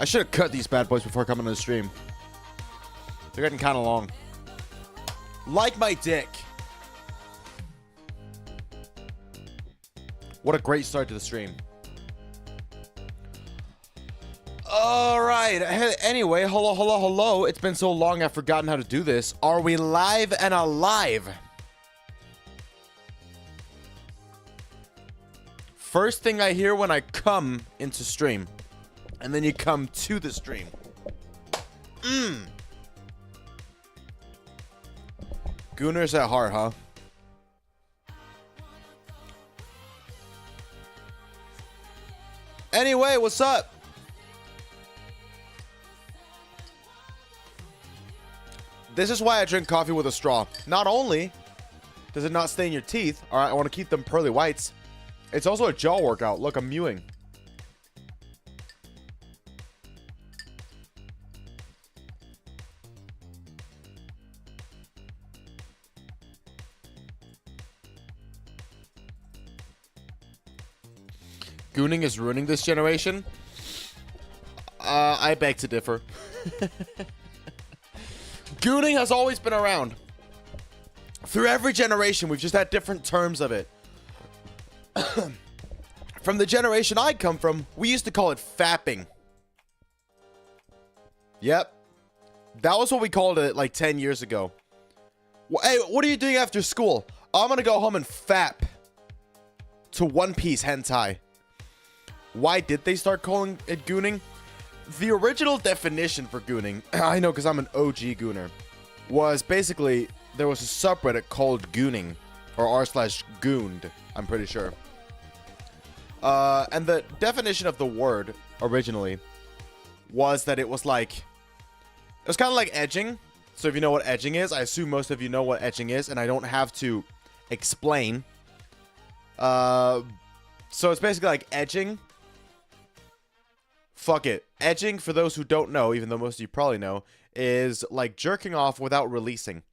I should have cut these bad boys before coming on the stream. They're getting kind of long. Like my dick. What a great start to the stream. All right. Anyway, hello. It's been so long I've forgotten how to do this. Are we live and alive? First thing I hear when I come into stream. And then you come to the stream. Gooners at heart, huh? Anyway, what's up? This is why I drink coffee with a straw. Not only does it not stain your teeth, all right, I want to keep them pearly whites. It's also a jaw workout. Look, I'm mewing. Gooning is ruining this generation? I beg to differ. Gooning has always been around. Through every generation, we've just had different terms of it. From the generation I come from, we used to call it fapping. Yep. That was what we called it like 10 years ago. Hey, what are you doing after school? I'm gonna go home and fap to One Piece hentai. Why did they start calling it gooning? The original definition for gooning, I know because I'm an OG gooner, was basically there was a subreddit called gooning, or r/gooned, I'm pretty sure. And the definition of the word originally was that it was like, it was kind of like edging. So if you know what edging is, I assume most of you know what edging is, and I don't have to explain. So it's basically like edging. Fuck it. Edging, for those who don't know, even though most of you probably know, is like jerking off without releasing.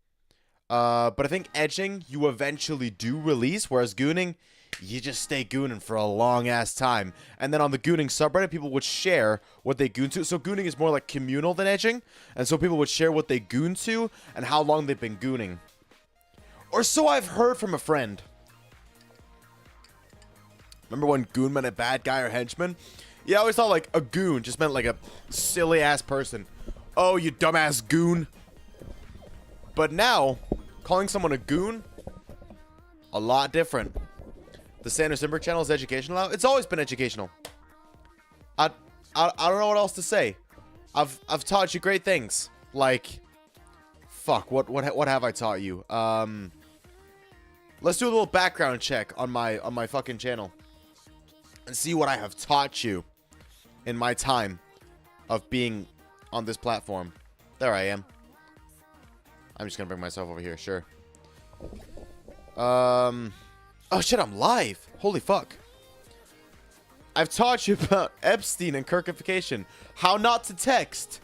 But I think edging, you eventually do release, whereas gooning, you just stay gooning for a long ass time. And then on the gooning subreddit, people would share what they goon to. So gooning is more like communal than edging. And so people would share what they goon to and how long they've been gooning. Or so I've heard from a friend. Remember when goon meant a bad guy or henchman? Yeah, I always thought like a goon just meant like a silly ass person. Oh, you dumbass goon. But now, calling someone a goon, a lot different. The Sanders Simberg channel is educational now. It's always been educational. I don't know what else to say. I've taught you great things. Like, fuck, what have I taught you? Let's do a little background check on my fucking channel and see what I have taught you in my time of being on this platform. There I am. I'm just gonna bring myself over here, sure. Oh shit, I'm live. Holy fuck. I've taught you about Epstein and Kirkification, how not to text,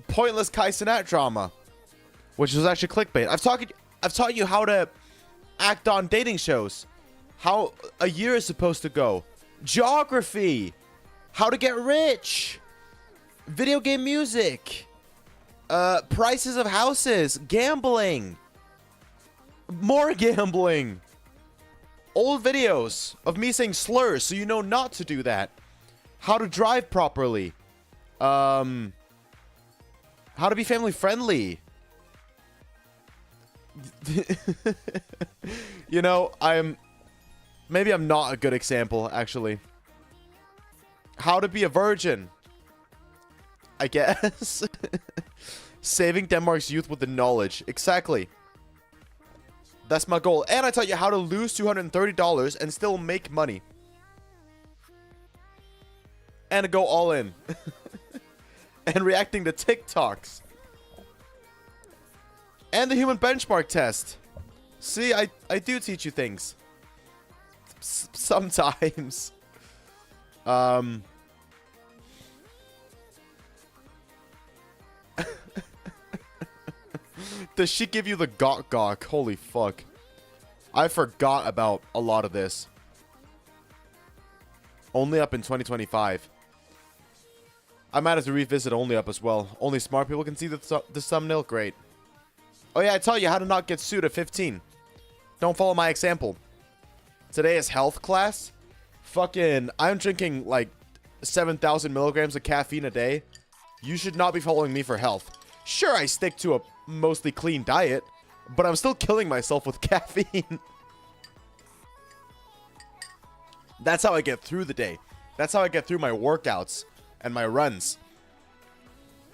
pointless Kai Cenat drama, which was actually clickbait. I've taught you how to act on dating shows, how a year is supposed to go, geography, how to get rich, video game music, prices of houses, gambling, more gambling, old videos of me saying slurs so you know not to do that, how to drive properly, how to be family friendly. You know, maybe I'm not a good example, actually. How to be a virgin, I guess. Saving Denmark's youth with the knowledge. Exactly. That's my goal. And I taught you how to lose $230 and still make money. And to go all in. And reacting to TikToks. And the human benchmark test. See, I do teach you things. Sometimes. Does she give you the gawk? Holy fuck. I forgot about a lot of this. Only up in 2025. I might have to revisit Only Up as well. Only smart people can see the thumbnail. Great. Oh yeah, I tell you how to not get sued at 15. Don't follow my example. Today is health class. Fucking, I'm drinking like 7,000 milligrams of caffeine a day. You should not be following me for health. Sure, I stick to a mostly clean diet, but I'm still killing myself with caffeine. That's how I get through the day. That's how I get through my workouts and my runs.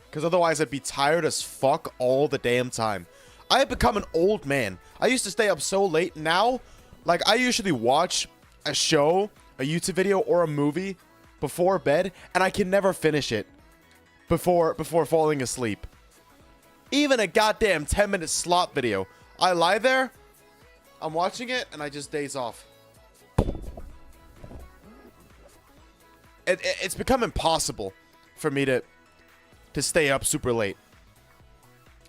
Because otherwise I'd be tired as fuck all the damn time. I have become an old man. I used to stay up so late. Now, like, I usually watch a show, a YouTube video, or a movie before bed, and I can never finish it before falling asleep. Even a goddamn 10-minute slot video. I lie there, I'm watching it, and I just daze off. It's become impossible for me to stay up super late.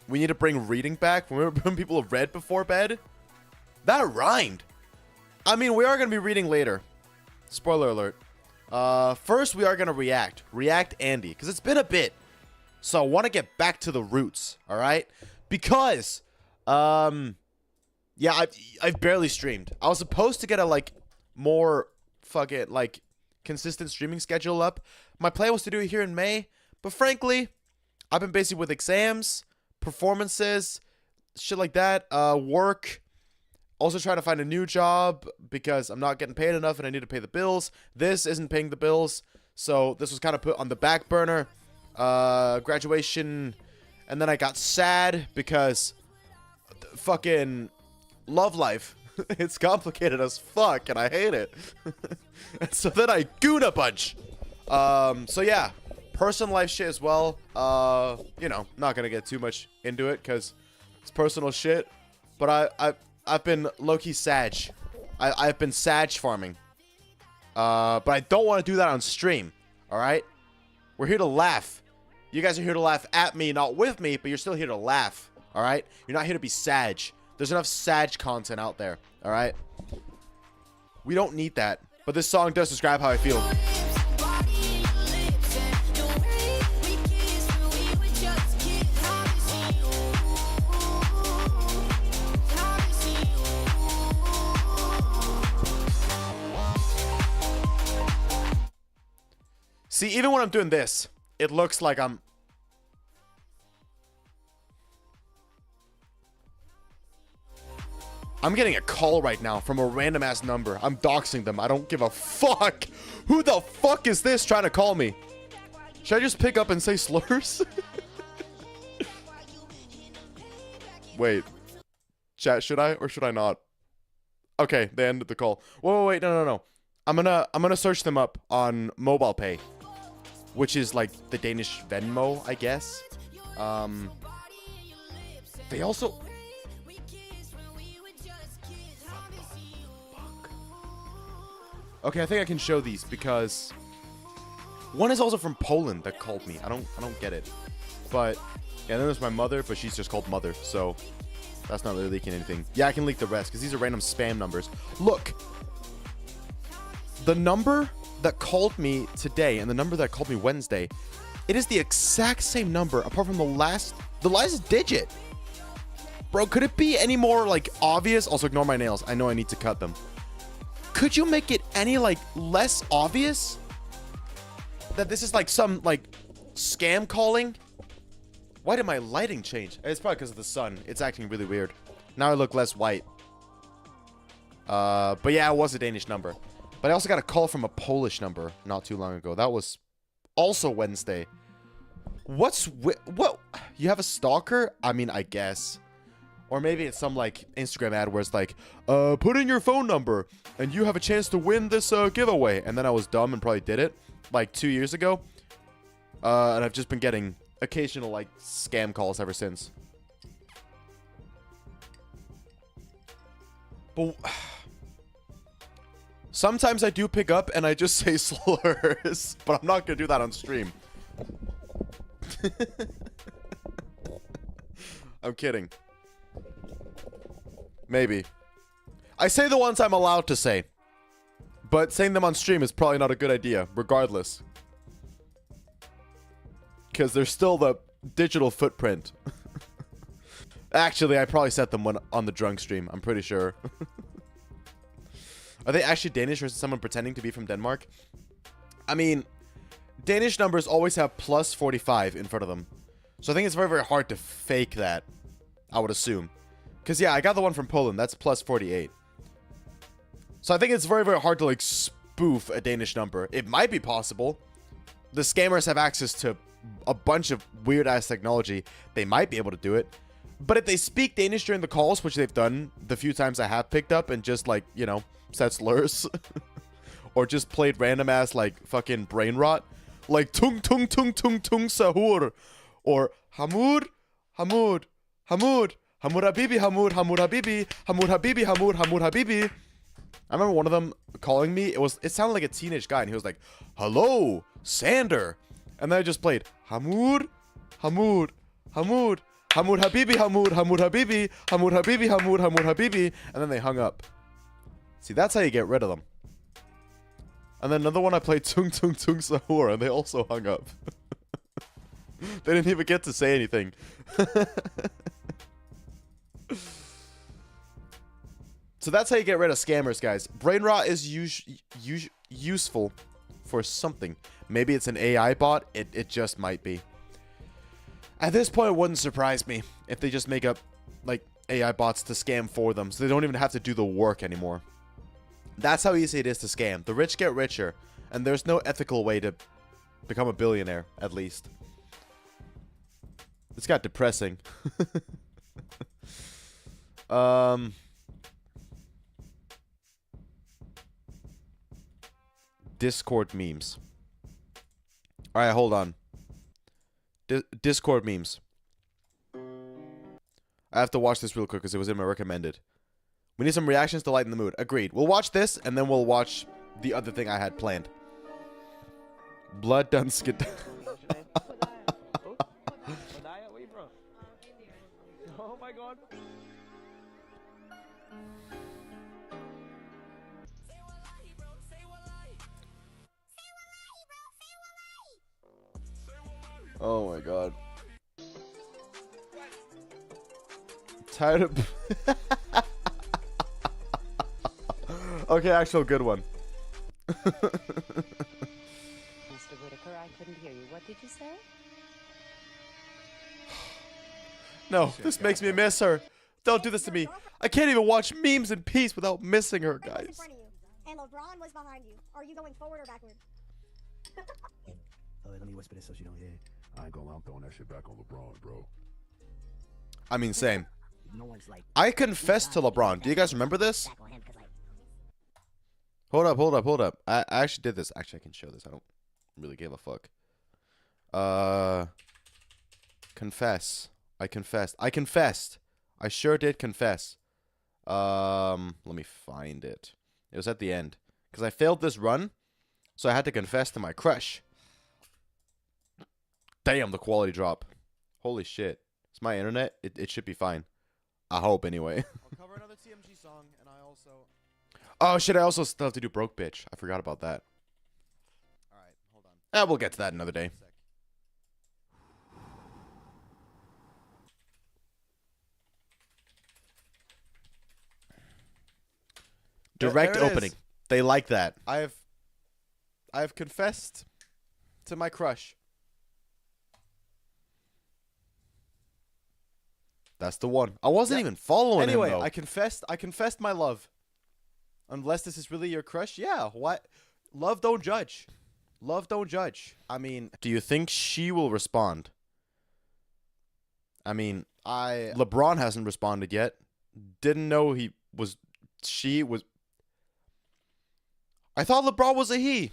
We need to bring reading back. Remember when people have read before bed? That rhymed. I mean, we are going to be reading later. Spoiler alert. First, we are going to react. React Andy. Because it's been a bit. So I want to get back to the roots. Alright? Because, yeah, I've barely streamed. I was supposed to get a, like, more fucking, like, consistent streaming schedule up. My plan was to do it here in May. But frankly, I've been busy with exams, performances, shit like that, work. Also trying to find a new job because I'm not getting paid enough and I need to pay the bills. This isn't paying the bills, so this was kind of put on the back burner. Graduation, and then I got sad because fucking love life. It's complicated as fuck and I hate it. And so then I goon a bunch. So yeah, personal life shit as well. You know, not gonna get too much into it because it's personal shit. But I've been low-key sag. I've been sag farming. But I don't want to do that on stream. Alright? We're here to laugh. You guys are here to laugh at me, not with me, but you're still here to laugh. Alright? You're not here to be sag. There's enough sag content out there. Alright? We don't need that. But this song does describe how I feel. See, even when I'm doing this, it looks like I'm getting a call right now from a random ass number. I'm doxing them. I don't give a fuck. Who the fuck is this trying to call me? Should I just pick up and say slurs? Wait. Chat, should I or should I not? Okay, they ended the call. Whoa, wait, no. I'm gonna search them up on mobile pay, which is like the Danish Venmo, I guess. They also... Okay, I think I can show these because one is also from Poland that called me. I don't get it. But yeah, then there's my mother, but she's just called mother, so that's not really leaking anything. Yeah, I can leak the rest because these are random spam numbers. Look, the number that called me today and the number that called me Wednesday, it is the exact same number apart from the last digit. Bro, could it be any more like obvious? Also, ignore my nails. I know I need to cut them. Could you make it any like less obvious that this is like some like scam calling? Why did my lighting change? It's probably because of the sun. It's acting really weird. Now I look less white. But yeah, it was a Danish number. But I also got a call from a Polish number not too long ago. That was also Wednesday. What? You have a stalker? I mean, I guess. Or maybe it's some like Instagram ad where it's like, put in your phone number and you have a chance to win this giveaway. And then I was dumb and probably did it like 2 years ago. And I've just been getting occasional like scam calls ever since. But sometimes I do pick up and I just say slurs, but I'm not gonna do that on stream. I'm kidding. Maybe. I say the ones I'm allowed to say. But saying them on stream is probably not a good idea, regardless. Because there's still the digital footprint. Actually, I probably set them on the drunk stream. I'm pretty sure. Are they actually Danish or is it someone pretending to be from Denmark? I mean, Danish numbers always have plus 45 in front of them. So I think it's very, very hard to fake that, I would assume. Because, yeah, I got the one from Poland. That's plus 48. So I think it's very, very hard to, like, spoof a Danish number. It might be possible. The scammers have access to a bunch of weird-ass technology. They might be able to do it. But if they speak Danish during the calls, which they've done the few times I have picked up and just, like, you know, said slurs. Or just played random-ass, like, fucking brain rot. Like, tung, tung, tung, tung, tung, sahur. Or, Hamud, Hamud, Hamud. Hamud Habibi, Hamud, Hamud Habibi, Hamud Habibi, Hamud, Hamud Habibi. I remember one of them calling me. It sounded like a teenage guy, and he was like, "Hello, Sander," and then I just played Hamud, Hamud, Hamud, Hamud Habibi, Hamud, Hamud Habibi, Hamud Habibi, Hamud, Hamud Habibi, and then they hung up. See, that's how you get rid of them. And then another one I played Tung Tung Tung Sahur, and they also hung up. They didn't even get to say anything. So that's how you get rid of scammers, guys. Brain rot is useful for something. Maybe it's an AI bot. It just might be. At this point, it wouldn't surprise me if they just make up like AI bots to scam for them, so they don't even have to do the work anymore. That's how easy it is to scam. The rich get richer, and there's no ethical way to become a billionaire, at least. It's got depressing. Discord memes. Alright, hold on. Discord memes. I have to watch this real quick because it was in my recommended. We need some reactions to lighten the mood. Agreed. We'll watch this, and then we'll watch the other thing I had planned. Blood done skid. Oh my god. Oh my god. Tired of... Okay, actual good one. Mr. Whitaker, I couldn't hear you. What did you say? No, this makes me miss her. Don't do this to me. I can't even watch memes in peace without missing her, guys. And LeBron was behind you. Are you going forward or backward? Let me whisper this so she don't hear. I ain't gonna lie, I'm throwing that shit back on LeBron, bro. I mean, same. No one's like, I confessed to LeBron. Do you guys remember this? Hold up, hold up, hold up. I actually did this. Actually, I can show this. I don't really give a fuck. Confess. I confessed. I confessed. I sure did confess. Let me find it. It was at the end. Because I failed this run, so I had to confess to my crush. Damn, the quality drop. Holy shit. It's my internet. It should be fine. I hope, anyway. I'll cover another TMG song, and I also... Oh, shit, I also still have to do Broke Bitch. I forgot about that. Alright, hold on. We'll get to that another day. Direct opening. They like that. I have confessed to my crush. That's the one. I wasn't even following him, though. I confessed my love. Unless this is really your crush, yeah. What? Love don't judge. Love don't judge. I mean, do you think she will respond? I mean, LeBron hasn't responded yet. Didn't know she was. I thought LeBron was a he.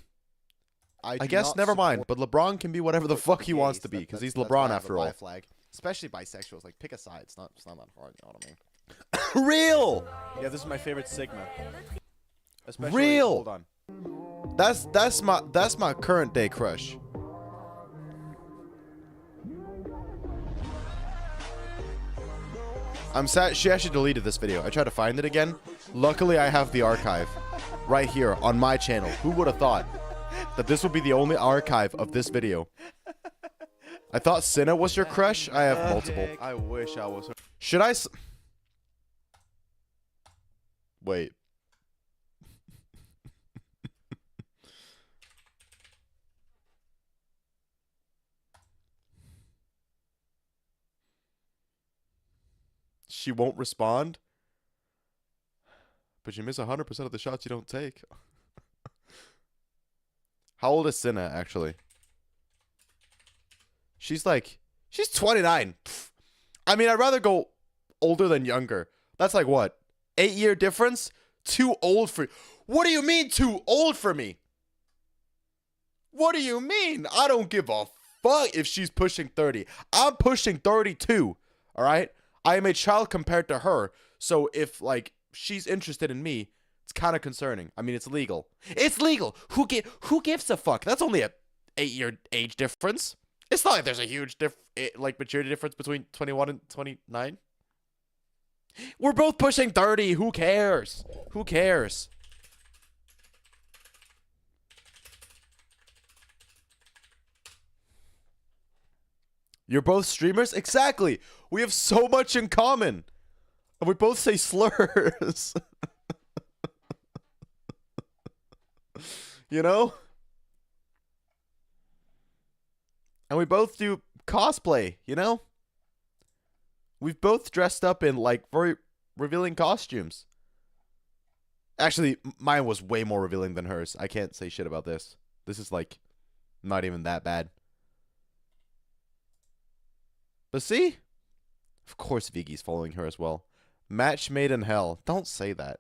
I guess never mind. But LeBron can be whatever the fuck he wants to be because he's LeBron after all. Flag. Especially bisexuals. Like, pick a side. It's not that hard. You know what I mean? Real. Yeah, this is my favorite Sigma. Especially, real. Hold on. That's my current day crush. I'm sad she actually deleted this video. I tried to find it again. Luckily, I have the archive right here on my channel. Who would have thought that this would be the only archive of this video? I thought Cinna was your crush. I have multiple. I wish I was her. Should I? Wait. She won't respond. But you miss 100% of the shots you don't take. How old is Cinna, actually? She's 29. Pfft. I mean, I'd rather go older than younger. That's like what? 8-year difference? Too old for... What do you mean too old for me? What do you mean? I don't give a fuck if she's pushing 30. I'm pushing 32. All right? I am a child compared to her. So if, like, she's interested in me, it's kind of concerning. I mean, it's legal. It's legal. Who gives a fuck? That's only a 8-year age difference. It's not like there's a huge maturity difference between 21 and 29. We're both pushing 30. Who cares? Who cares? You're both streamers? Exactly. We have so much in common. And we both say slurs. You know? And we both do cosplay, you know? We've both dressed up in, like, very revealing costumes. Actually, mine was way more revealing than hers. I can't say shit about this. This is, like, not even that bad. But see? Of course Vigi's following her as well. Match made in hell. Don't say that.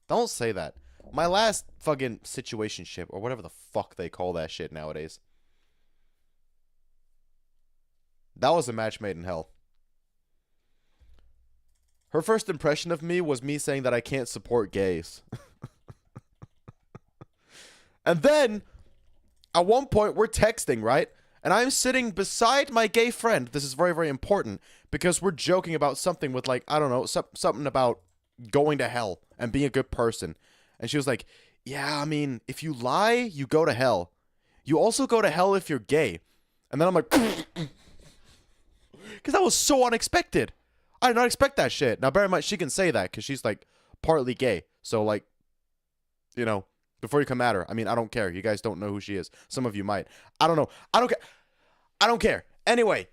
Don't say that. My last fucking situationship, or whatever the fuck they call that shit nowadays. That was a match made in hell. Her first impression of me was me saying that I can't support gays. And then, at one point, we're texting, right? And I'm sitting beside my gay friend. This is very, very important. Because we're joking about something with, like, I don't know, something about going to hell and being a good person. And she was like, yeah, I mean, if you lie, you go to hell. You also go to hell if you're gay. And then I'm like... Because that was so unexpected. I did not expect that shit. Now, bear in mind, she can say that because she's, like, partly gay. So, like, you know, before you come at her. I mean, I don't care. You guys don't know who she is. Some of you might. I don't know. I don't care. I don't care. Anyway,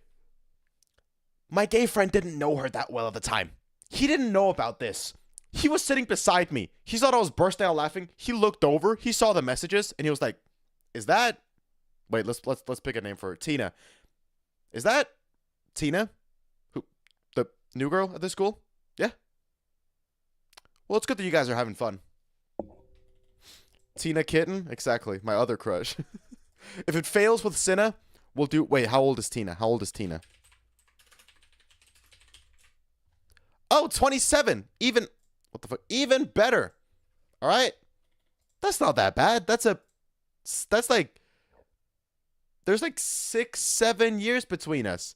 my gay friend didn't know her that well at the time. He didn't know about this. He was sitting beside me. He thought I was bursting out laughing. He looked over. He saw the messages, and he was like, "Is that?" Wait, let's pick a name for her. Tina. Is that Tina? Who? The new girl at this school? Yeah. Well, it's good that you guys are having fun. Tina Kitten? Exactly. My other crush. If it fails with Cinna, we'll do... Wait, how old is Tina? How old is Tina? Oh, 27. Even... What the fuck? Even better. All right? That's not that bad. That's like... There's like 6-7 years between us.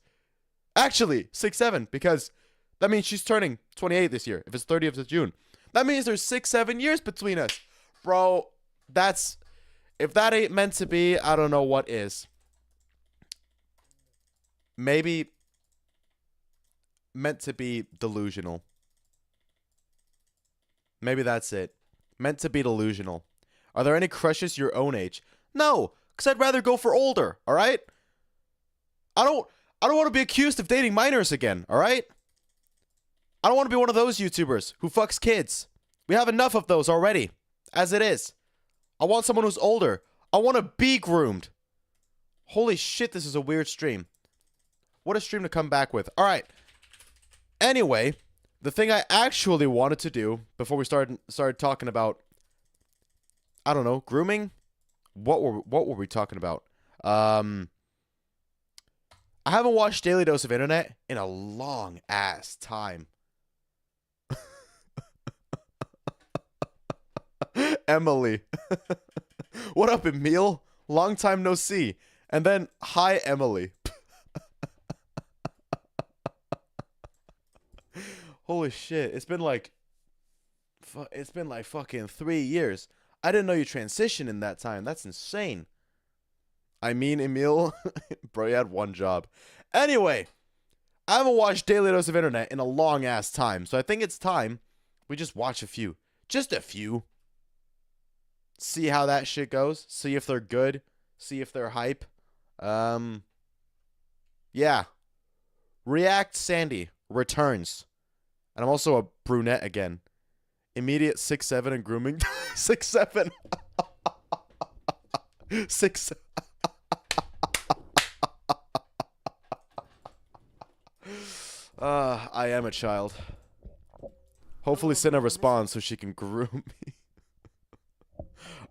Actually, 6-7, because that means she's turning 28 this year. If it's 30th of June. That means there's 6-7 years between us. Bro, that's... If that ain't meant to be, I don't know what is. Maybe meant to be delusional. Maybe that's it. Meant to be delusional. Are there any crushes your own age? No, because I'd rather go for older, all right? I don't want to be accused of dating minors again, all right? I don't want to be one of those YouTubers who fucks kids. We have enough of those already, as it is. I want someone who's older. I want to be groomed. Holy shit, this is a weird stream. What a stream to come back with. All right. Anyway, the thing I actually wanted to do before we started talking about, I don't know, grooming. What were we talking about? I haven't watched Daily Dose of Internet in a long ass time. Emily. What up, Emil? Long time no see. And then, hi, Emily. Holy shit. It's been like fucking 3 years. I didn't know you transitioned in that time. That's insane. I mean, Emil, Bro, you had one job. Anyway, I haven't watched Daily Dose of Internet in a long ass time, so I think it's time we just watch a few. Just a few. See how that shit goes. See if they're good. See if they're hype. Yeah. React Sandy returns. And I'm also a brunette again. Immediate 6'7" and grooming. 6'7". 6. I am a child. Hopefully Cinna responds so she can groom me.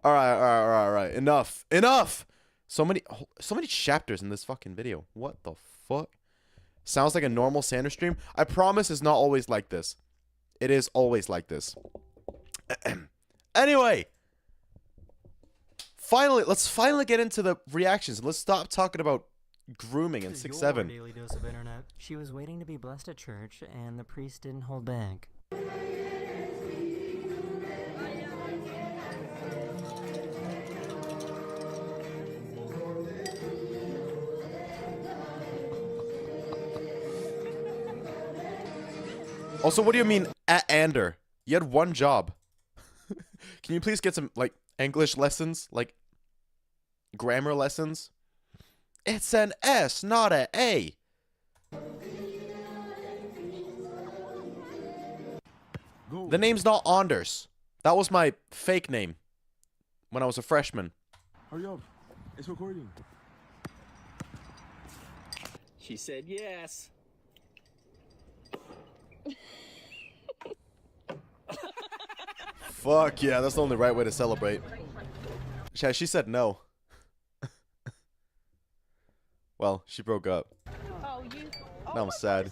Alright. Enough! So many chapters in this fucking video. What the fuck? Sounds like a normal Sandra stream. I promise it's not always like this. It is always like this. Anyway. Let's finally get into the reactions. Let's stop talking about grooming and 6'7". Daily Dose of Internet. She was waiting to be blessed at church, and the priest didn't hold back. Also, what do you mean at Ander? You had one job. Can you please get some, like, English lessons? Like, grammar lessons? It's an S, not an A. The name's not Anders. That was my fake name when I was a freshman. Hurry up. It's recording. She said yes. Fuck yeah, that's the only right way to celebrate. She said no. Well, she broke up. Oh, you. Now I'm sad.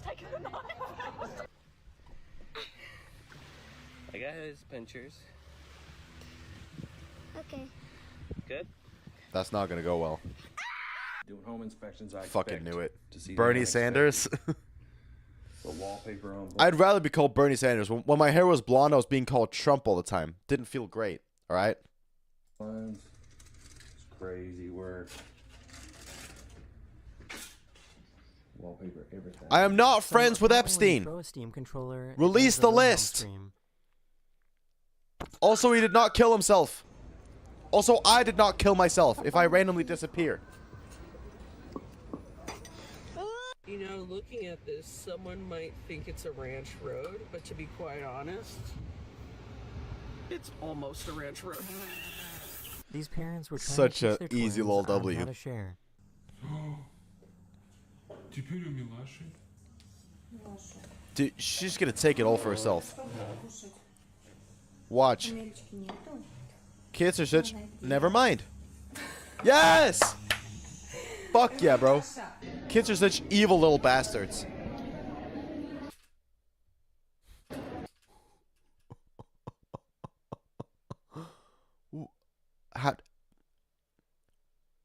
I got his pinchers. Okay. Good. That's not gonna go well. Doing home inspections, I Fucking knew it. to see the Bernie unexpected. Sanders. The wallpaper on. I'd rather be called Bernie Sanders. When my hair was blonde, I was being called Trump all the time. Didn't feel great. All right. It's crazy work. Wallpaper, everything. I am not friends with When you Epstein. throw a Steam controller, it Release does the a little home list. stream. Also, he did not kill himself. Also, I did not kill myself if I randomly disappear. You know, looking at this, someone might think it's a ranch road, but to be quite honest, it's almost a ranch road. These parents were trying Such to a teach their easy twins lol on W. how to share. Dude, she's gonna take it all for herself. Watch. Kids are such. Never mind. Yes! Fuck yeah, bro. Kids are such evil little bastards.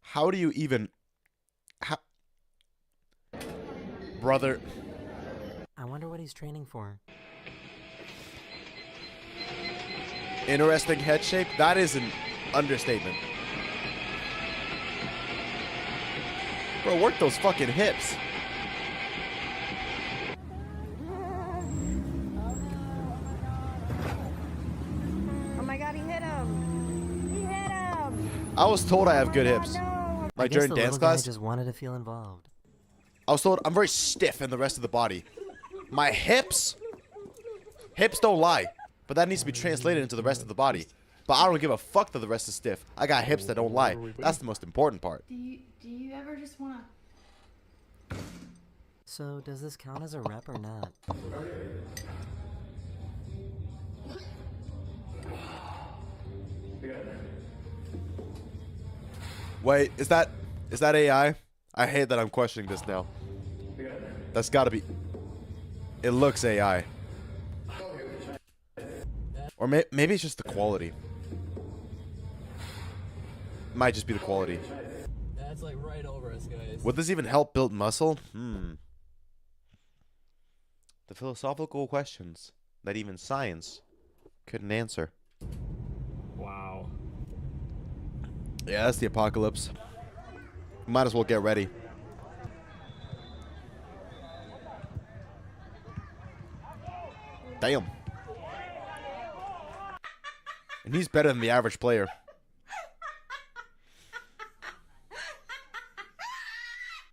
How do you even... Brother... I wonder what he's training for. Interesting head shape? That is an understatement. Bro, work those fucking hips. Oh my god, he hit him! He hit him! I was told I have good hips. No! Like I guess during the dance little guy class, just wanted to feel involved. I was told I'm very stiff in the rest of the body. My hips don't lie. But that needs to be translated into the rest of the body. But I don't give a fuck that the rest is stiff. I got hips that don't lie. That's the most important part. Do you ever just want to... So, does this count as a rep or not? Wait, is that AI? I hate that I'm questioning this now. That's gotta be... It looks AI. Or maybe it's just the quality. Might just be the quality. That's like right over us, guys. Would this even help build muscle? The philosophical questions that even science couldn't answer. Wow. Yeah, that's the apocalypse. Might as well get ready. Damn. And he's better than the average player.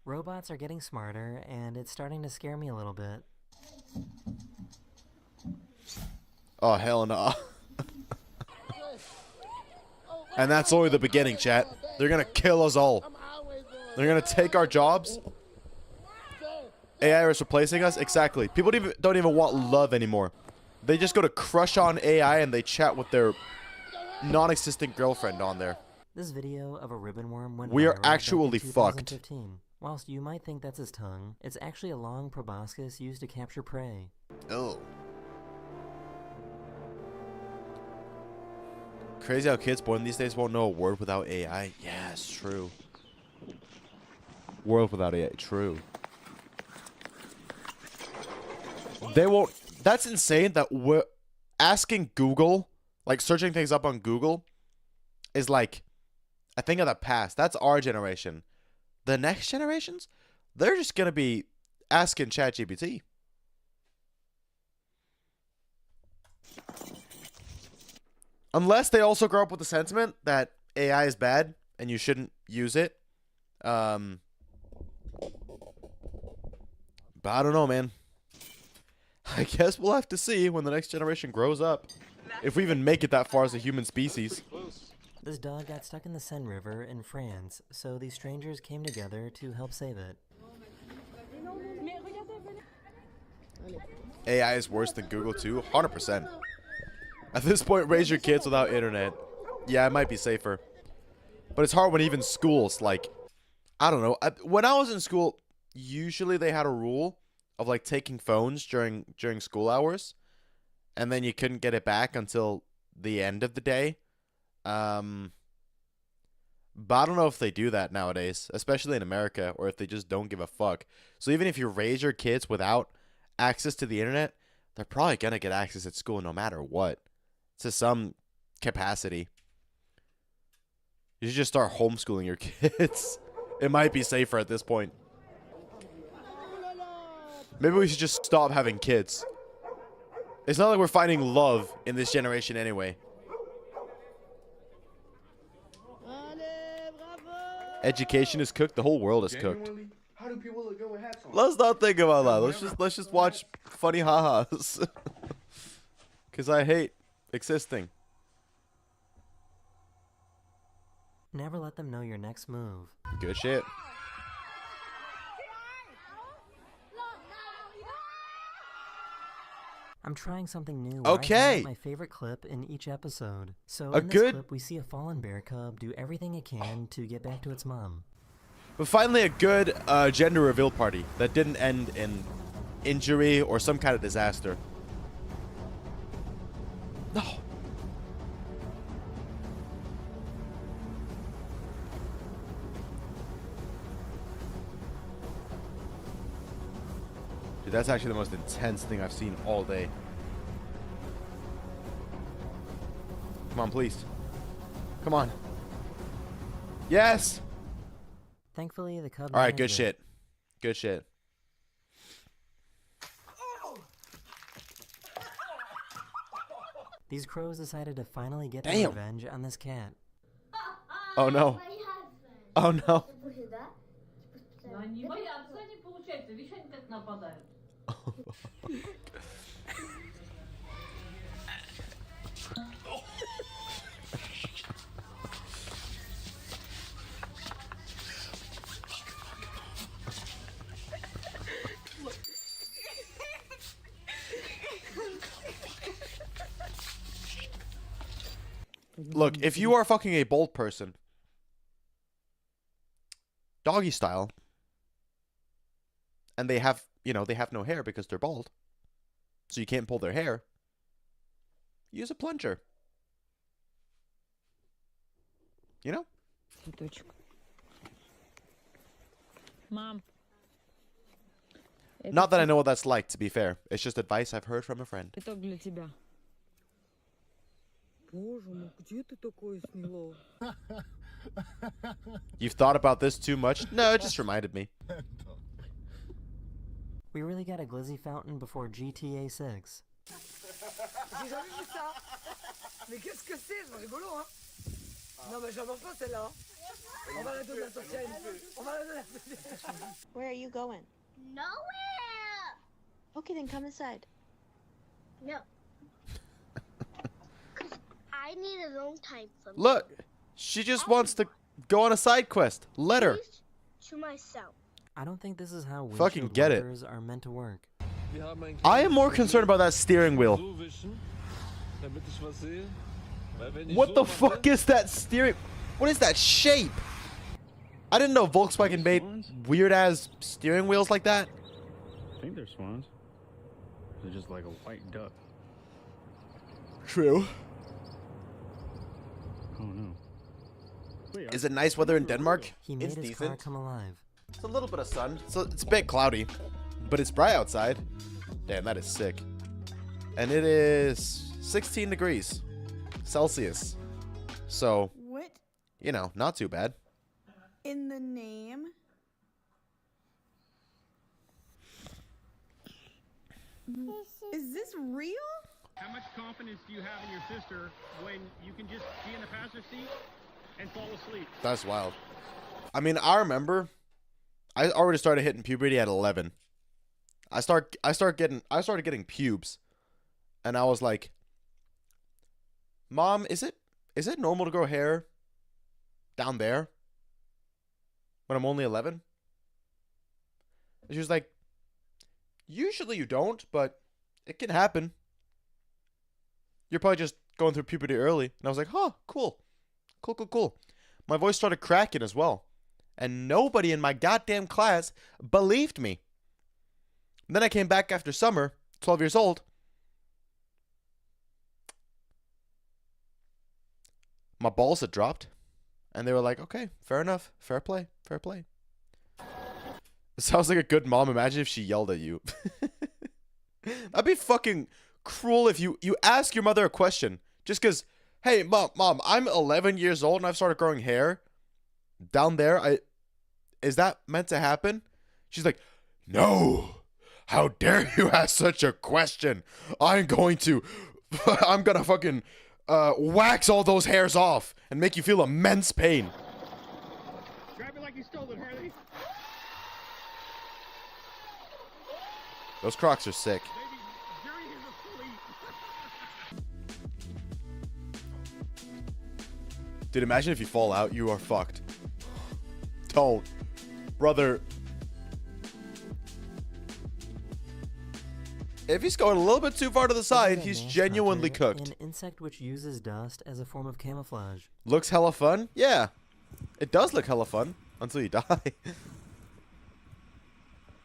Robots are getting smarter, and it's starting to scare me a little bit. Oh, hell no. And that's only the beginning, chat. They're gonna kill us all. They're gonna take our jobs. AI is replacing us? Exactly. People don't even want love anymore. They just go to crush on AI and they chat with their non-existent girlfriend on there. This video of a ribbon worm went We are viral back in actually fucked. 2015. Whilst you might think that's his tongue, it's actually a long proboscis used to capture prey. Oh. Crazy how kids born these days won't know a word without AI. Yeah, it's true. World without AI. True. They won't. That's insane that we're asking Google, like searching things up on Google, is like a thing of the past. That's our generation. The next generations, they're just going to be asking ChatGPT. Unless they also grow up with the sentiment that AI is bad and you shouldn't use it. But I don't know, man. I guess we'll have to see when the next generation grows up. If we even make it that far as a human species. This dog got stuck in the Seine River in France, so these strangers came together to help save it. AI is worse than Google too? 100%. At this point, raise your kids without internet. Yeah, it might be safer. But it's hard when even schools, like, I don't know. When I was in school, usually they had a rule of like taking phones during school hours, and then you couldn't get it back until the end of the day. But I don't know if they do that nowadays, especially in America, or if they just don't give a fuck. So even if you raise your kids without access to the internet, they're probably gonna get access at school no matter what, to some capacity. You should just start homeschooling your kids. It might be safer at this point. Maybe we should just stop having kids. It's not like we're finding love in this generation anyway. Education is cooked. The whole world is cooked. How do people look good with hats on? Let's not think about that. Let's just watch funny ha-has. Cause I hate existing. Never let them know your next move. Good shit. I'm trying something new. where I Okay. highlight my favorite clip in each episode. So in this clip, we see a fallen bear cub do everything it can to get back to its mom. But finally, a good gender reveal party that didn't end in injury or some kind of disaster. No. Dude, that's actually the most intense thing I've seen all day. Come on, please. Come on. Yes! Thankfully, the cub. Alright, good managed it. shit. Good shit. These crows decided to finally get their revenge on this cat. Oh no. Oh no. Look, if you are fucking a bald person, doggy style, and they have, they have no hair because they're bald, so you can't pull their hair, use a plunger. You know? Mom. Not that I know what that's like, to be fair. It's just advice I've heard from a friend. Цветок для тебя. Боже мой, где ты такое смело? You've thought about this too much? No, it just reminded me. We really got a glizzy fountain before GTA 6. J'ai jamais vu ça. Mais qu'est-ce que c'est? C'est rigolo, hein? Non, mais j'en mange pas celle-là. On va la donner à la prochaine. On va la donner à la prochaine. Where are you going? Nowhere! Okay, then come inside. No. 'Cause I need alone time for me. Look, she just wants to go on a side quest. Let her. Peace to myself. I don't think this is how Fucking windshield get it. wipers are meant to work. I am more concerned about that steering wheel. What the fuck is that steering? What is that shape? I didn't know Volkswagen made weird ass steering wheels like that. I think they're swans. They're just like a white duck. True. Oh no. Wait, Is it nice weather in Denmark? He made It's his car decent. come alive. It's a little bit of sun. So it's a bit cloudy, but it's bright outside. Damn, that is sick. And it is 16 degrees Celsius. So, What you know, not too bad. in the name? Is this real? How much confidence do you have in your sister when you can just be in the passenger seat and fall asleep? That's wild. I mean, I remember I already started hitting puberty at 11. I started getting pubes. And I was like, "Mom, is it normal to grow hair down there when I'm only 11?" And she was like, "Usually you don't, but it can happen. You're probably just going through puberty early." And I was like, "Huh, cool. Cool. My voice started cracking as well. And nobody in my goddamn class believed me. And then I came back after summer, 12 years old. My balls had dropped. And they were like, "Okay, fair enough. Fair play. It sounds like a good mom. Imagine if she yelled at you. That'd be fucking cruel if you ask your mother a question. Just because, "Hey, mom, I'm 11 years old and I've started growing hair. Down there, is that meant to happen?" She's like, "No. How dare you ask such a question? I'm gonna fucking wax all those hairs off and make you feel immense pain." Grab it like you stole it, Harley. Those Crocs are sick. Baby, Jerry is asleep. Dude, imagine if you fall out, you are fucked. Don't. Brother. If he's going a little bit too far to the side, he's genuinely cooked. An insect which uses dust as a form of camouflage. Looks hella fun? Yeah. It does look hella fun. Until you die.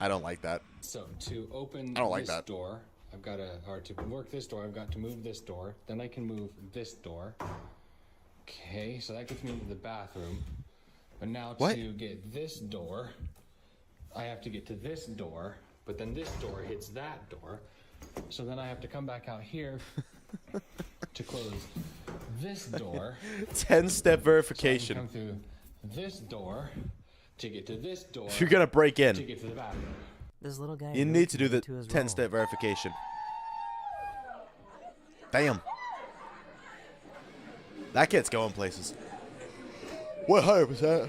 I don't like that. So to open I don't like this that. door, I've got to, or to work this door, I've got to move this door. Then I can move this door. Okay, so that gets me into the bathroom. But now to get this door, I have to get to this door. But then this door hits that door. So then I have to come back out here to close this door. 10-step verification. So I can come through this door to get to this door. If you're gonna break in, to get to the bathroom. This little guy you need to do the 10-step verification. Damn. That kid's going places. 100%.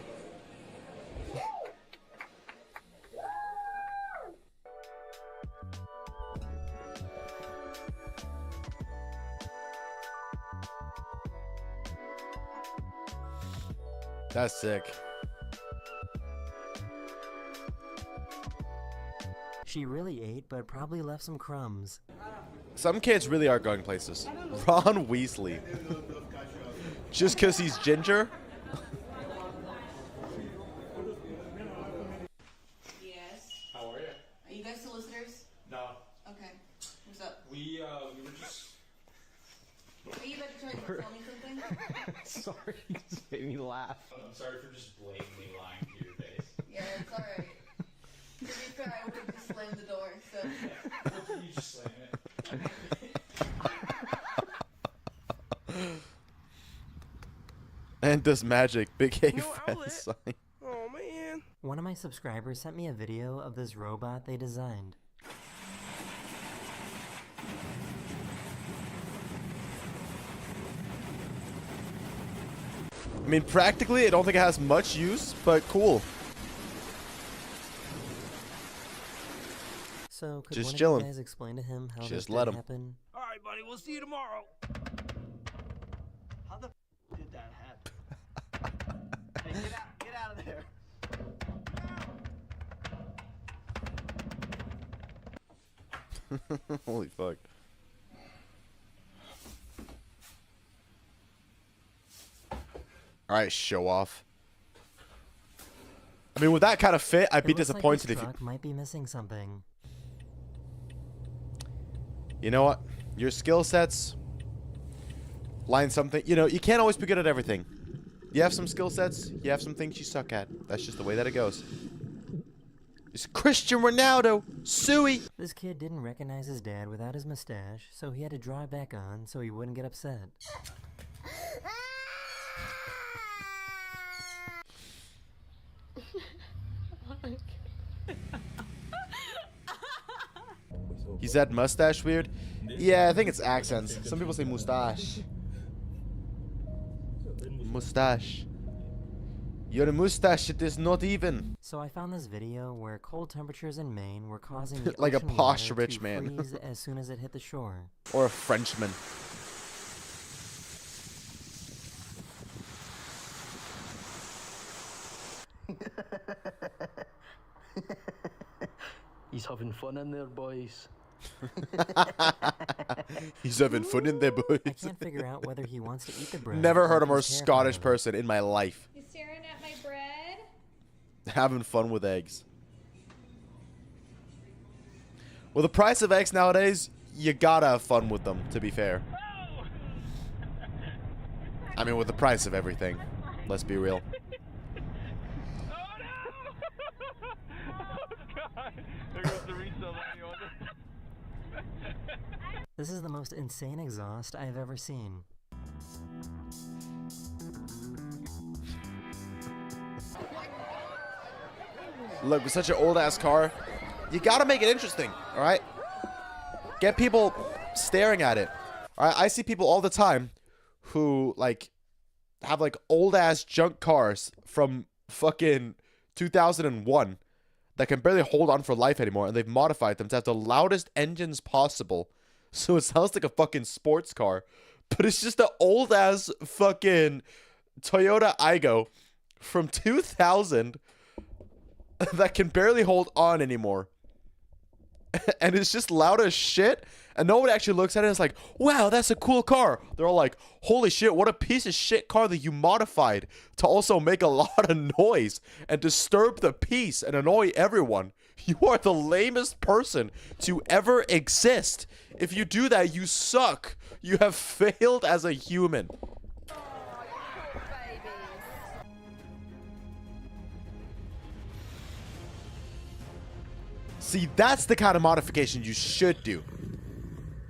That's sick. She really ate, but probably left some crumbs. Some kids really are going places. Ron Weasley. Just because he's ginger? Yes. How are you? Are you guys solicitors? No. Okay. What's up? We were just. Are you about to try to tell me something? Sorry, you just made me laugh. I'm sorry for just blatantly lying to your face. Yeah, it's alright. To be fair, I would have just slammed the door, so. Yeah. You just slam it. And does magic. Big A fan sign. Oh, man. One of my subscribers sent me a video of this robot they designed. I mean, practically, I don't think it has much use, but cool. So, could Just one chilling. of you guys explain to him how Just this let did him. happen? All right, buddy. We'll see you tomorrow. How the did that happen? Hey, get out of there. Holy fuck. Alright, show off. I mean, with that kind of fit, I'd be disappointed if if you... truck might be missing something. You know what? Your skill sets... Line something... You know, you can't always be good at everything. You have some skill sets, you have some things you suck at. That's just the way that it goes. It's Cristiano Ronaldo! Suey! This kid didn't recognize his dad without his mustache, so he had to draw it back on so he wouldn't get upset. He said mustache weird? Yeah, I think it's accents. Some people say mustache. Mustache. Your mustache, it is not even. So I found this video where cold temperatures in Maine were causing the Like a ocean posh water rich to man. freeze as soon as it hit the shore. Or a Frenchman. He's having fun in there, boys. He's having fun in there, boys. I can't figure out whether he wants to eat the bread. Never heard or a more he's terrified Scottish of it. person in my life. You staring at my bread? Having fun with eggs. Well, the price of eggs nowadays, you gotta have fun with them, to be fair. I mean, with the price of everything. Let's be real. This is the most insane exhaust I have ever seen. Look, with such an old-ass car, you gotta make it interesting, alright? Get people staring at it. Alright, I see people all the time who, like, have, like, old-ass junk cars from fucking 2001 that can barely hold on for life anymore, and they've modified them to have the loudest engines possible. So it sounds like a fucking sports car. But it's just an old-ass fucking Toyota Aygo from 2000 that can barely hold on anymore. And it's just loud as shit. And no one actually looks at it and is like, wow, that's a cool car. They're all like, holy shit, what a piece of shit car that you modified to also make a lot of noise and disturb the peace and annoy everyone. You are the lamest person to ever exist. If you do that, you suck. You have failed as a human. See, that's the kind of modification you should do.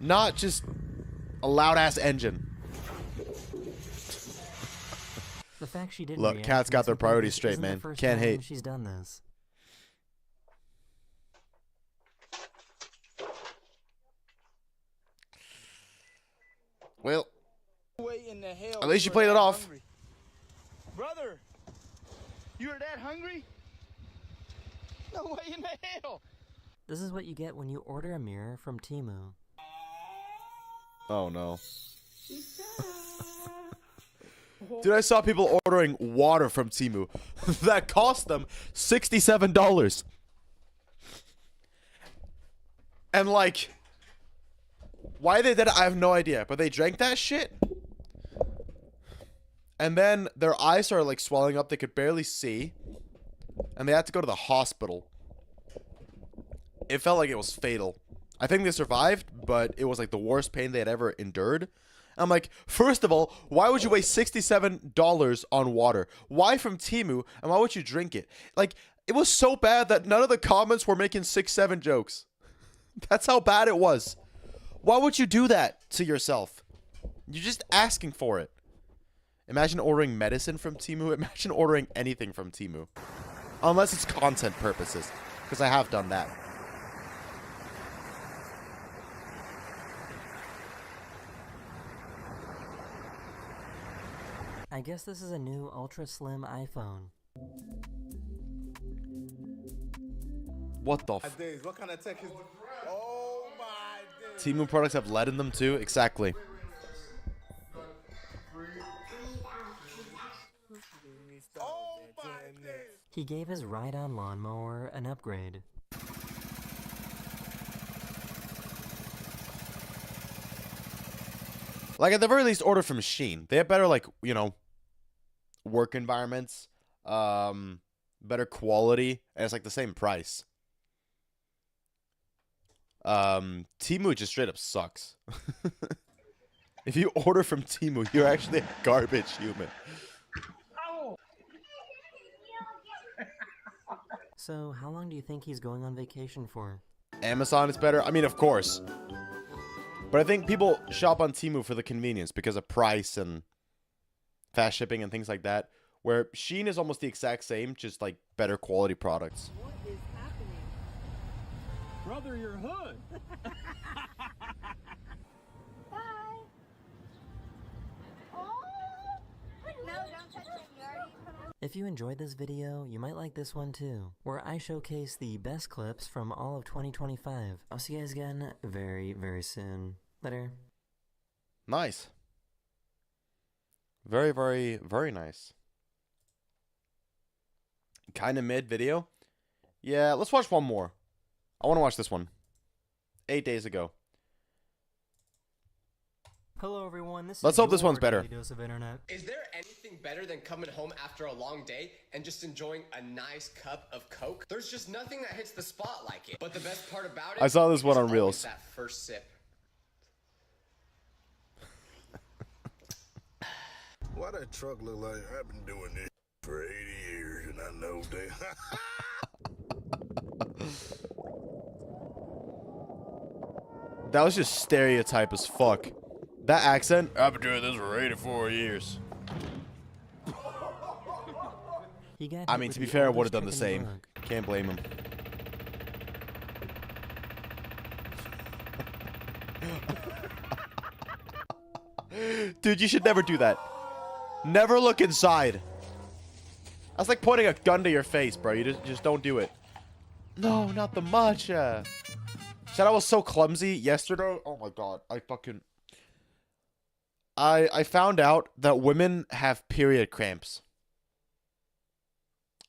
Not just a loud-ass engine. The fact she didn't Look, react Kat's got makes their me think priorities this straight, isn't the man. first Can't time hate. She's done this. Well, Way in the hell. at least you were played it that off. hungry. Brother, you were that hungry? No way in the hell. This is what you get when you order a mirror from Temu. Oh, no. Dude, I saw people ordering water from Temu. That cost them $67. And, like, why they did it, I have no idea. But they drank that shit. And then their eyes started, like, swelling up. They could barely see. And they had to go to the hospital. It felt like it was fatal. I think they survived, but it was, like, the worst pain they had ever endured. I'm like, first of all, why would you waste $67 on water? Why from Temu? And why would you drink it? Like, it was so bad that none of the comments were making 6-7 jokes. That's how bad it was. Why would you do that to yourself? You're just asking for it. Imagine ordering medicine from Temu. Imagine ordering anything from Temu. Unless it's content purposes. Because I have done that. I I guess this is a new ultra slim iPhone. What the My days, what kind of tech is? Oh my days. Temu products have lead in them too? Exactly. Oh my days. He gave his ride-on lawnmower an upgrade. Like, at the very least, order from Shein. They have better, like, you know, work environments, better quality, and it's like the same price. Temu just straight up sucks. If you order from Temu, you're actually a garbage human. So, how long do you think he's going on vacation for? Amazon is better. I mean, of course. But I think people shop on Temu for the convenience because of price and fast shipping and things like that. Where Shein is almost the exact same, just like better quality products. What is happening? Brother, your hood. Bye. Oh! No, don't touch it. You already put on. If you enjoyed this video, you might like this one too, where I showcase the best clips from all of 2025. I'll see you guys again very, very soon. Later. Nice. Very, very, very nice. Kind of mid video. Yeah, let's watch one more. I want to watch this one. 8 days ago. Hello everyone, this Let's is hope this your one's better. daily dose of internet. Is there anything better than coming home after a long day and just enjoying a nice cup of Coke? There's just nothing that hits the spot like it. But the best part about it, I saw this one is on always Reels. that first sip. Why that truck look like I've been doing this for 80 years and I know they. That was just stereotype as fuck. That accent, I've been doing this for 84 years. I mean, to be fair, I would have done the same. Can't blame him. Dude, you should never do that. Never look inside. That's like pointing a gun to your face, bro. You just don't do it. No, not the matcha. Said I was so clumsy yesterday. Oh my god. I found out that women have period cramps.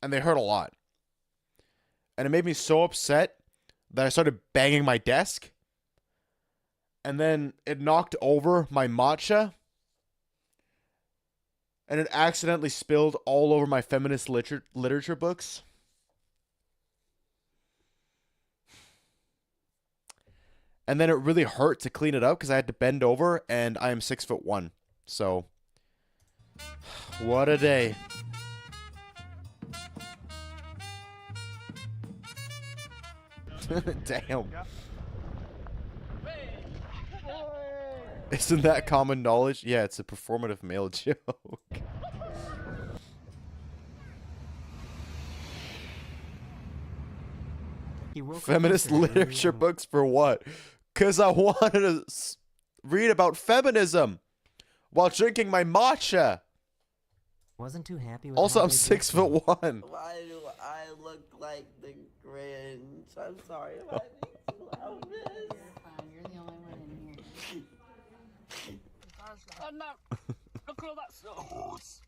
And they hurt a lot. And it made me so upset that I started banging my desk. And then it knocked over my matcha. And it accidentally spilled all over my feminist literature books. And then it really hurt to clean it up because I had to bend over and I am 6'1". So, what a day. Damn. Isn't that common knowledge? Yeah, it's a performative male joke. Feminist literature books for what? Because I wanted to read about feminism while drinking my matcha. Wasn't too happy with Also, how I'm they 6'1". Why do I look like the Grinch? I'm sorry if I think too loud. You're fine. You're the only one in here. Oh no! Look at all that sauce!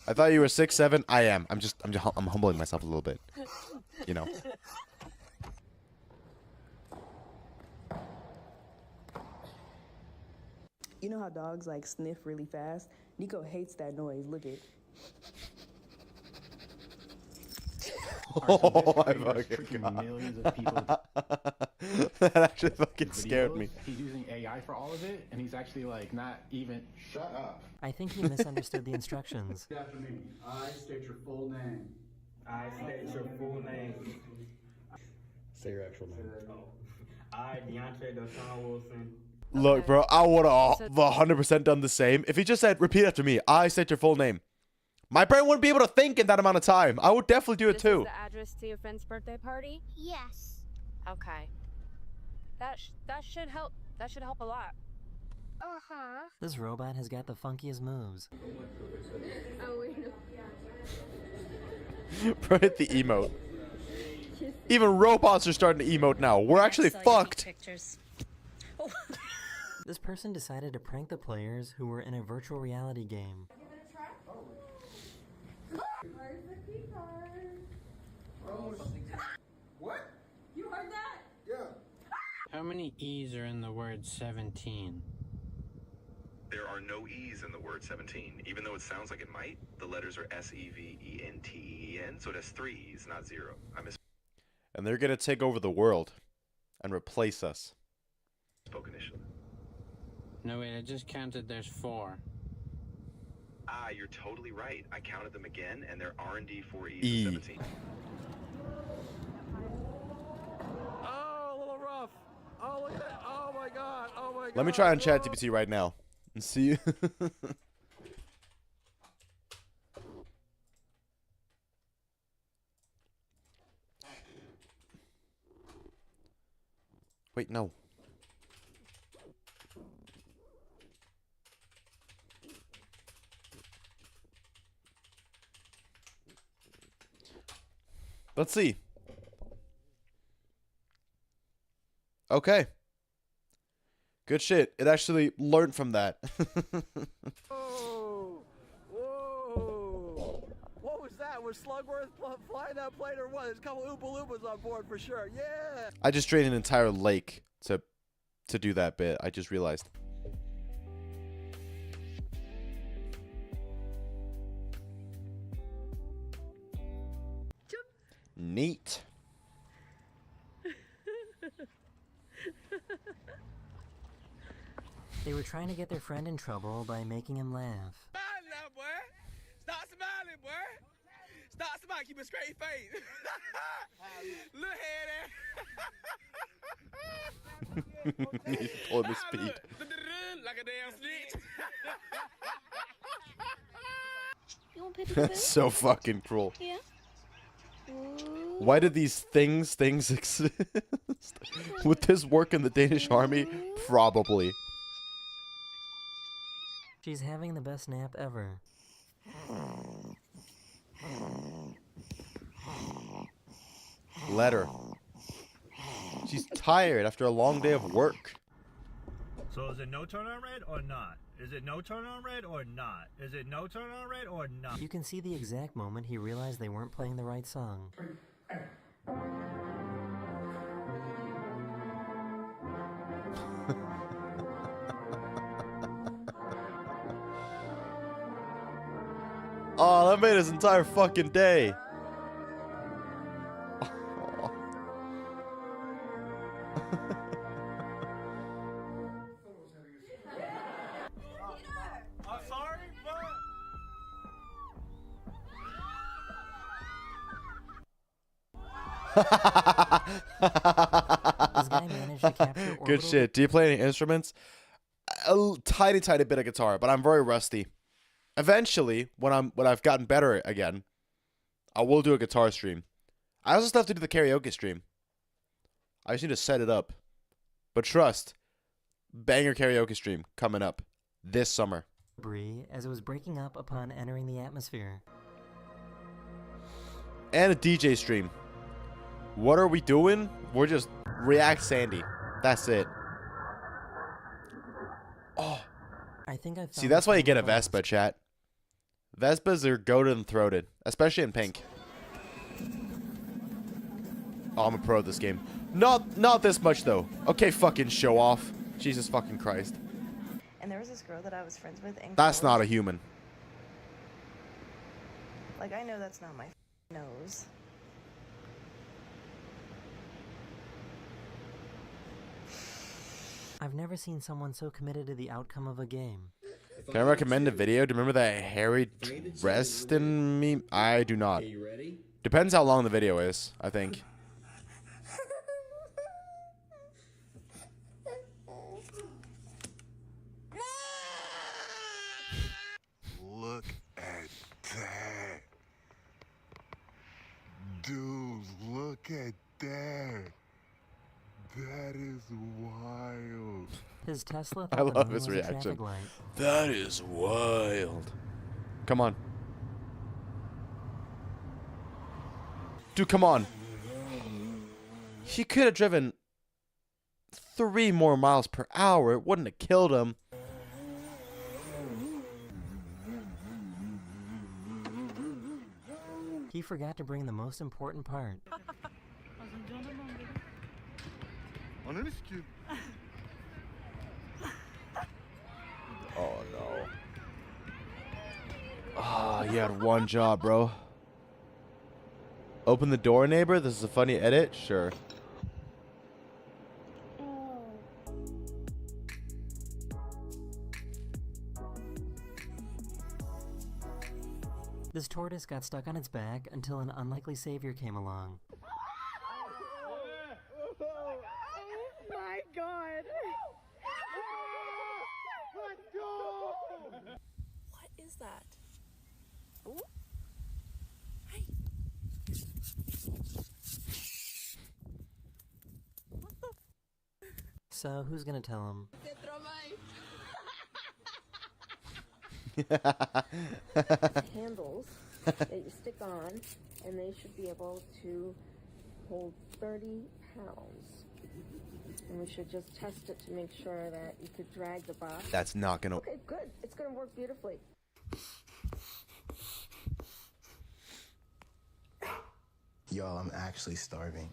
I thought you were 6'7". I am. I'm humbling myself a little bit. You know. You know how dogs like sniff really fast? Nico hates that noise. Look at. Oh my fucking god. Millions of people. That actually fucking scared me. He's using AI for all of it, and he's actually like not even. Shut up. I think he misunderstood the instructions. After me. I state your full name. I state your full name. Say your actual name. I, Deontay Deshaun Wilson. Look, bro, I would have 100% done the same. If he just said, repeat after me, I state your full name. My brain wouldn't be able to think in that amount of time. I would definitely do it too. This is the address to your friend's birthday party? Yes. Okay. That should help. That should help a lot. This robot has got the funkiest moves. Oh, wait, no. Bro, hit the emote. Even robots are starting to emote now. We're actually fucked. This person decided to prank the players who were in a virtual reality game. What? You heard that? Yeah. How many E's are in the word 17? There are no E's in the word 17. Even though it sounds like it might, the letters are S-E-V-E-N-T-E-N, so it has 3 E's, not 0. I And they're gonna take over the world and replace us. misspoke initially. No, wait, I just counted there's 4. Ah, you're totally right. I counted them again, and there are indeed 4 E's E. in 17. Oh, a little rough. Oh, look at that. Oh, my God. Oh, my God. Let me try on ChatGPT right now and see. Wait, no. Let's see. Okay. Good shit. It actually learned from that. Whoa. Whoa. What was that? Was Slugworth flying that plane or what? There's a couple Oompa Loompas on board for sure. Yeah. I just drained an entire lake to do that bit. I just realized. Neat. They were trying to get their friend in trouble by making him laugh. Now, boy. Stop smiling, boy. Stop smiling. Keep a straight face. Look at He's pulling the speed. Like a damn snitch. You want Pippi That's so fucking cruel. Yeah. Why did these things exist? Would this work in the Danish army? Probably. She's having the best nap ever. Let her. She's tired after a long day of work. So is it no turn on red or not? Is it no turn on red or not? Is it no turn on red or not? You can see the exact moment he realized they weren't playing the right song. Oh, that made his entire fucking day. I'm sorry, but... This guy managed to capture Good orbital... shit. Do you play any instruments? Tiny bit of guitar, but I'm very rusty. Eventually, when I've gotten better again, I will do a guitar stream. I also still have to do the karaoke stream. I just need to set it up. But trust, banger karaoke stream coming up this summer. Debris as it was breaking up upon entering the atmosphere. And a DJ stream. What are we doing? We're just React Sandy. That's it. Oh. I think I found See, that's why you get a Vespa, chat. Vespas are goated and throated, especially in pink. Oh, I'm a pro at this game. Not this much though. Okay, fucking show off. Jesus fucking Christ. And there was this girl that I was friends with in That's not a college. human. Like, I know that's not my nose. I've never seen someone so committed to the outcome of a game. Can I recommend a video? Do you remember that hairy rest in me? I do not. You ready? Depends how long the video is, I think. Look at that. Dude, look at that. That is wild. His Tesla I thought the love moon his was a traffic reaction. light. That is wild. Come on. Dude, come on. He could have driven 3 more miles per hour. It wouldn't have killed him. He forgot to bring the most important part. Oh no. Ah, you had one job, bro. Open the door, neighbor. This is a funny edit. Sure. This tortoise got stuck on its back until an unlikely savior came along. My God. Let's go! What is that? Ooh. So who's gonna tell him? Handles that you stick on, and they should be able to hold 30 pounds. And we should just test it to make sure that you could drag the box. That's not gonna. Okay, good. It's gonna work beautifully. Y'all, I'm actually starving.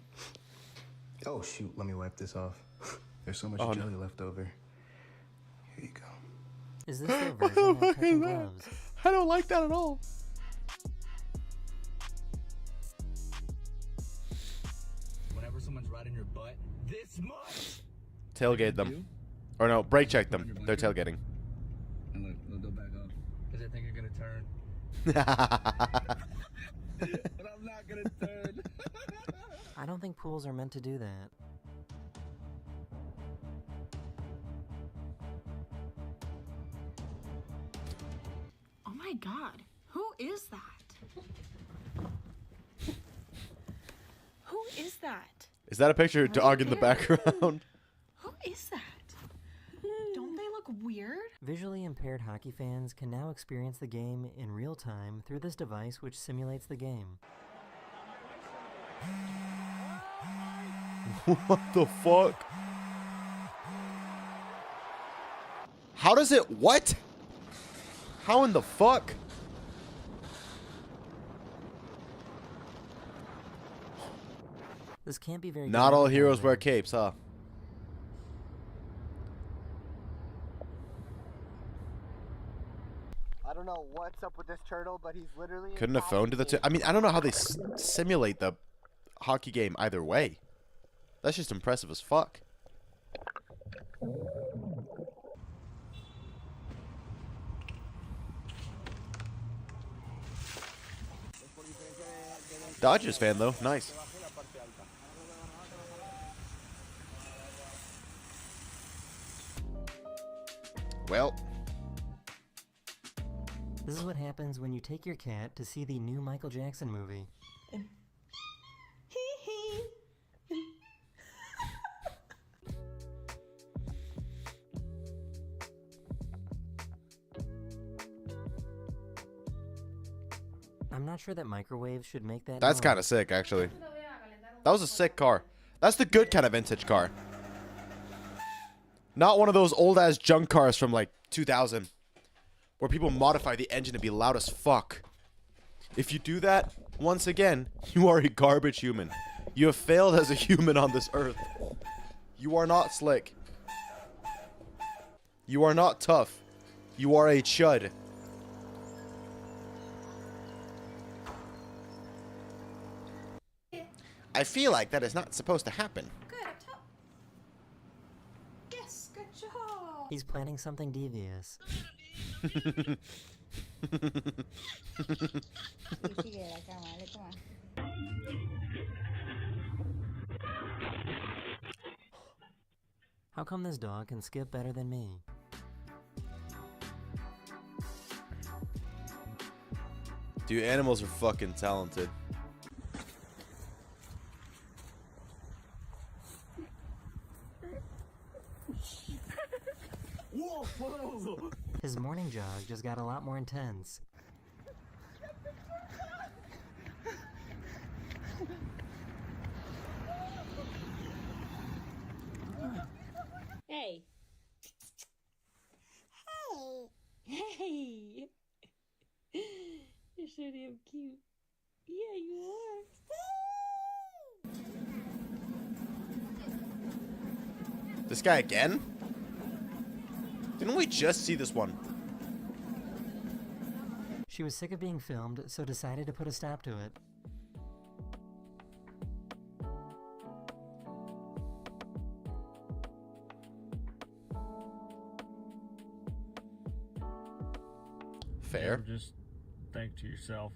Oh shoot, let me wipe this off. There's so much Oh, jelly no. left over. Here you go. Is this their version of touching gloves? I don't like that at all. Whenever someone's riding your butt this much. Tailgate them. Or no, brake check them. They're tailgating. And look, they'll back up. Because I think you're gonna turn. But I'm not gonna turn. I don't think pools are meant to do that. Oh my God. Who is that? Who is that? Is that a picture of a dog in the background? Who is that? Don't they look weird? Visually impaired hockey fans can now experience the game in real time through this device which simulates the game. What the fuck? How does it what? How in the fuck? This can't be very Not good all heroes advertising. wear capes, huh? I don't know what's up with this turtle, but he's literally. Couldn't have phoned to the. I mean, I don't know how they simulate the hockey game either way. That's just impressive as fuck. Dodgers fan though, nice. Well, This is what happens when you take your cat to see the new Michael Jackson movie. I'm not sure that microwaves should make that that's noise. kind of sick, actually. That was a sick car. That's the good kind of vintage car. Not one of those old-ass junk cars from, like, 2000. Where people modify the engine to be loud as fuck. If you do that, once again, you are a garbage human. You have failed as a human on this earth. You are not slick. You are not tough. You are a chud. I feel like that is not supposed to happen. Good, up top. Yes, good job. He's planning something devious. How come this dog can skip better than me? Dude, animals are fucking talented. His morning jog just got a lot more intense. Hey. Hey. You're so damn cute. Yeah, you are. This guy again? Didn't we just see this one? She was sick of being filmed, so decided to put a stop to it. Fair. Just think to yourself.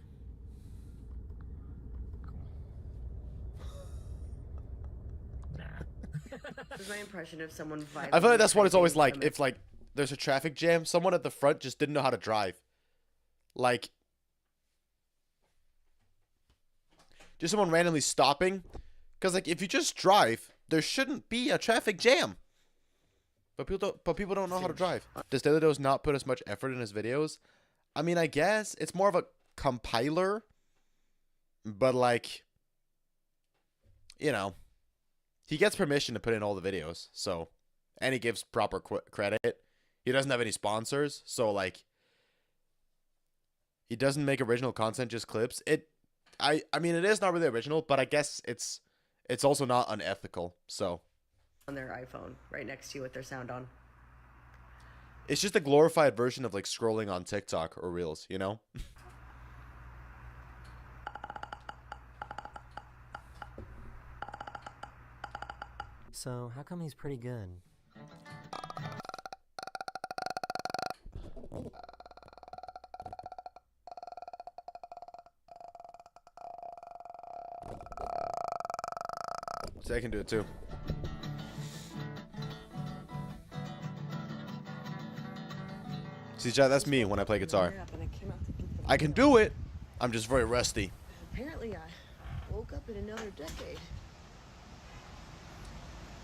This is my impression of someone violently. I feel like that's what it's always typing like. If like there's a traffic jam, someone at the front just didn't know how to drive. Like just someone randomly stopping. Because like if you just drive, there shouldn't be a traffic jam. But people don't know how to drive. Does Daily Dose not put as much effort in his videos? I mean, I guess it's more of a compiler. But like, you know, he gets permission to put in all the videos. So, and he gives proper credit. He doesn't have any sponsors. So like, he doesn't make original content, just clips. I mean, it is not really original, but I guess it's also not unethical. So on their iPhone right next to you with their sound on. It's just a glorified version of like scrolling on TikTok or Reels, you know? So, how come he's pretty good? So I can do it too. See, Chad, that's me when I play guitar. I can do it. I'm just very rusty. Apparently, I woke up in another decade.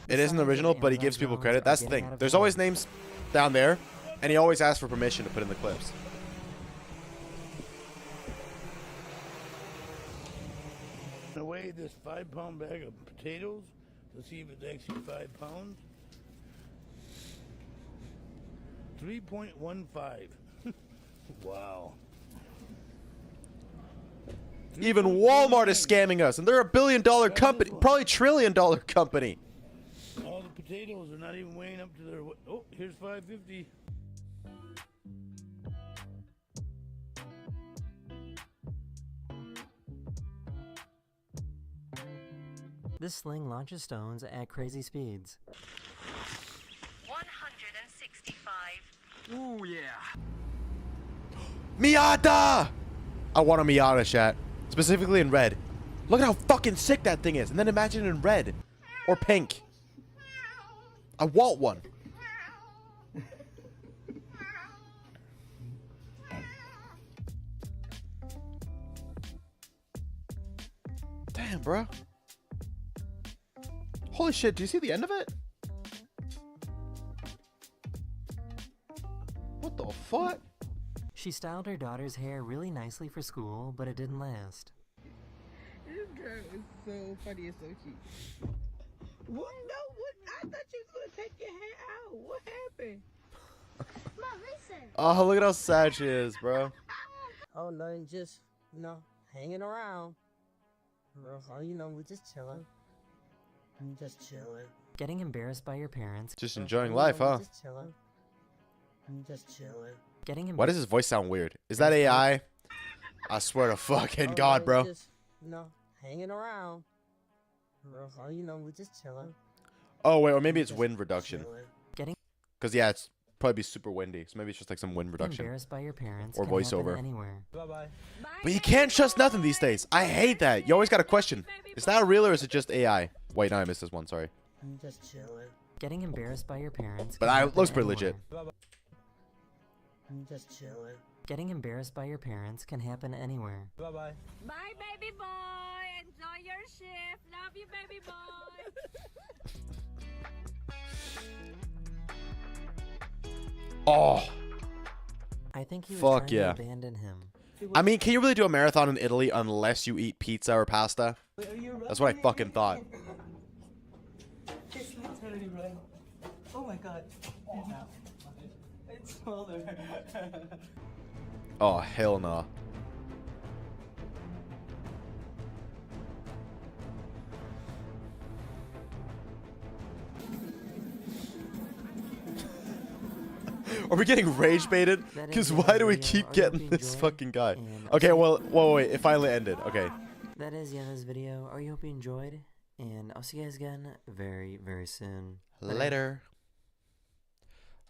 It isn't original, but he gives people credit. That's the thing. There's always names down there, and he always asks for permission to put in the clips. I weigh this 5-pound bag of potatoes to see if it's actually 5 pounds. 3.15. Wow. Even Walmart is scamming us, and they're a billion-dollar company, probably trillion-dollar company. All the potatoes are not even weighing up to their. Oh, here's 550. This sling launches stones at crazy speeds. 165. Ooh, yeah. Miata! I want a Miata, chat. Specifically in red. Look at how fucking sick that thing is. And then imagine it in red. Or pink. I want one. Damn, bro. Holy shit, do you see the end of it? What the fuck? She styled her daughter's hair really nicely for school, but it didn't last. This girl is so funny and so cute. What? No, what? I thought you was gonna take your hair out. What happened? Mom, listen. Oh, look at how sad she is, bro. Oh, nothing, just, hanging around. Oh, we're just chilling. I'm just chilling. Getting embarrassed by your parents. Just enjoying life, huh? Just chilling. I'm just chilling. Getting Why does his voice sound weird? Is that AI? I swear to fucking God, bro. Just, hanging around. Oh, we're just chilling. Oh, wait, or maybe it's wind reduction. Getting Because, yeah, it's probably be super windy. So maybe it's just like some wind reduction. embarrassed by your parents Or can happen voiceover. anywhere. Bye-bye. But you can't trust nothing these days. I hate that. You always got to question. Is that real or is it just AI? Wait, no, I missed this one. Sorry. I'm just chilling. Getting embarrassed by your parents. But can it happen looks pretty anywhere. legit. I'm just chilling. Getting embarrassed by your parents can happen anywhere. Bye-bye. Bye, baby boy. Enjoy your shift. Love you, baby boy. Oh. I think he was Fuck trying yeah. to abandon him. I mean, can you really do a marathon in Italy unless you eat pizza or pasta? That's what I fucking thought. It's not totally right. Oh my god. It's smaller. Oh, hell no. Are we getting rage baited? Because why do we keep getting this fucking guy? Okay, well, wait, it finally ended. Okay. That is the end of this video. I hope you enjoyed, and I'll see you guys again very, very soon. Later.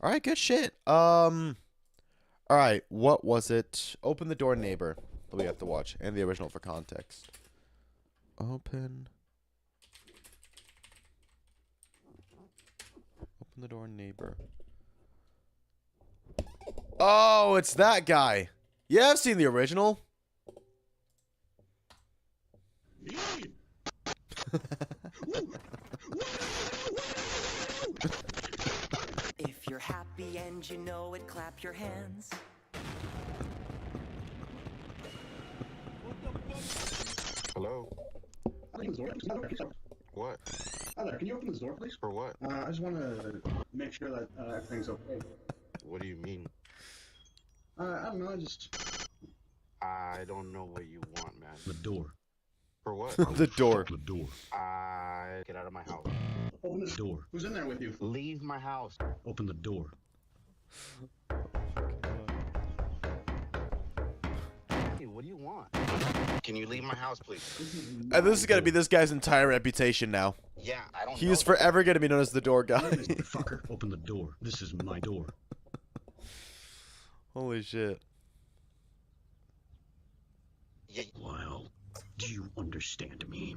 Alright, good shit. Alright, what was it? Open the Door Neighbor that we have to watch, and the original for context. Open the Door Neighbor. Oh, it's that guy. Yeah, I've seen the original. If you're happy and you know it, clap your hands. Hello? What? Hi there, can you open this door, please? For what? I just want to make sure that everything's okay. What do you mean? I don't know, I don't know what you want, man. The door. For what? The door. The door. Get out of my house. Open this door. Who's in there with you? Leave my house. Open the door. Hey, what do you want? Can you leave my house, please? And this is gonna be this guy's entire reputation now. Yeah, I don't know. He's forever gonna be known as the door guy. Fucker, open the door. This is my door. Holy shit. Yeah. Well, do you understand me?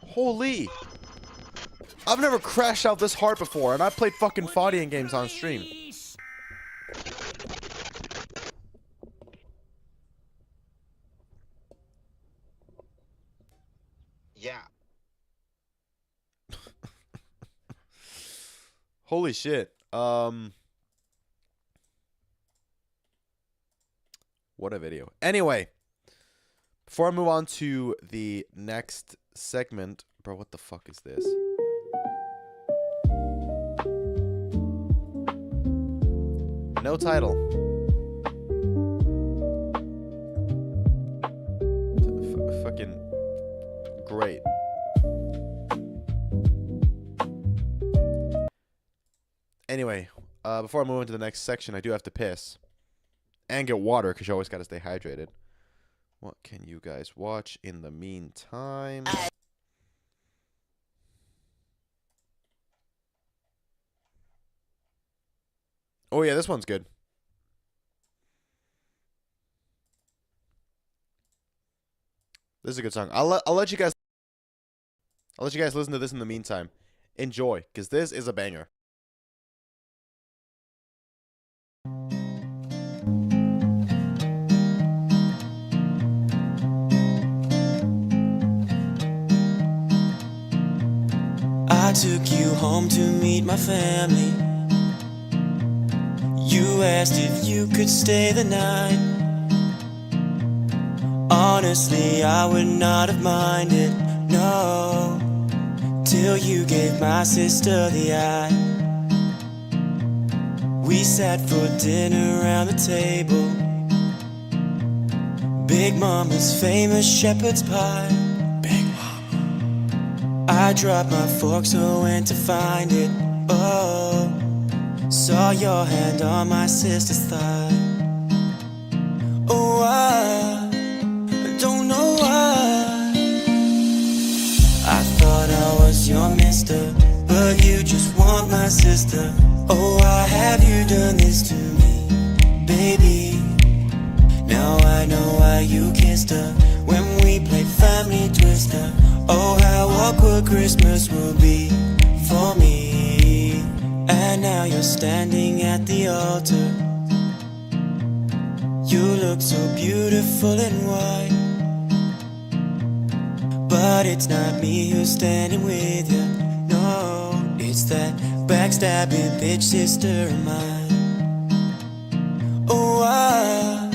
Holy. I've never crashed out this hard before, and I played fucking fighting games on stream. Yeah. Holy shit. What a video. Anyway, before I move on to the next segment, bro, what the fuck is this? No title. Fucking great. Anyway, before I move into the next section, I do have to piss. And get water, because you always got to stay hydrated. What can you guys watch in the meantime? Oh yeah, this one's good. This is a good song. I'll let you guys listen to this in the meantime. Enjoy, because this is a banger. I took you home to meet my family. You asked if you could stay the night. Honestly, I would not have minded, no, till you gave my sister the eye. We sat for dinner around the table. Big Mama's famous shepherd's pie. Big Mama. I dropped my fork, so went to find it. Oh, saw your hand on my sister's thigh. Oh, I don't know why. I thought I was your mister, but you just want my sister. Oh, why have you done this to me, baby? Now I know why you kissed her when we played Family Twister. Oh, how awkward Christmas will be for me. And now you're standing at the altar. You look so beautiful in white, But it's not me who's standing with you. No, it's that backstabbing bitch sister of mine. Oh, I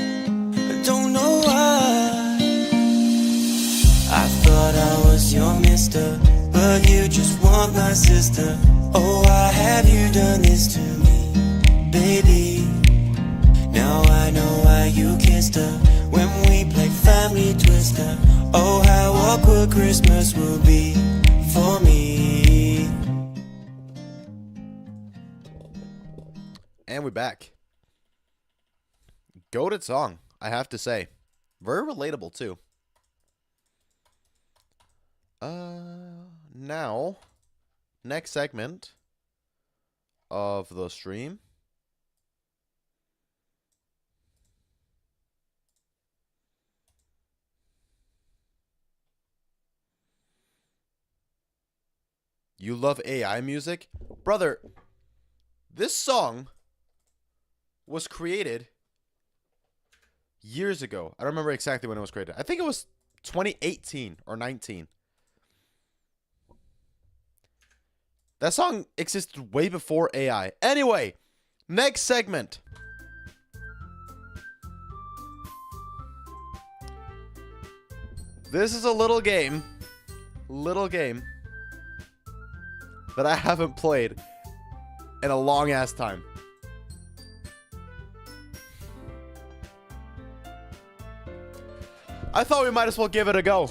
don't know why. I thought I was your mister, but you just want my sister. Oh, why have you done this to me, baby? Now I know why you kissed her when we played Family Twister. Oh, how awkward Christmas will be for me. And we're back. Goated song, I have to say. Very relatable, too. Now, next segment of the stream. You love AI music? Brother, this song was created years ago. I don't remember exactly when it was created. I think it was 2018 or 19. That song existed way before AI. Anyway, next segment. This is a little game that I haven't played in a long ass time. I thought we might as well give it a go.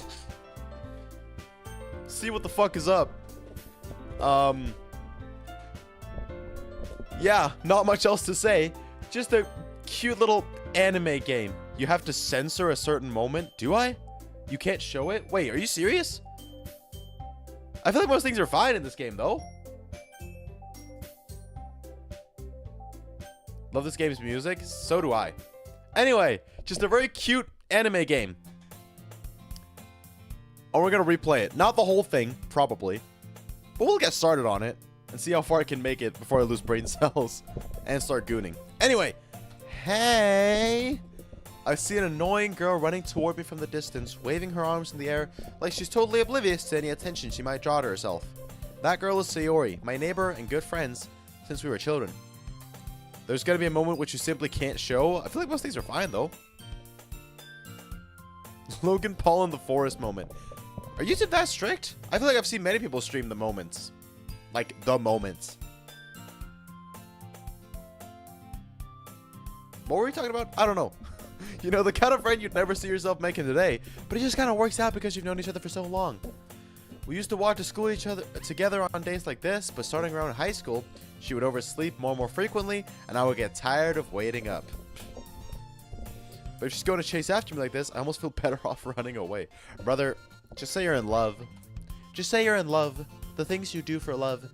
See what the fuck is up. Yeah, not much else to say. Just a cute little anime game. You have to censor a certain moment. Do I? You can't show it? Wait, are you serious? I feel like most things are fine in this game, though. Love this game's music. So do I. Anyway, just a very cute anime game. And we're going to replay it. Not the whole thing, probably. But we'll get started on it and see how far I can make it before I lose brain cells and start gooning. Anyway, hey, I see an annoying girl running toward me from the distance, waving her arms in the air like she's totally oblivious to any attention she might draw to herself. That girl is Sayori, my neighbor and good friends since we were children. There's going to be a moment which you simply can't show. I feel like most things are fine, though. Logan Paul in the forest moment. Are YouTube that strict? I feel like I've seen many people stream the moments. Like, the moments. What were we talking about? I don't know. You know, the kind of friend you'd never see yourself making today, but it just kind of works out because you've known each other for so long. We used to walk to school together on days like this, but starting around high school, she would oversleep more and more frequently, and I would get tired of waiting up. But if she's going to chase after me like this, I almost feel better off running away. Brother, just say you're in love. Just say you're in love. The things you do for love.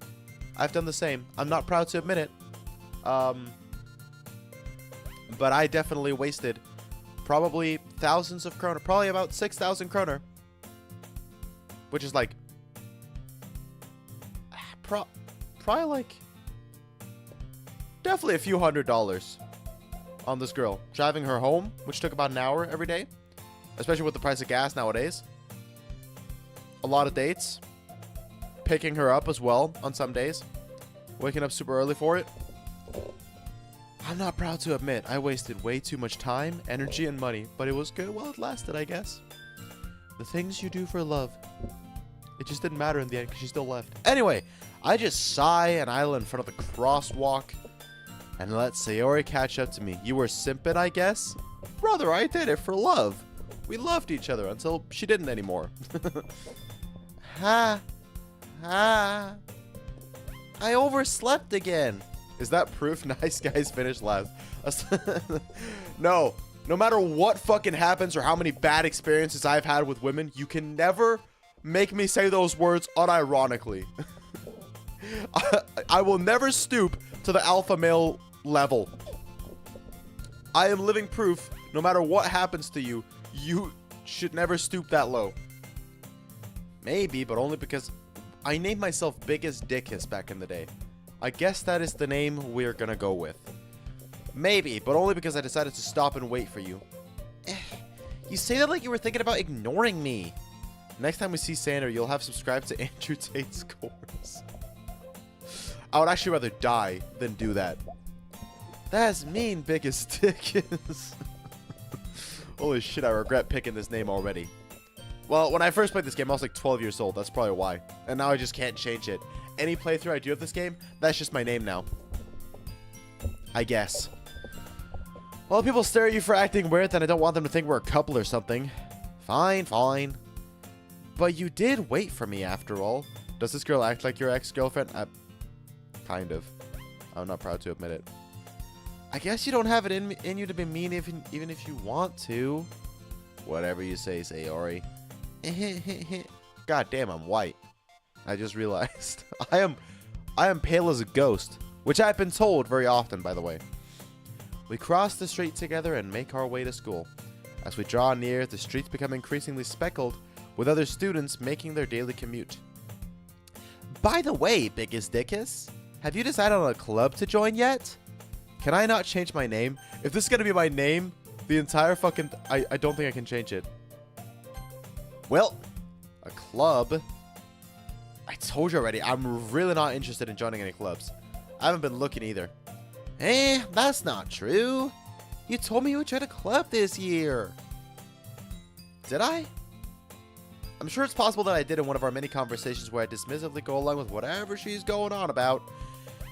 I've done the same. I'm not proud to admit it. But I definitely wasted probably thousands of kroner. Probably about 6,000 kroner. Which is like... Probably like... Definitely a few $100s on this girl. Driving her home, which took about an hour every day. Especially with the price of gas nowadays. A lot of dates. Picking her up as well on some days. Waking up super early for it. I'm not proud to admit I wasted way too much time, energy, and money, but it was good while it lasted, I guess. The things you do for love. It just didn't matter in the end because she still left. Anyway, I just sigh and idle in front of the crosswalk and let Sayori catch up to me. You were simping, I guess? Brother, I did it for love. We loved each other until she didn't anymore. Ha. Ha. I overslept again. Is that proof nice guys finish last? No. No matter what fucking happens or how many bad experiences I've had with women, you can never make me say those words unironically. I will never stoop to the alpha male level. I am living proof, no matter what happens to you, you should never stoop that low. Maybe, but only because I named myself Biggest Dickus back in the day. I guess that is the name we're gonna go with. Maybe, but only because I decided to stop and wait for you. You say that like you were thinking about ignoring me. Next time we see Sander, you'll have subscribed to Andrew Tate's course. I would actually rather die than do that. That's mean, biggest dick is. Holy shit, I regret picking this name already. Well, when I first played this game, I was like 12 years old. That's probably why. And now I just can't change it. Any playthrough I do of this game, that's just my name now. I guess. Well, people stare at you for acting weird, then I don't want them to think we're a couple or something. Fine, fine. But you did wait for me after all. Does this girl act like your ex-girlfriend? Kind of. I'm not proud to admit it. I guess you don't have it in you to be mean even if you want to. Whatever you say, Sayori. God damn, I'm white. I just realized. I am pale as a ghost, which I've been told very often, by the way. We cross the street together and make our way to school. As we draw near, the streets become increasingly speckled with other students making their daily commute. By the way, Biggest Dickus, have you decided on a club to join yet? Can I not change my name? If this is going to be my name, the entire fucking... I don't think I can change it. Well, a club. I told you already, I'm really not interested in joining any clubs. I haven't been looking either. That's not true. You told me you would join a club this year. Did I? I'm sure it's possible that I did in one of our many conversations where I dismissively go along with whatever she's going on about.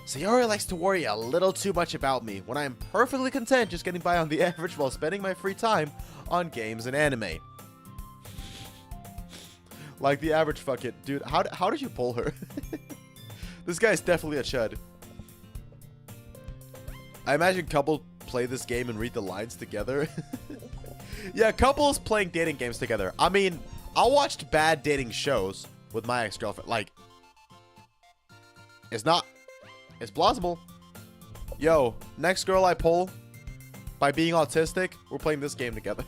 Sayori likes to worry a little too much about me when I am perfectly content just getting by on the average while spending my free time on games and anime. Like the average fucking dude. How did you pull her? This guy's definitely a chud. I imagine couples play this game and read the lines together. Yeah, couples playing dating games together. I mean, I watched bad dating shows with my ex-girlfriend. Like, it's plausible. Yo, next girl I pull by being autistic, we're playing this game together.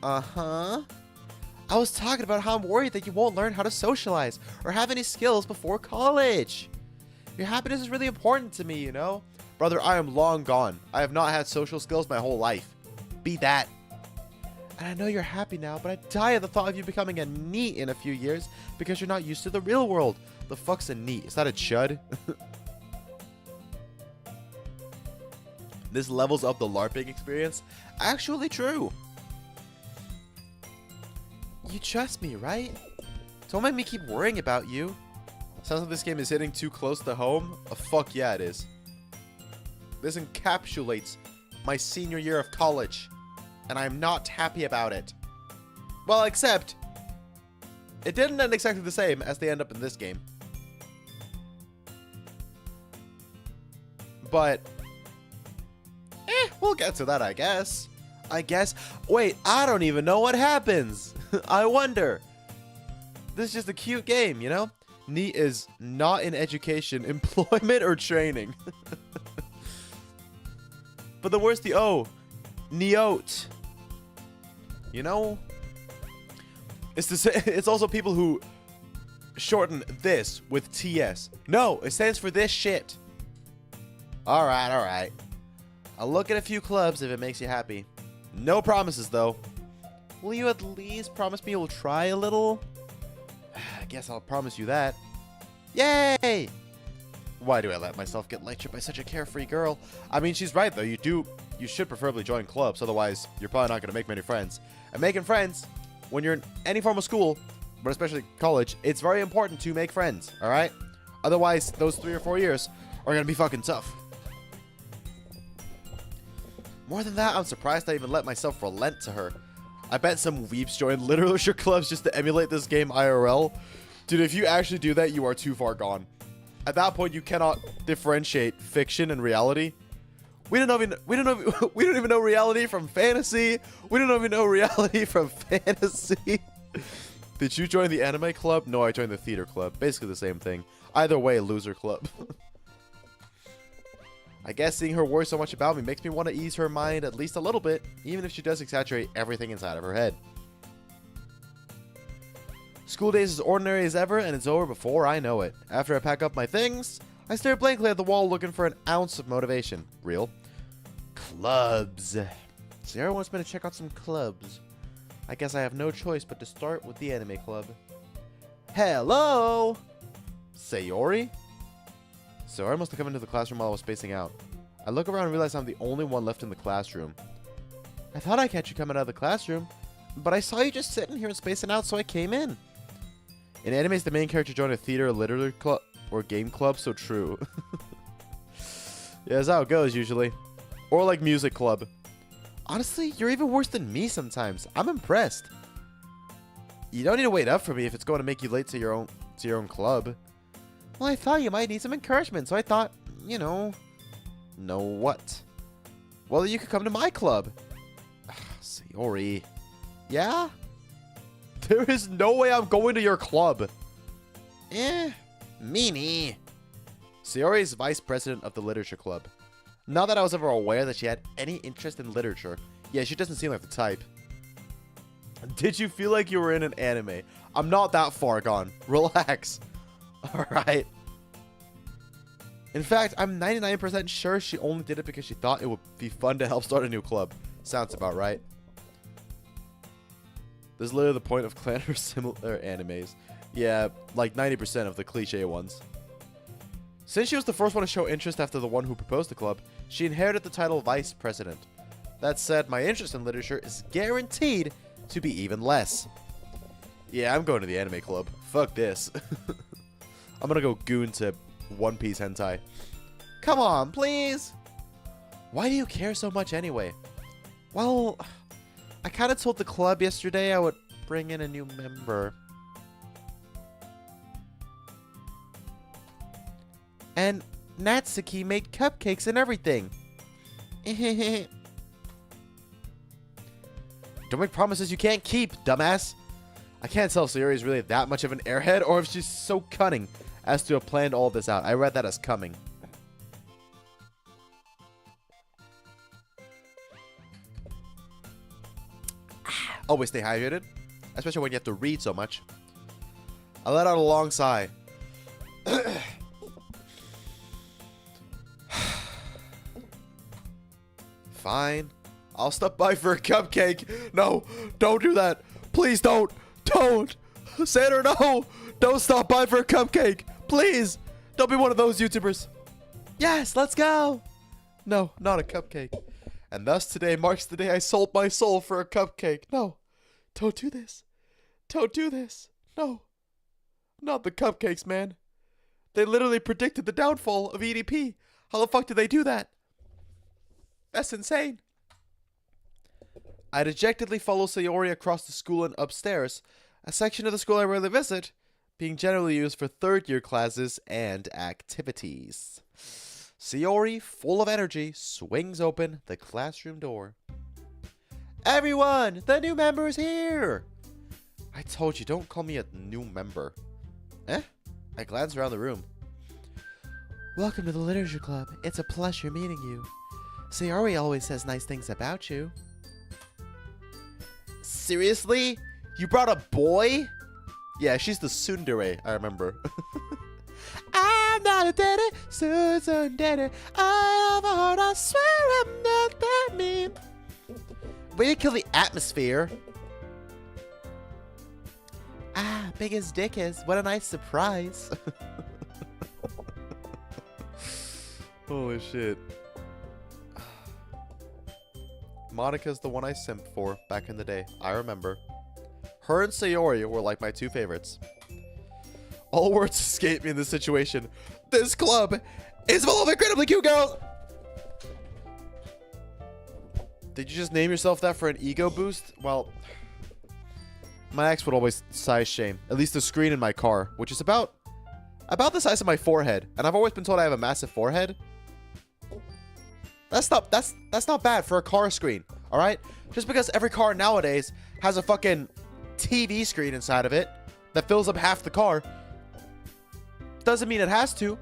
Uh-huh. I was talking about how I'm worried that you won't learn how to socialize or have any skills before college. Your happiness is really important to me, you know? Brother, I am long gone. I have not had social skills my whole life. Be that. And I know you're happy now, but I die at the thought of you becoming a NEET in a few years because you're not used to the real world. The fuck's a NEET? Is that a chud? This levels up the LARPing experience. Actually true. You trust me, right? Don't make me keep worrying about you. Sounds like this game is hitting too close to home. Fuck yeah, it is. This encapsulates my senior year of college, and I'm not happy about it. Well, except it didn't end exactly the same as they end up in this game. But, we'll get to that, I guess. Wait, I don't even know what happens. I wonder. This is just a cute game, you know? NEET is not in education, employment, or training. But the worst, the O. NEOT. You know? It's also people who shorten this with TS. No, it stands for this shit. Alright, alright. I'll look at a few clubs if it makes you happy. No promises, though. Will you at least promise me you'll try a little? I guess I'll promise you that. Yay! Why do I let myself get lectured by such a carefree girl? I mean, she's right, though. You should preferably join clubs. Otherwise, you're probably not going to make many friends. And making friends, when you're in any form of school, but especially college, it's very important to make friends, alright? Otherwise, those 3 or 4 years are going to be fucking tough. More than that, I'm surprised I even let myself relent to her. I bet some weeps join literature clubs just to emulate this game IRL. Dude, if you actually do that, you are too far gone. At that point, you cannot differentiate fiction and reality. We don't even know reality from fantasy. We don't even know reality from fantasy. Did you join the anime club? No, I joined the theater club. Basically the same thing. Either way, loser club. I guess seeing her worry so much about me makes me want to ease her mind at least a little bit, even if she does exaggerate everything inside of her head. School day is as ordinary as ever, and it's over before I know it. After I pack up my things, I stare blankly at the wall looking for an ounce of motivation. Real. Clubs. Sarah wants me to check out some clubs. I guess I have no choice but to start with the anime club. Hello? Sayori? Sayori must have come into the classroom while I was spacing out. I look around and realize I'm the only one left in the classroom. I thought I'd catch you coming out of the classroom, but I saw you just sitting here and spacing out, so I came in. In animes, the main character joined a theater, literary club, or game club, so true. Yeah, that's how it goes usually. Or like music club. Honestly, you're even worse than me sometimes. I'm impressed. You don't need to wait up for me if it's going to make you late to your own club. Well, I thought you might need some encouragement, so I thought, you know what? Well, you could come to my club. Sayori. Yeah? There is no way I'm going to your club. Meanie. Sayori is vice president of the literature club. Not that I was ever aware that she had any interest in literature. Yeah, she doesn't seem like the type. Did you feel like you were in an anime? I'm not that far gone. Relax. Alright. In fact, I'm 99% sure she only did it because she thought it would be fun to help start a new club. Sounds about right. This is literally the point of clan or similar animes. Yeah, like 90% of the cliche ones. Since she was the first one to show interest after the one who proposed the club, she inherited the title vice president. That said, my interest in literature is guaranteed to be even less. Yeah, I'm going to the anime club. Fuck this. I'm gonna go goon to One Piece hentai. Come on, please. Why do you care so much anyway? Well, I kind of told the club yesterday I would bring in a new member. And Natsuki made cupcakes and everything. Don't make promises you can't keep, dumbass. I can't tell if Sayori is really that much of an airhead or if she's so cunning as to have planned all this out. I read that as coming. Always stay hydrated, especially when you have to read so much. I let out a long sigh. Fine. I'll stop by for a cupcake. No, don't do that. Please don't. Don't. Sandra, no. Don't stop by for a cupcake. Please. Don't be one of those YouTubers. Yes, let's go. No, not a cupcake. And thus today marks the day I sold my soul for a cupcake. No. Don't do this. Don't do this. No. Not the cupcakes, man. They literally predicted the downfall of EDP. How the fuck did they do that? That's insane. I dejectedly follow Sayori across the school and upstairs, a section of the school I rarely visit, being generally used for third-year classes and activities. Sayori, full of energy, swings open the classroom door. Everyone, the new member is here! I told you, don't call me a new member. I glance around the room. Welcome to the literature club. It's a pleasure meeting you. Sayori always says nice things about you. Seriously? You brought a boy? Yeah, she's the tsundere, I remember. I'm not a daddy, Susan daddy. I have a heart, I swear I'm not that mean. Way to kill the atmosphere. Ah, big as dick is. What a nice surprise. Holy shit. Monica's the one I simped for back in the day. I remember. Her and Sayori were like my two favorites. All words escape me in this situation. This club is full of incredibly cute girls. Did you just name yourself that for an ego boost? Well, my ex would always size shame. At least the screen in my car, which is about the size of my forehead. And I've always been told I have a massive forehead. That's not bad for a car screen, all right? Just because every car nowadays has a fucking TV screen inside of it that fills up half the car doesn't mean it has to.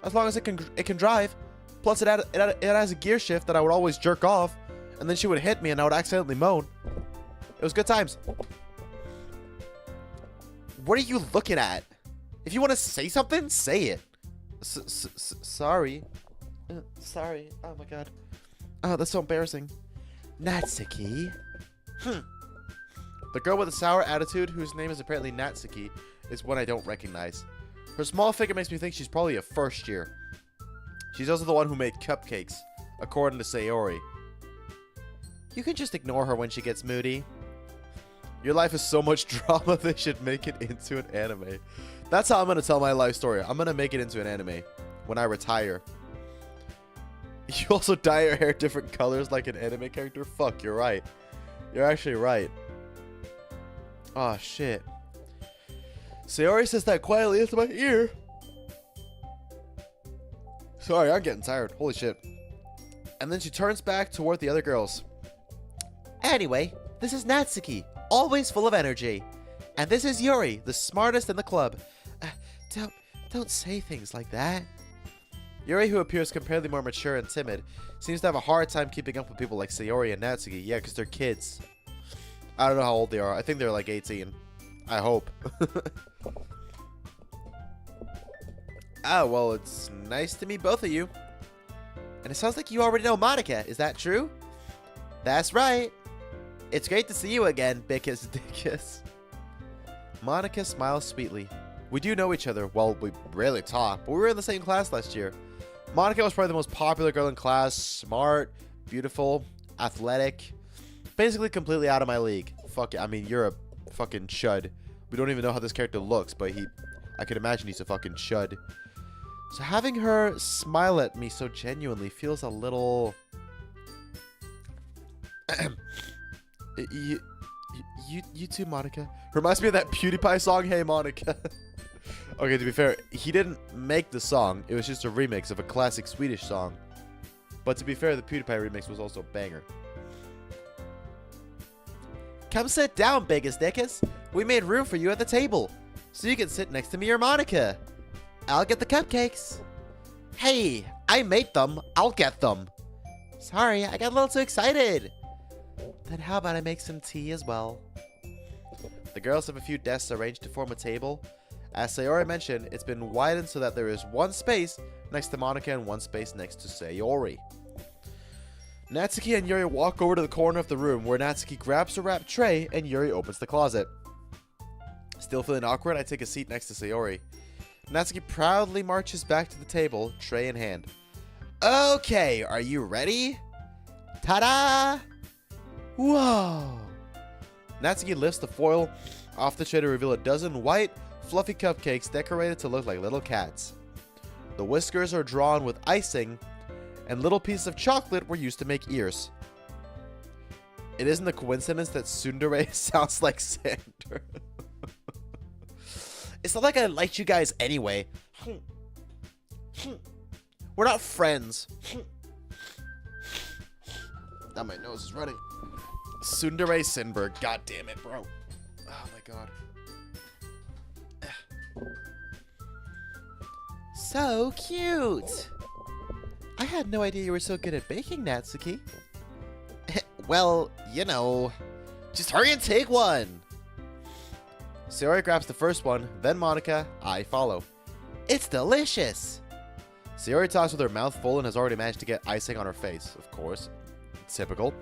As long as it can drive. Plus, it has a gear shift that I would always jerk off, and then she would hit me, and I would accidentally moan. It was good times. What are you looking at? If you want to say something, say it. Sorry. Sorry. Oh my god. Oh, that's so embarrassing. Natsuki. The girl with the sour attitude, whose name is apparently Natsuki, is one I don't recognize. Her small figure makes me think she's probably a first year. She's also the one who made cupcakes, according to Sayori. You can just ignore her when she gets moody. Your life is so much drama they should make it into an anime. That's how I'm going to tell my life story. I'm going to make it into an anime when I retire. You also dye your hair different colors like an anime character? Fuck, you're right. You're actually right. Oh, shit. Sayori says that quietly into my ear. Sorry, I'm getting tired. Holy shit. And then she turns back toward the other girls. Anyway, this is Natsuki, always full of energy. And this is Yuri, the smartest in the club. Don't say things like that. Yuri, who appears comparatively more mature and timid, seems to have a hard time keeping up with people like Sayori and Natsuki. Yeah, because they're kids. I don't know how old they are. I think they're like 18. I hope. Ah, well, it's nice to meet both of you. And it sounds like you already know Monica. Is that true? That's right. It's great to see you again, Bickus Dickus. Monica smiles sweetly. We do know each other. Well, we rarely talk, but we were in the same class last year. Monica was probably the most popular girl in class. Smart, beautiful, athletic. Basically completely out of my league. Fuck it. I mean, you're a fucking chud. We don't even know how this character looks, but I can imagine he's a fucking chud. So having her smile at me so genuinely feels a little... You too, Monica. Reminds me of that PewDiePie song, Hey Monica. Okay, to be fair, he didn't make the song. It was just a remix of a classic Swedish song. But to be fair, the PewDiePie remix was also a banger. Come sit down, Biggest Dickus. We made room for you at the table, so you can sit next to me or Monica. I'll get the cupcakes. Hey, I made them. I'll get them. Sorry, I got a little too excited. Then how about I make some tea as well? The girls have a few desks arranged to form a table. As Sayori mentioned, it's been widened so that there is one space next to Monica and one space next to Sayori. Natsuki and Yuri walk over to the corner of the room where Natsuki grabs a wrapped tray and Yuri opens the closet. Still feeling awkward, I take a seat next to Sayori. Natsuki proudly marches back to the table, tray in hand. Okay, are you ready? Ta-da! Whoa! Natsuki lifts the foil off the tray to reveal a dozen white, fluffy cupcakes decorated to look like little cats. The whiskers are drawn with icing, and little pieces of chocolate were used to make ears. It isn't a coincidence that tsundere sounds like Sander. It's not like I liked you guys anyway. We're not friends. Now my nose is running. Tsundere Sinberg. God damn it, bro. Oh my god. So cute. I had no idea you were so good at baking, Natsuki. Well, you know. Just hurry and take one. Sayori grabs the first one, then Monica. I follow. It's delicious. Sayori talks with her mouth full and has already managed to get icing on her face. Of course. Typical.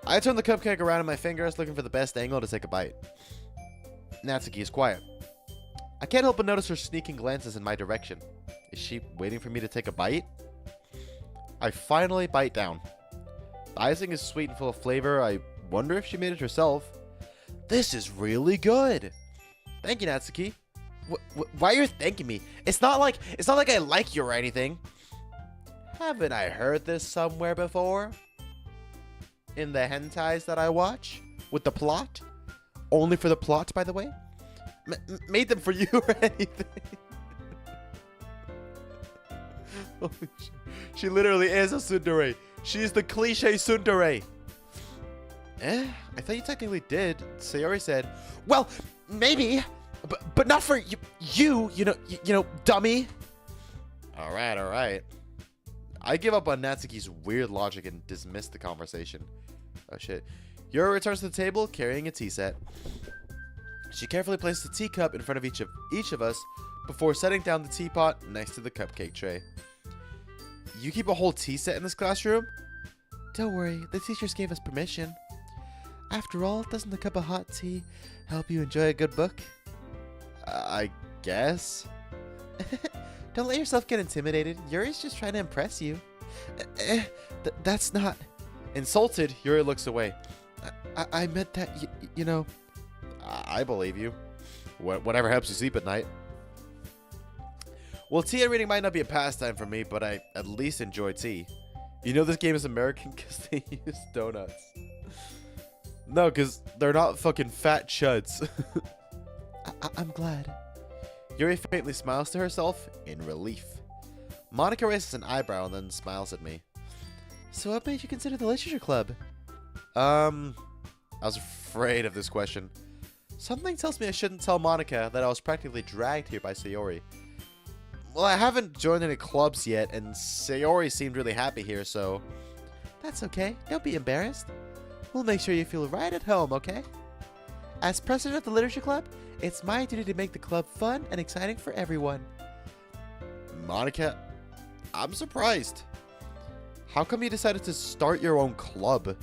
I turn the cupcake around in my fingers, looking for the best angle to take a bite. Natsuki is quiet. I can't help but notice her sneaking glances in my direction. Is she waiting for me to take a bite? I finally bite down. The icing is sweet and full of flavor. I wonder if she made it herself. This is really good. Thank you, Natsuki. Why are you thanking me? It's not like I like you or anything. Haven't I heard this somewhere before? In the hentais that I watch? With the plot? Only for the plot, by the way? Made them for you or anything? Holy shit. She literally is a tsundere. She's the cliche tsundere. I thought you technically did. Sayori said, well, maybe, but not for you know, dummy. All right. I give up on Natsuki's weird logic and dismiss the conversation. Oh shit. Yuri returns to the table carrying a tea set. She carefully places the teacup in front of each of us before setting down the teapot next to the cupcake tray. You keep a whole tea set in this classroom? Don't worry, the teachers gave us permission. After all, doesn't a cup of hot tea help you enjoy a good book? I guess. Don't let yourself get intimidated. Yuri's just trying to impress you. That's not... Insulted, Yuri looks away. I meant that, you know... I believe you. Whatever helps you sleep at night. Well, tea and reading might not be a pastime for me, but I at least enjoy tea. You know this game is American because they use donuts. No, because they're not fucking fat chuds. I'm glad. Yuri faintly smiles to herself in relief. Monica raises an eyebrow and then smiles at me. So what made you consider the literature club? I was afraid of this question. Something tells me I shouldn't tell Monica that I was practically dragged here by Sayori. Well, I haven't joined any clubs yet, and Sayori seemed really happy here, so... That's okay. Don't be embarrassed. We'll make sure you feel right at home, okay? As president of the literature club, it's my duty to make the club fun and exciting for everyone. Monica, I'm surprised. How come you decided to start your own club?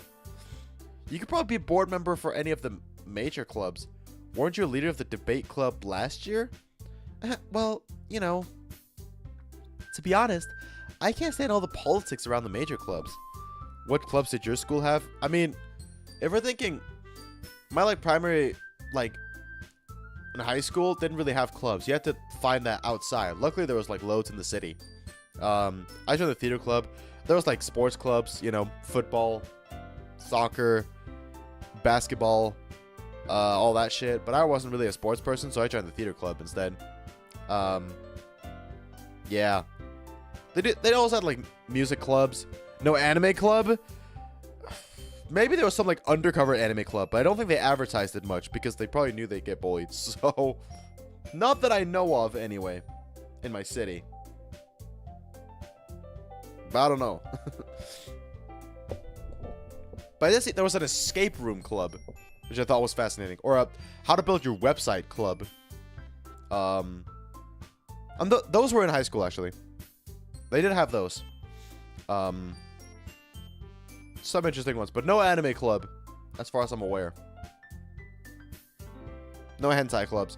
You could probably be a board member for any of the major clubs. Weren't you a leader of the debate club last year? Well, you know, to be honest, I can't stand all the politics around the major clubs. What clubs did your school have? I mean, if we're thinking, my primary, in high school, didn't really have clubs. You had to find that outside. Luckily, there was loads in the city. I joined the theater club. There was sports clubs, you know, football, soccer, basketball, all that shit. But I wasn't really a sports person, so I joined the theater club instead. Yeah. They also had music clubs. No anime club. Maybe there was some undercover anime club, but I don't think they advertised it much because they probably knew they'd get bullied. So, not that I know of anyway, in my city. But I don't know. But I did see there was an escape room club, which I thought was fascinating, or a how to build your website club. Those were in high school actually. They did have those. Some interesting ones, but no anime club, as far as I'm aware. No hentai clubs.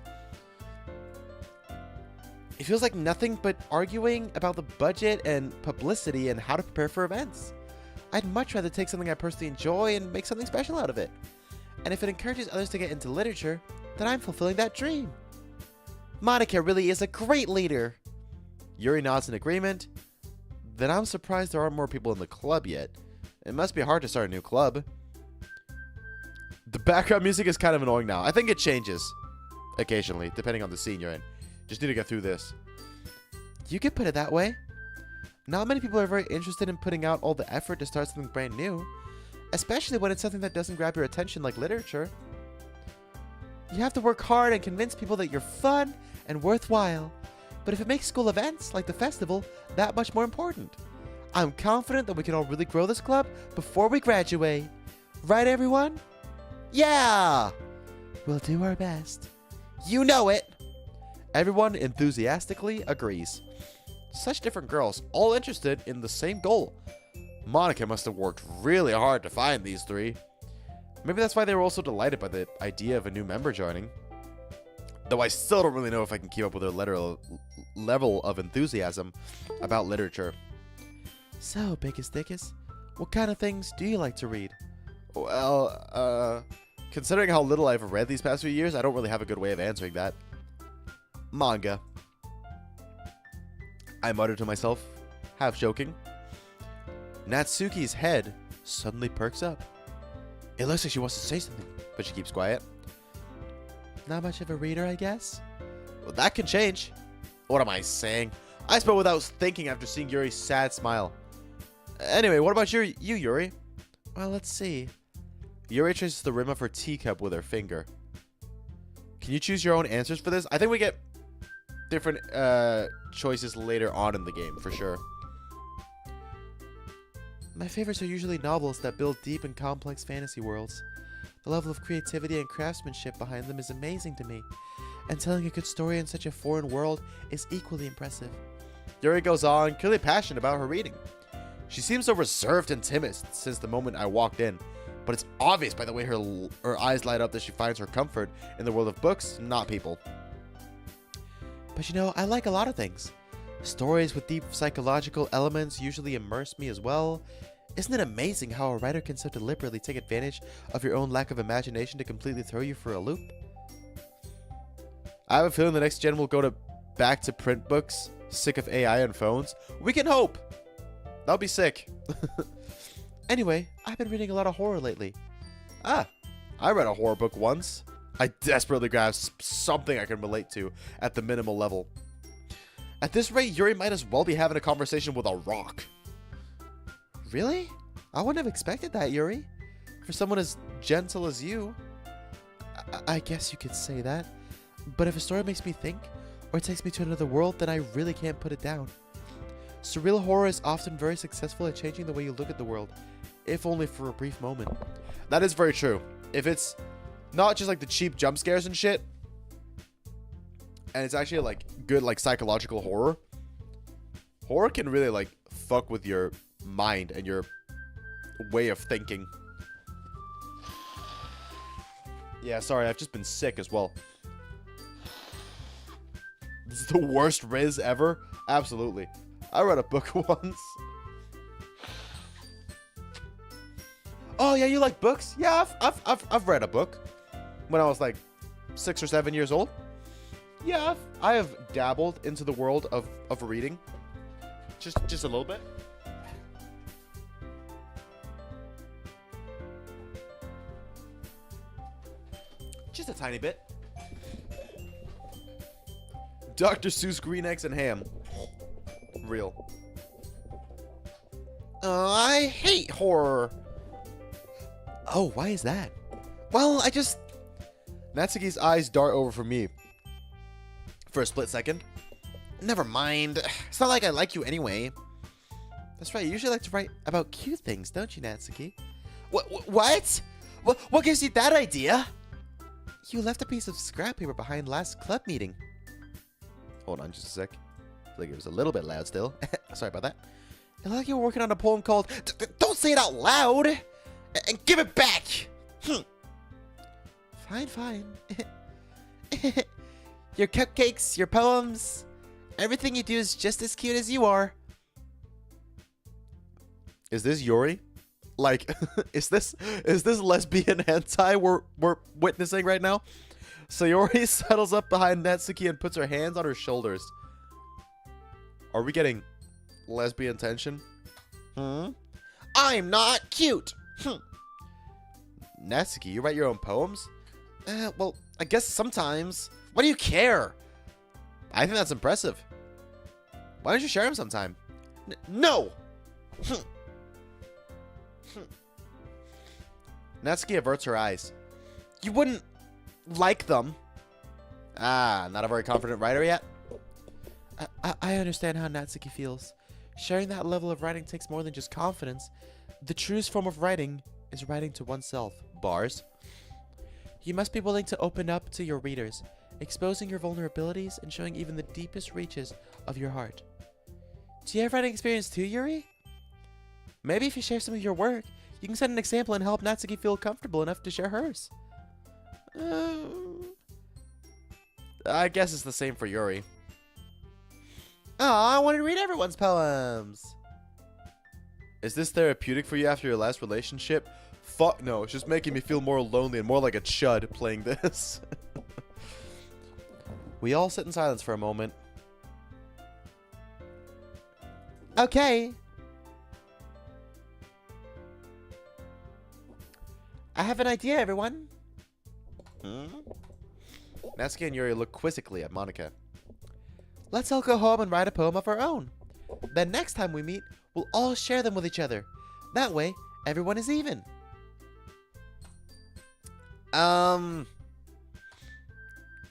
It feels like nothing but arguing about the budget and publicity and how to prepare for events. I'd much rather take something I personally enjoy and make something special out of it. And if it encourages others to get into literature, then I'm fulfilling that dream. Monica really is a great leader. Yuri nods in agreement. Then I'm surprised there aren't more people in the club yet. It must be hard to start a new club. The background music is kind of annoying now. I think it changes occasionally, depending on the scene you're in. Just need to get through this. You could put it that way. Not many people are very interested in putting out all the effort to start something brand new, especially when it's something that doesn't grab your attention like literature. You have to work hard and convince people that you're fun and worthwhile. But if it makes school events like the festival that much more important, I'm confident that we can all really grow this club before we graduate. Right, everyone? Yeah! We'll do our best. You know it! Everyone enthusiastically agrees. Such different girls, all interested in the same goal. Monica must have worked really hard to find these three. Maybe that's why they were also delighted by the idea of a new member joining. Though I still don't really know if I can keep up with their level of enthusiasm about literature. So, Bickus Dickus, what kind of things do you like to read? Well, considering how little I've read these past few years, I don't really have a good way of answering that. Manga. I muttered to myself, half joking. Natsuki's head suddenly perks up. It looks like she wants to say something, but she keeps quiet. Not much of a reader, I guess? Well, that can change. What am I saying? I spoke without thinking after seeing Yuri's sad smile. Anyway, what about you, Yuri? Well, let's see. Yuri traces the rim of her teacup with her finger. Can you choose your own answers for this? I think we get different choices later on in the game, for sure. My favorites are usually novels that build deep and complex fantasy worlds. The level of creativity and craftsmanship behind them is amazing to me, and telling a good story in such a foreign world is equally impressive. Yuri goes on, clearly passionate about her reading. She seems so reserved and timid since the moment I walked in, but it's obvious by the way her eyes light up that she finds her comfort in the world of books, not people. But you know, I like a lot of things. Stories with deep psychological elements usually immerse me as well. Isn't it amazing how a writer can so deliberately take advantage of your own lack of imagination to completely throw you for a loop? I have a feeling the next gen will go back to print books, sick of AI and phones. We can hope. That'll be sick. Anyway, I've been reading a lot of horror lately. I read a horror book once. I desperately grasped something I can relate to at the minimal level. At this rate, Yuri might as well be having a conversation with a rock. Really? I wouldn't have expected that, Yuri. For someone as gentle as you. I guess you could say that. But if a story makes me think, or it takes me to another world, then I really can't put it down. Surreal horror is often very successful at changing the way you look at the world, if only for a brief moment. That is very true. If it's not just like the cheap jump scares and shit, and it's actually like good like psychological horror, horror can really like fuck with your mind and your way of thinking. Yeah, sorry, I've just been sick as well. This is the worst Riz ever? Absolutely. I read a book once. Oh yeah, you like books? Yeah, I've read a book when I was like 6 or 7 years old. Yeah, I have dabbled into the world of reading. Just a little bit. Just a tiny bit. Dr. Seuss green eggs and ham. Real. I hate horror. Oh, why is that? Well, Natsuki's eyes dart over for me. For a split second. Never mind. It's not like I like you anyway. That's right, you usually like to write about cute things, don't you, Natsuki? What? What gives you that idea? You left a piece of scrap paper behind last club meeting. Hold on just a sec. I feel like it was a little bit loud still. Sorry about that. It looked like you were working on a poem called Don't Say It Out Loud! And give it back! Fine. Your cupcakes, your poems, everything you do is just as cute as you are. Is this Yuri? Like, is this lesbian hentai we're witnessing right now? Sayori settles up behind Natsuki and puts her hands on her shoulders. Are we getting lesbian tension? I'm not cute. Natsuki, you write your own poems? Well, I guess sometimes. Why do you care? I think that's impressive. Why don't you share them sometime? No! Natsuki averts her eyes. You wouldn't like them. Not a very confident writer yet? I understand how Natsuki feels. Sharing that level of writing takes more than just confidence. The truest form of writing is writing to oneself. Bars. You must be willing to open up to your readers, exposing your vulnerabilities and showing even the deepest reaches of your heart. Do you have writing experience too, Yuri? Maybe if you share some of your work, you can set an example and help Natsuki feel comfortable enough to share hers. I guess it's the same for Yuri. Oh, I want to read everyone's poems. Is this therapeutic for you after your last relationship? Fuck no, it's just making me feel more lonely and more like a chud playing this. We all sit in silence for a moment. Okay. I have an idea, everyone. Natsuki and Yuri look quizzically at Monica. Let's all go home and write a poem of our own. Then next time we meet, we'll all share them with each other. That way, everyone is even.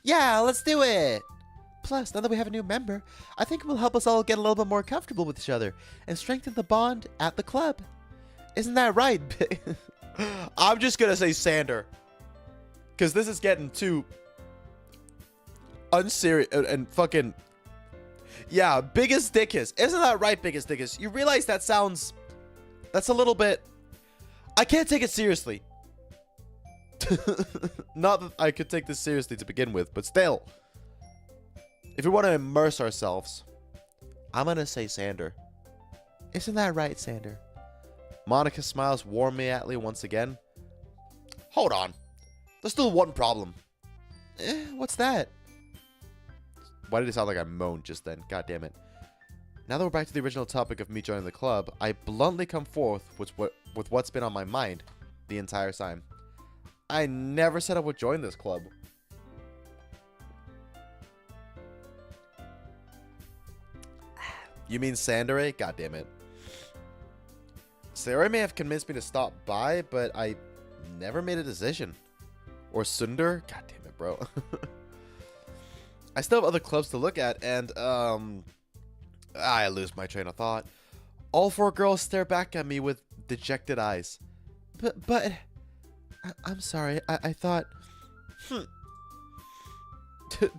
Yeah, let's do it. Plus, now that we have a new member, I think it will help us all get a little bit more comfortable with each other and strengthen the bond at the club. Isn't that right? I'm just gonna say Sander. Because this is getting too unserious and fucking... Yeah, biggest dickus. Isn't that right, biggest dickus? You realize that sounds... That's a little bit... I can't take it seriously. Not that I could take this seriously to begin with, but still. If we want to immerse ourselves, I'm going to say Sander. Isn't that right, Sander? Monica smiles warmly at me once again. Hold on. There's still one problem. What's that? Why did it sound like I moaned just then? God damn it. Now that we're back to the original topic of me joining the club, I bluntly come forth with what's been on my mind the entire time. I never said I would join this club. You mean Sandere? God damn it. Sarah may have convinced me to stop by, but I never made a decision. Or Sundar? God damn it, bro. I still have other clubs to look at, and, I lose my train of thought. All four girls stare back at me with dejected eyes. But, I'm sorry, I thought,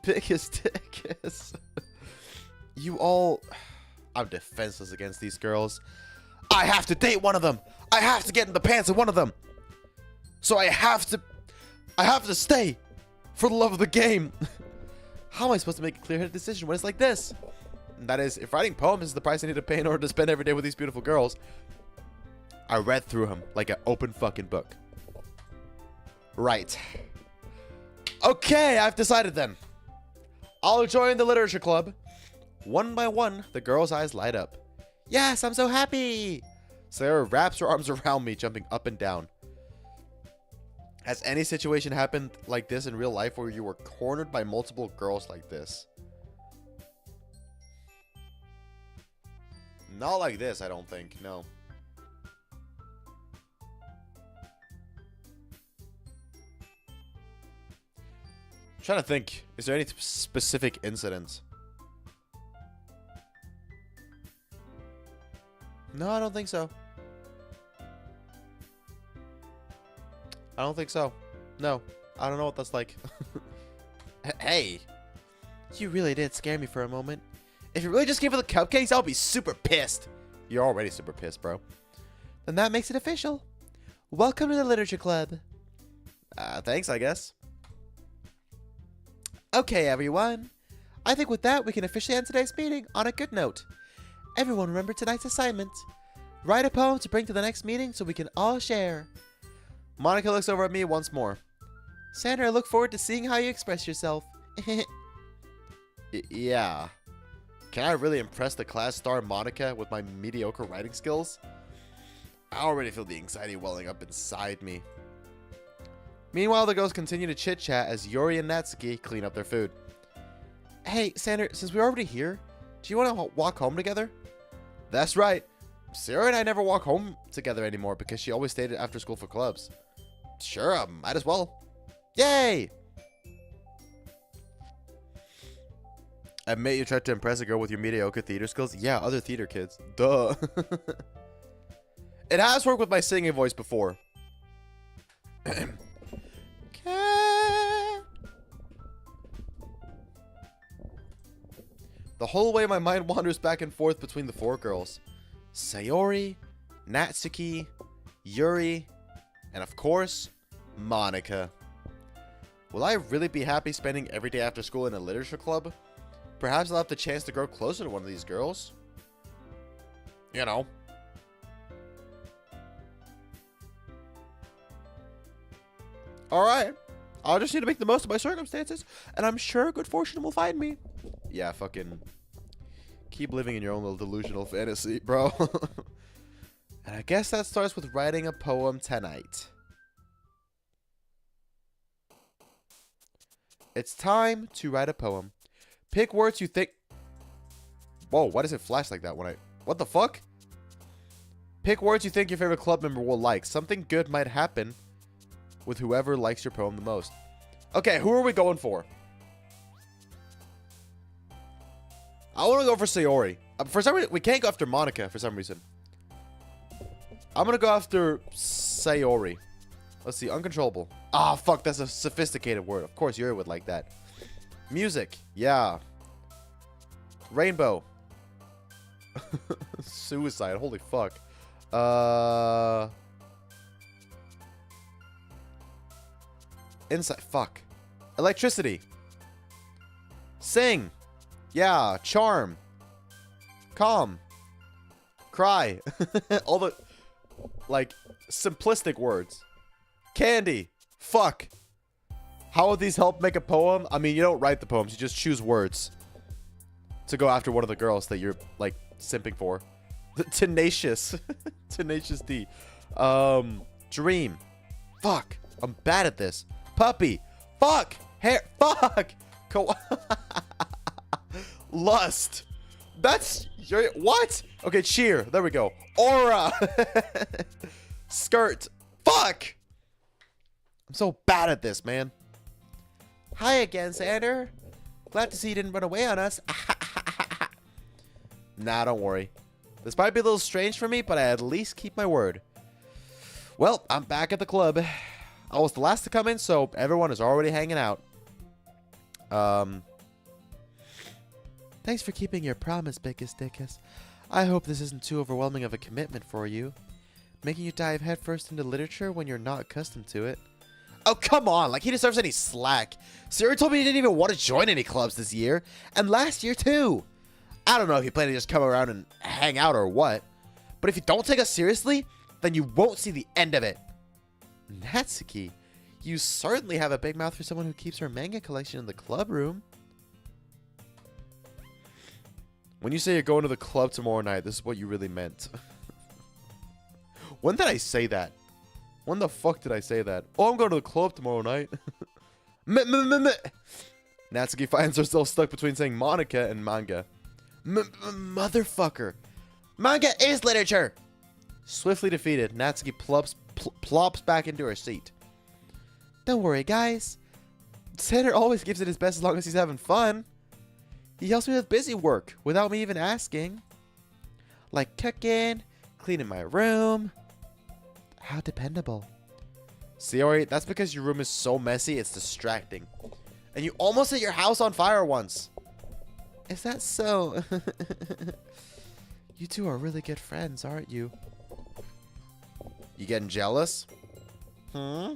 biggest dick is, you all, I'm defenseless against these girls. I have to date one of them. I have to get in the pants of one of them. So I have to stay for the love of the game. How am I supposed to make a clear-headed decision when it's like this? And that is, if writing poems is the price I need to pay in order to spend every day with these beautiful girls, I read through them like an open fucking book. Right. Okay, I've decided then. I'll join the literature club. One by one, the girls' eyes light up. Yes, I'm so happy. Sarah wraps her arms around me, jumping up and down. Has any situation happened like this in real life where you were cornered by multiple girls like this? Not like this, I don't think. No. I'm trying to think. Is there any specific incidents? No, I don't think so. I don't think so. No. I don't know what that's like. Hey. You really did scare me for a moment. If you really just gave her the cupcakes, I'll be super pissed. You're already super pissed, bro. Then that makes it official. Welcome to the literature club. Thanks, I guess. Okay, everyone. I think with that, we can officially end today's meeting on a good note. Everyone remember tonight's assignment. Write a poem to bring to the next meeting so we can all share. Monica looks over at me once more. Sandra, I look forward to seeing how you express yourself. Yeah. Can I really impress the class star Monica with my mediocre writing skills? I already feel the anxiety welling up inside me. Meanwhile, the girls continue to chit-chat as Yuri and Natsuki clean up their food. Hey, Sandra, since we're already here, do you want to walk home together? That's right. Sarah and I never walk home together anymore because she always stayed after school for clubs. Sure, might as well. Yay! Admit you tried to impress a girl with your mediocre theater skills? Yeah, other theater kids. Duh. It has worked with my singing voice before. The whole way my mind wanders back and forth between the four girls. Sayori, Natsuki, Yuri, and of course, Monica. Will I really be happy spending every day after school in a literature club? Perhaps I'll have the chance to grow closer to one of these girls. You know. Alright. I'll just need to make the most of my circumstances, and I'm sure good fortune will find me. Yeah, fucking keep living in your own little delusional fantasy, bro. And I guess that starts with writing a poem tonight. It's time to write a poem. Pick words you think... Whoa, why does it flash like that when I... What the fuck? Pick words you think your favorite club member will like. Something good might happen with whoever likes your poem the most. Okay, who are we going for? I want to go for Sayori. For some reason, we can't go after Monica for some reason. I'm going to go after Sayori. Let's see, uncontrollable. Ah, fuck, that's a sophisticated word. Of course, Yuri would like that. Music, yeah. Rainbow. Suicide, holy fuck. Insight. Fuck. Electricity. Sing. Yeah. Charm. Calm. Cry. All the, like, simplistic words. Candy. Fuck. How would these help make a poem? I mean, you don't write the poems. You just choose words to go after one of the girls that you're, like, simping for. Tenacious. Tenacious D. Dream. Fuck. I'm bad at this. Puppy. Fuck. Hair. Fuck. Lust. That's your, what? Okay, cheer. There we go. Aura. Skirt. Fuck. I'm so bad at this, man. Hi again, Sander. Glad to see you didn't run away on us. Nah, don't worry. This might be a little strange for me, but I at least keep my word. Well, I'm back at the club. I was the last to come in, so everyone is already hanging out. Thanks for keeping your promise, Bickus Dickus. I hope this isn't too overwhelming of a commitment for you. Making you dive headfirst into literature when you're not accustomed to it. Oh, come on. Like, he deserves any slack. Siri told me he didn't even want to join any clubs this year. And last year, too. I don't know if you plan to just come around and hang out or what. But if you don't take us seriously, then you won't see the end of it. Natsuki, you certainly have a big mouth for someone who keeps her manga collection in the club room. When you say you're going to the club tomorrow night, this is what you really meant. When did I say that? When the fuck did I say that? Oh, I'm going to the club tomorrow night. Natsuki finds herself stuck between saying Monica and manga. Motherfucker. Manga is literature. Swiftly defeated, Natsuki plops back into her seat. Don't worry, guys. Sander always gives it his best as long as he's having fun. He helps me with busy work without me even asking. Like cooking, cleaning my room. How dependable. Sayori, that's because your room is so messy, it's distracting. And you almost set your house on fire once. Is that so? You two are really good friends, aren't you? You getting jealous? Hmm?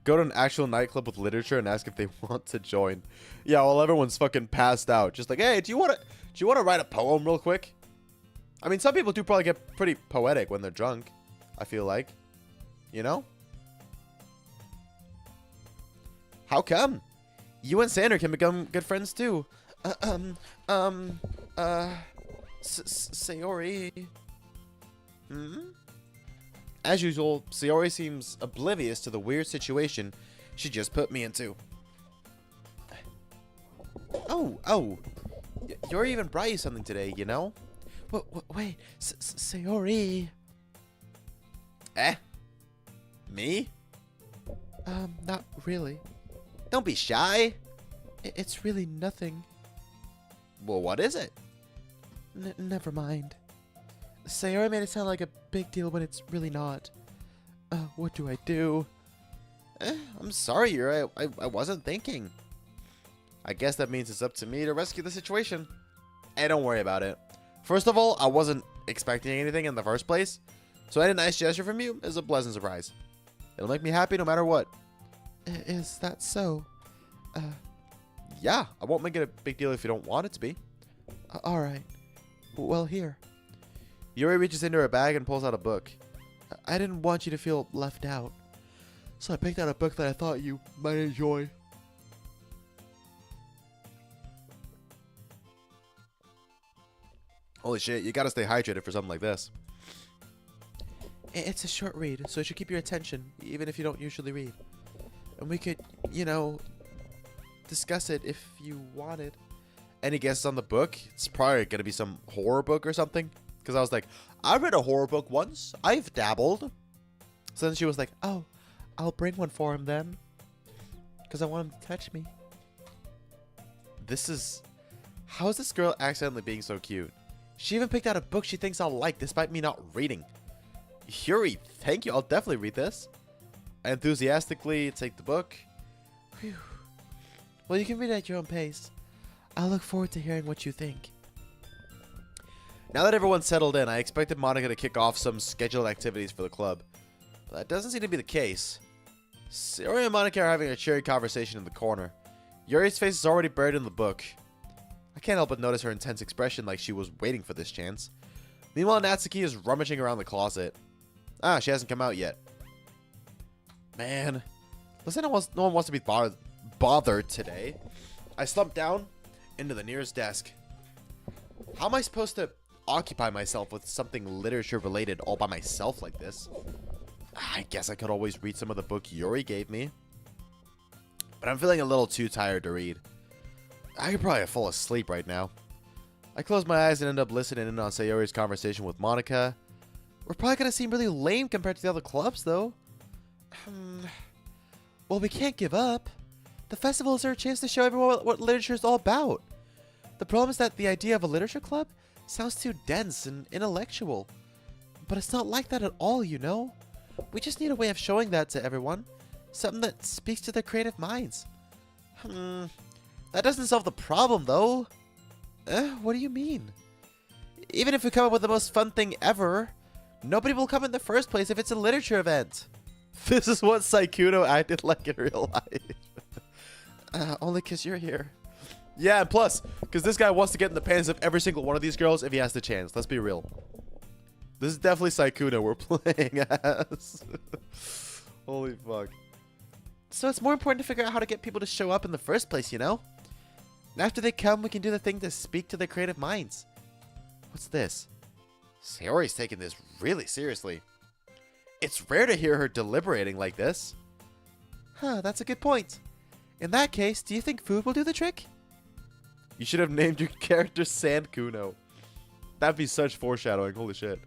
Go to an actual nightclub with literature and ask if they want to join. Yeah, well, everyone's fucking passed out. Just like, hey, do you want to write a poem real quick? I mean, some people do probably get pretty poetic when they're drunk, I feel like. You know? How come? You and Sander can become good friends too. Sayori. Hmm? As usual, Sayori seems oblivious to the weird situation she just put me into. Oh. You're even brought you something today, you know? Wait, Sayori. Me? Not really. Don't be shy. It's really nothing. Well, what is it? Never mind. Sayori made it sound like a big deal when it's really not. What do I do? I'm sorry, Yuri. I wasn't thinking. I guess that means it's up to me to rescue the situation. Hey, don't worry about it. First of all, I wasn't expecting anything in the first place, so any nice gesture from you is a pleasant surprise. It'll make me happy no matter what. Is that so? Yeah, I won't make it a big deal if you don't want it to be. Alright. Well, here. Yuri reaches into her bag and pulls out a book. I didn't want you to feel left out, so I picked out a book that I thought you might enjoy. Holy shit, you gotta stay hydrated for something like this. It's a short read, so it should keep your attention, even if you don't usually read. And we could, you know, discuss it if you wanted. Any guesses on the book? It's probably gonna be some horror book or something. Because I was like, I read a horror book once. I've dabbled. So then she was like, oh, I'll bring one for him then. Because I want him to touch me. This is... How is this girl accidentally being so cute? She even picked out a book she thinks I'll like despite me not reading. Yuri, thank you. I'll definitely read this. I enthusiastically take the book. Whew. Well, you can read it at your own pace. I look forward to hearing what you think. Now that everyone's settled in, I expected Monica to kick off some scheduled activities for the club. But that doesn't seem to be the case. Sayori and Monica are having a cheery conversation in the corner. Yuri's face is already buried in the book. I can't help but notice her intense expression like she was waiting for this chance. Meanwhile, Natsuki is rummaging around the closet. Ah, she hasn't come out yet. Man. Listen, no one wants to be bothered today. I slumped down into the nearest desk. How am I supposed to occupy myself with something literature related all by myself like this? I guess I could always read some of the book Yuri gave me. But I'm feeling a little too tired to read. I could probably fall asleep right now. I close my eyes and end up listening in on Sayori's conversation with Monica. We're probably going to seem really lame compared to the other clubs, though. Well, we can't give up. The festival is our chance to show everyone what literature is all about. The problem is that the idea of a literature club sounds too dense and intellectual. But it's not like that at all, you know? We just need a way of showing that to everyone. Something that speaks to their creative minds. That doesn't solve the problem, though. What do you mean? Even if we come up with the most fun thing ever, nobody will come in the first place if it's a literature event. This is what Saikuno acted like in real life. Only because you're here. Yeah, and plus, because this guy wants to get in the pants of every single one of these girls if he has the chance. Let's be real. This is definitely Saikuno we're playing as. Holy fuck. So it's more important to figure out how to get people to show up in the first place, you know? And after they come, we can do the thing to speak to their creative minds. What's this? Sayori's taking this really seriously. It's rare to hear her deliberating like this. Huh, that's a good point. In that case, do you think food will do the trick? You should have named your character Sand Kuno. That'd be such foreshadowing. Holy shit.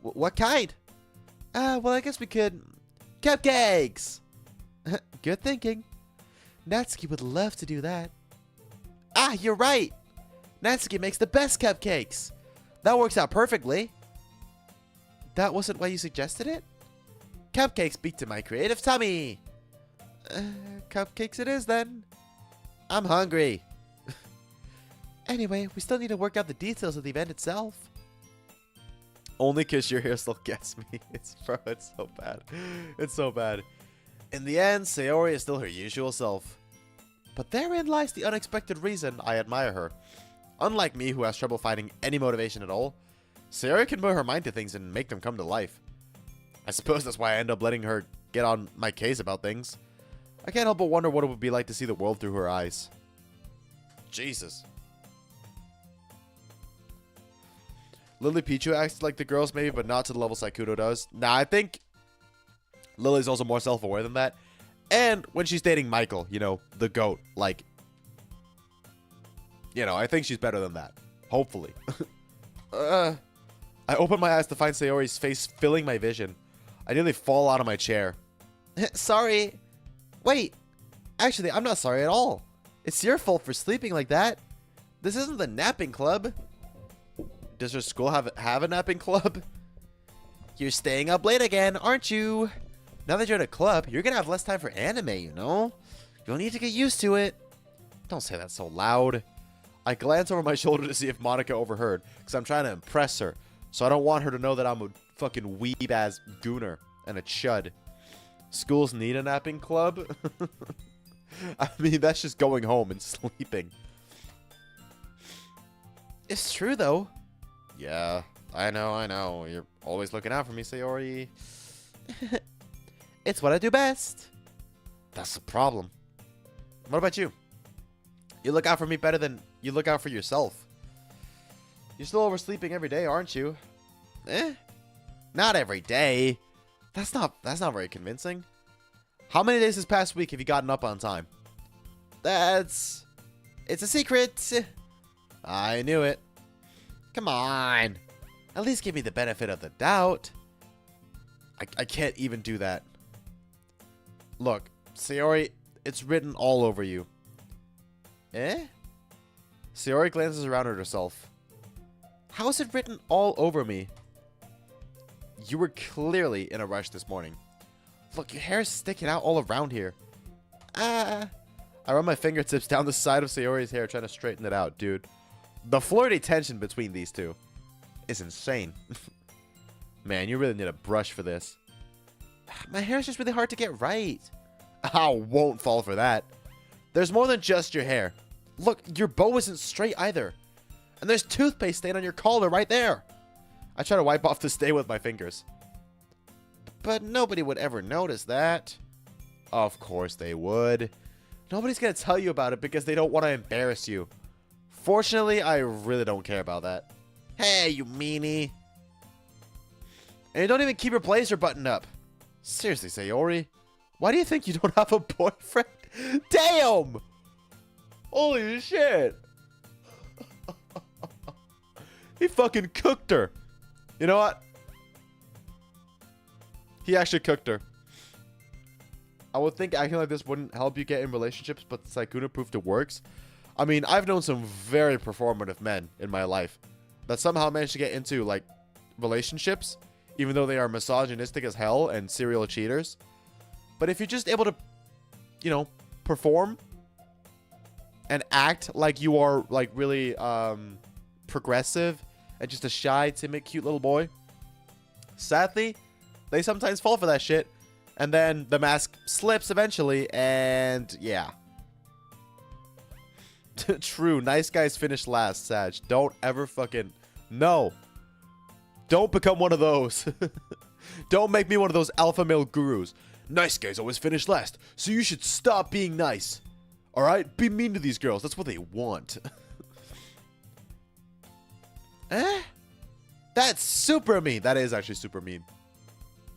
What kind? Well, I guess we could... Cupcakes! Good thinking. Natsuki would love to do that. Ah, you're right! Natsuki makes the best cupcakes! That works out perfectly. That wasn't why you suggested it? Cupcakes speak to my creative tummy! Cupcakes it is, then. I'm hungry. Anyway, we still need to work out the details of the event itself. Only because your hair still gets me. It's so bad. It's so bad. In the end, Sayori is still her usual self. But therein lies the unexpected reason I admire her. Unlike me, who has trouble finding any motivation at all, Sayori can put her mind to things and make them come to life. I suppose that's why I end up letting her get on my case about things. I can't help but wonder what it would be like to see the world through her eyes. Jesus. Lily Pichu acts like the girls maybe, but not to the level Saikuno does. Nah, I think Lily's also more self-aware than that. And when she's dating Michael, you know, the GOAT, like, you know, I think she's better than that. Hopefully. I open my eyes to find Sayori's face filling my vision. I nearly fall out of my chair. Sorry. Wait. Actually, I'm not sorry at all. It's your fault for sleeping like that. This isn't the napping club. Does her school have a napping club? You're staying up late again, aren't you? Now that you're in a club, you're gonna have less time for anime, you know? You'll need to get used to it. Don't say that so loud. I glance over my shoulder to see if Monica overheard, because I'm trying to impress her. So I don't want her to know that I'm a fucking weeb-ass gooner and a chud. Schools need a napping club? I mean, that's just going home and sleeping. It's true, though. Yeah, I know. You're always looking out for me, Sayori. It's what I do best. That's the problem. What about you? You look out for me better than you look out for yourself. You're still oversleeping every day, aren't you? Not every day. That's not very convincing. How many days this past week have you gotten up on time? It's a secret. I knew it. Come on. At least give me the benefit of the doubt. I can't even do that. Look, Sayori, it's written all over you. Sayori glances around at herself. How is it written all over me? You were clearly in a rush this morning. Look, your hair is sticking out all around here. I run my fingertips down the side of Sayori's hair trying to straighten it out, dude. The flirty tension between these two is insane. Man, you really need a brush for this. My hair is just really hard to get right. I won't fall for that. There's more than just your hair. Look, your bow isn't straight either. And there's toothpaste stain on your collar right there. I try to wipe off the stain with my fingers. But nobody would ever notice that. Of course they would. Nobody's going to tell you about it because they don't want to embarrass you. Fortunately, I really don't care about that. Hey, you meanie. And you don't even keep your blazer buttoned up. Seriously, Sayori. Why do you think you don't have a boyfriend? Damn! Holy shit. He fucking cooked her. You know what? He actually cooked her. I would think acting like this wouldn't help you get in relationships, but Sykkuno proved it works. I mean, I've known some very performative men in my life that somehow managed to get into, like, relationships, even though they are misogynistic as hell and serial cheaters. But if you're just able to, you know, perform and act like you are, like, really progressive and just a shy, timid, cute little boy, sadly, they sometimes fall for that shit. And then the mask slips eventually, and yeah. True, nice guys finish last, Sag. Don't ever fucking... No. Don't become one of those. Don't make me one of those alpha male gurus. Nice guys always finish last, so you should stop being nice. Alright? Be mean to these girls. That's what they want. Eh? That's super mean. That is actually super mean.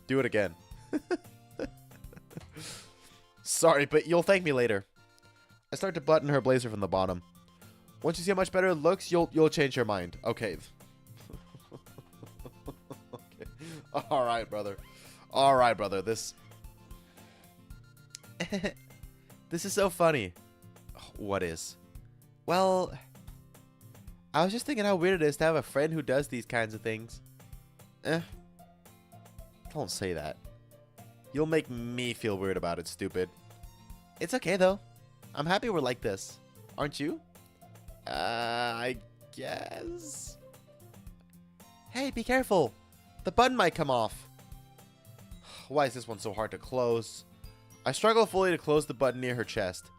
Do it again. Sorry, but you'll thank me later. I start to button her blazer from the bottom. Once you see how much better it looks, you'll change your mind. Okay. Okay. All right, brother. All right, brother. This this is so funny. What is? Well, I was just thinking how weird it is to have a friend who does these kinds of things. Don't say that. You'll make me feel weird about it, stupid. It's okay, though. I'm happy we're like this. Aren't you? I guess. Hey, be careful. The button might come off. Why is this one so hard to close? I struggle fully to close the button near her chest.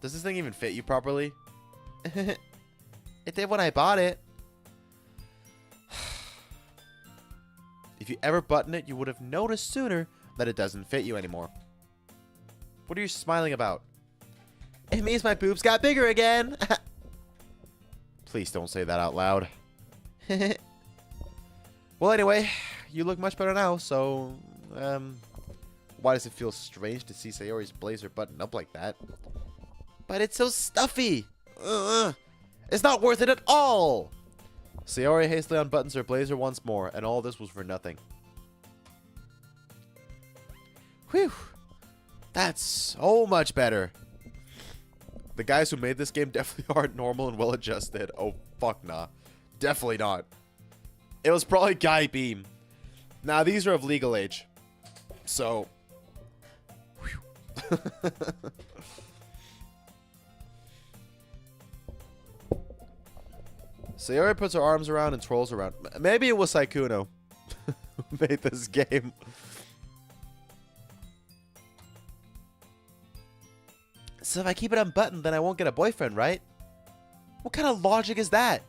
Does this thing even fit you properly? It did when I bought it. If you ever button it, you would have noticed sooner that it doesn't fit you anymore. What are you smiling about? It means my boobs got bigger again. Please don't say that out loud. Well, anyway, you look much better now, so, why does it feel strange to see Sayori's blazer buttoned up like that? But it's so stuffy. It's not worth it at all. Sayori hastily unbuttons her blazer once more, and all this was for nothing. Whew. That's so much better. The guys who made this game definitely aren't normal and well-adjusted. Oh, fuck nah. Definitely not. It was probably Guy Beam. Now, these are of legal age. So... Sayori puts her arms around and twirls around. Maybe it was Sykkuno who made this game. So if I keep it unbuttoned, then I won't get a boyfriend, right? What kind of logic is that?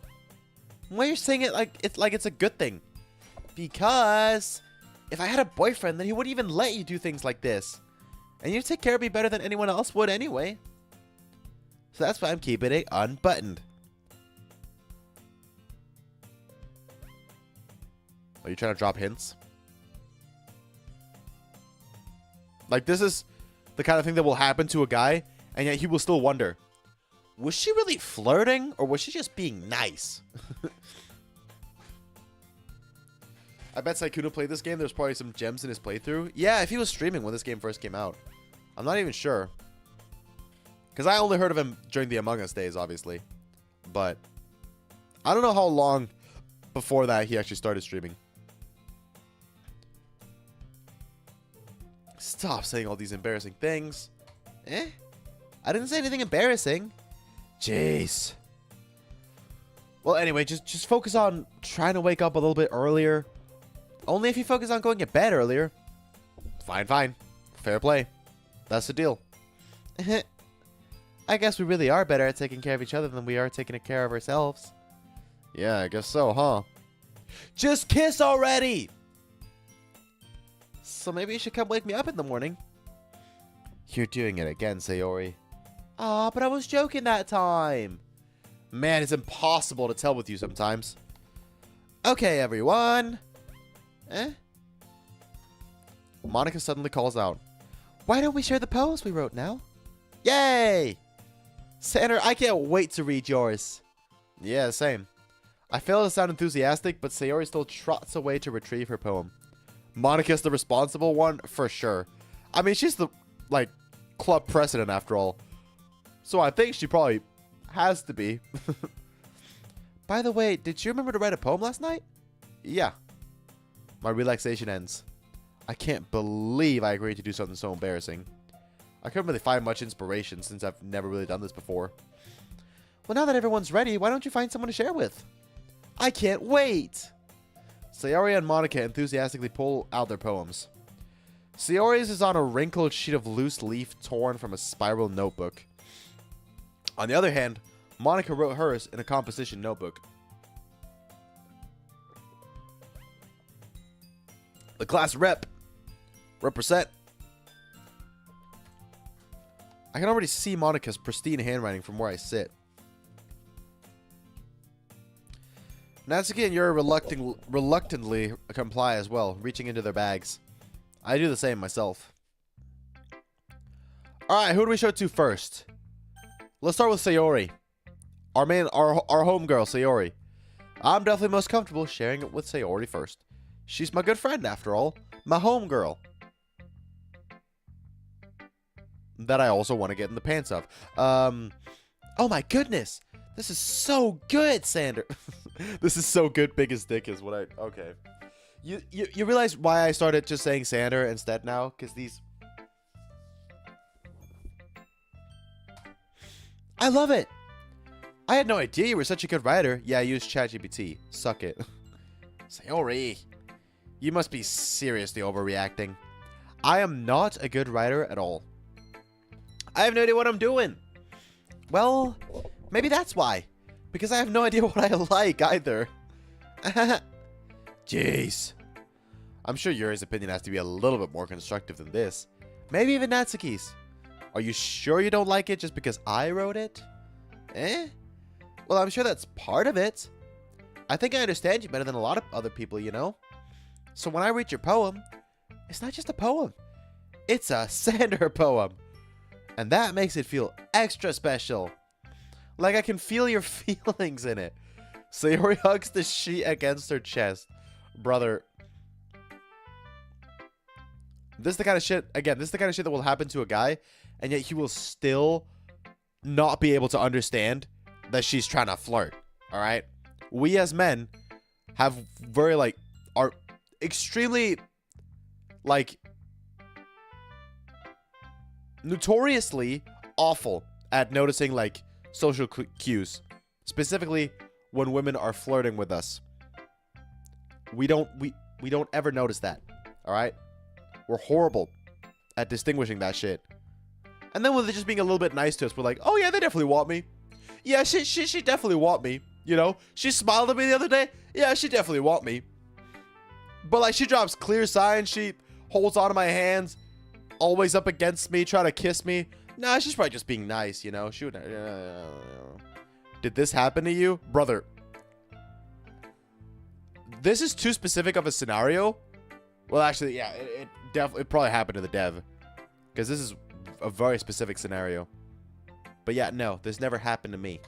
Why are you saying it like it's a good thing? Because if I had a boyfriend, then he wouldn't even let you do things like this. And you take care of me better than anyone else would anyway. So that's why I'm keeping it unbuttoned. Are you trying to drop hints? Like, this is the kind of thing that will happen to a guy, and yet he will still wonder, was she really flirting, or was she just being nice? I bet Sykkuno played this game. There's probably some gems in his playthrough. Yeah, if he was streaming when this game first came out. I'm not even sure. Because I only heard of him during the Among Us days, obviously. But I don't know how long before that he actually started streaming. Stop saying all these embarrassing things. I didn't say anything embarrassing. Jeez. Well, anyway, just focus on trying to wake up a little bit earlier. Only if you focus on going to bed earlier. Fine, fine. Fair play. That's the deal. I guess we really are better at taking care of each other than we are taking care of ourselves. Yeah, I guess so, huh? Just kiss already! So maybe you should come wake me up in the morning. You're doing it again, Sayori. Ah, but I was joking that time. Man, it's impossible to tell with you sometimes. Okay, everyone. Monica suddenly calls out. Why don't we share the poems we wrote now? Yay! Sander, I can't wait to read yours. Yeah, same. I fail to sound enthusiastic, but Sayori still trots away to retrieve her poem. Monica's the responsible one, for sure. I mean, she's the, like, club president after all. So I think she probably has to be. By the way, did you remember to write a poem last night? Yeah. My relaxation ends. I can't believe I agreed to do something so embarrassing. I couldn't really find much inspiration since I've never really done this before. Well, now that everyone's ready, why don't you find someone to share with? I can't wait! Sayori and Monica enthusiastically pull out their poems. Sayori's is on a wrinkled sheet of loose leaf torn from a spiral notebook. On the other hand, Monica wrote hers in a composition notebook. The class represent. I can already see Monica's pristine handwriting from where I sit. Natsuki and Yuri reluctantly comply as well, reaching into their bags. I do the same myself. Alright, who do we show to first? Let's start with Sayori. Our homegirl, Sayori. I'm definitely most comfortable sharing it with Sayori first. She's my good friend, after all. My homegirl. That I also want to get in the pants of. Oh my goodness. This is so good, Sander. This is so good. Biggest dick is what I... Okay. You realize why I started just saying Sander instead now? Because these... I love it. I had no idea you were such a good writer. Yeah, I used ChatGPT. Suck it. Sayori. You must be seriously overreacting. I am not a good writer at all. I have no idea what I'm doing. Well, maybe that's why. Because I have no idea what I like either. Jeez. I'm sure Yuri's opinion has to be a little bit more constructive than this. Maybe even Natsuki's. Are you sure you don't like it just because I wrote it? Well, I'm sure that's part of it. I think I understand you better than a lot of other people, you know? So when I read your poem, it's not just a poem. It's a Sander poem. And that makes it feel extra special. Like I can feel your feelings in it. Sayori hugs the sheet against her chest. Brother. This is the kind of shit, again, this is the kind of shit that will happen to a guy, and yet he will still not be able to understand that she's trying to flirt. Alright? We as men have very, like, are extremely, like, notoriously awful at noticing, like, social cues. Specifically, when women are flirting with us. We don't ever notice that. Alright? We're horrible at distinguishing that shit. And then with it just being a little bit nice to us, we're like, oh yeah, they definitely want me. Yeah, she definitely want me. You know? She smiled at me the other day. Yeah, she definitely want me. But like, she drops clear signs. She holds onto my hands. Always up against me, trying to kiss me. Nah, she's probably just being nice, you know? She would... Did this happen to you? Brother. This is too specific of a scenario. Well, actually, yeah, it probably happened to the dev. Because this is a very specific scenario. But yeah, no, this never happened to me.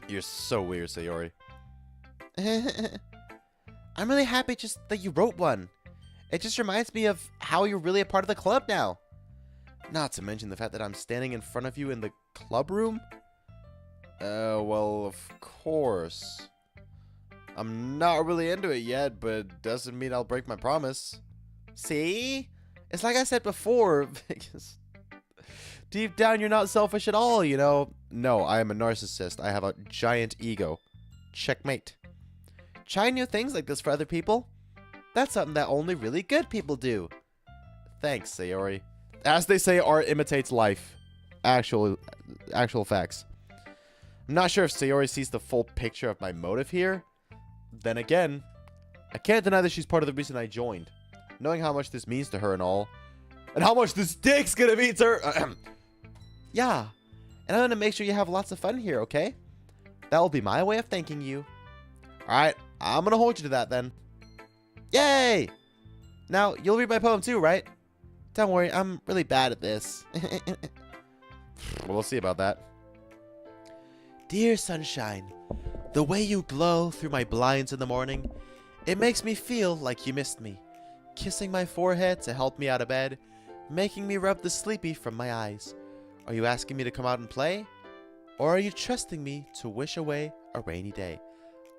You're so weird, Sayori. I'm really happy just that you wrote one. It just reminds me of how you're really a part of the club now. Not to mention the fact that I'm standing in front of you in the club room. Well, of course. I'm not really into it yet, but doesn't mean I'll break my promise. See? It's like I said before. Deep down, you're not selfish at all, you know. No, I am a narcissist. I have a giant ego. Checkmate. Trying new things like this for other people? That's something that only really good people do. Thanks, Sayori. As they say, art imitates life. Actual facts. I'm not sure if Sayori sees the full picture of my motive here. Then again, I can't deny that she's part of the reason I joined. Knowing how much this means to her and all. And how much this dick's gonna mean to her. Yeah. And I'm gonna make sure you have lots of fun here, okay? That will be my way of thanking you. Alright, I'm gonna hold you to that then. Yay! Now, you'll read my poem too, right? Don't worry, I'm really bad at this. We'll see about that. Dear sunshine, the way you glow through my blinds in the morning, it makes me feel like you missed me. Kissing my forehead to help me out of bed, making me rub the sleepy from my eyes. Are you asking me to come out and play? Or are you trusting me to wish away a rainy day?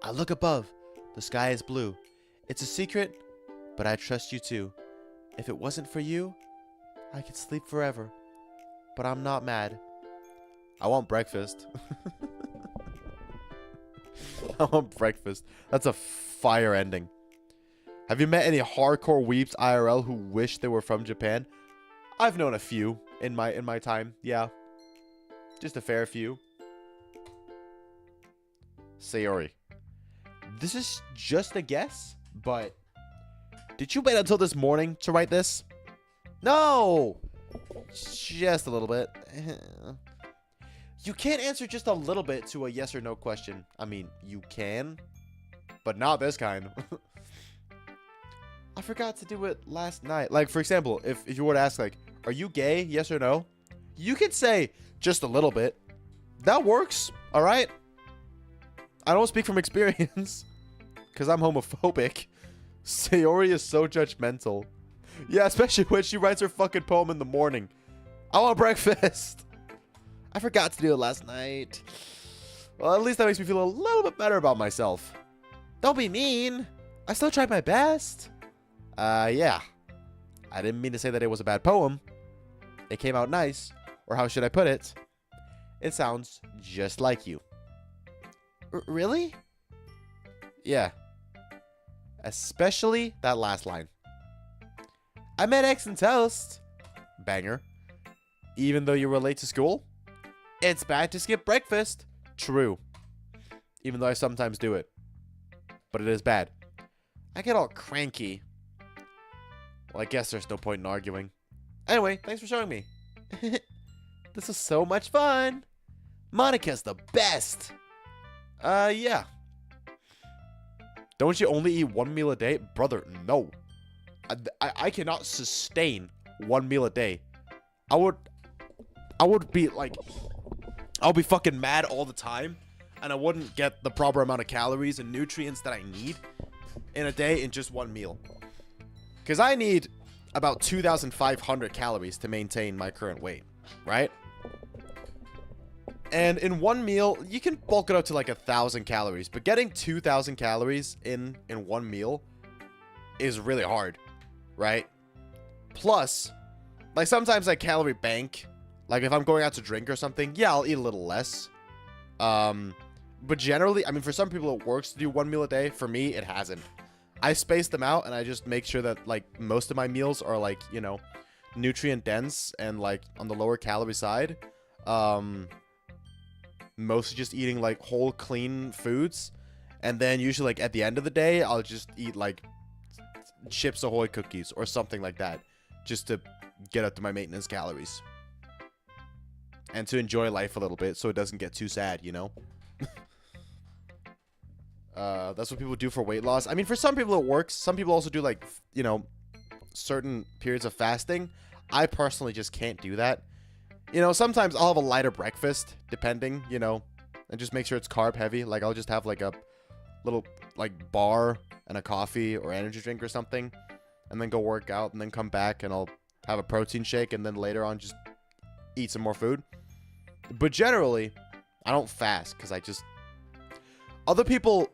I look above, the sky is blue. It's a secret, but I trust you too. If it wasn't for you, I could sleep forever. But I'm not mad. I want breakfast. I want breakfast. That's a fire ending. Have you met any hardcore weeps IRL who wish they were from Japan? I've known a few in my time. Yeah. Just a fair few. Sayori. This is just a guess, but did you wait until this morning to write this? No! Just a little bit. You can't answer just a little bit to a yes or no question. I mean, you can, but not this kind. I forgot to do it last night. Like, for example, if you were to ask, like, are you gay? Yes or no? You could say just a little bit. That works, all right? I don't speak from experience because I'm homophobic. Sayori is so judgmental. Yeah, especially when she writes her fucking poem in the morning. I want breakfast. I forgot to do it last night. Well, at least that makes me feel a little bit better about myself. Don't be mean. I still tried my best. Yeah. I didn't mean to say that it was a bad poem. It came out nice. Or how should I put it? It sounds just like you. Really? Yeah. Especially that last line. I made eggs and toast. Banger. Even though you were late to school? It's bad to skip breakfast. True. Even though I sometimes do it. But it is bad. I get all cranky. Well, I guess there's no point in arguing. Anyway, thanks for showing me. This was so much fun. Monica's the best. Yeah. Don't you only eat one meal a day? Brother, no. I cannot sustain one meal a day. I would be like, I'll be fucking mad all the time, and I wouldn't get the proper amount of calories and nutrients that I need in a day in just one meal. Because I need about 2,500 calories to maintain my current weight, right? And in one meal, you can bulk it up to like 1,000 calories, but getting 2,000 calories in one meal is really hard, right? Plus, like sometimes I calorie bank. Like if I'm going out to drink or something, yeah, I'll eat a little less. But generally, I mean, for some people it works to do one meal a day. For me, it hasn't. I space them out and I just make sure that like most of my meals are like, you know, nutrient dense and like on the lower calorie side. Mostly just eating like whole clean foods. And then usually like at the end of the day, I'll just eat like Chips Ahoy cookies or something like that. Just to get up to my maintenance calories. And to enjoy life a little bit so it doesn't get too sad, you know? That's what people do for weight loss. I mean, for some people it works. Some people also do like, you know, certain periods of fasting. I personally just can't do that. You know, sometimes I'll have a lighter breakfast, depending, you know, and just make sure it's carb heavy. Like I'll just have like a little like bar and a coffee or energy drink or something, and then go work out and then come back and I'll have a protein shake and then later on just eat some more food. But generally, I don't fast because I just... Other people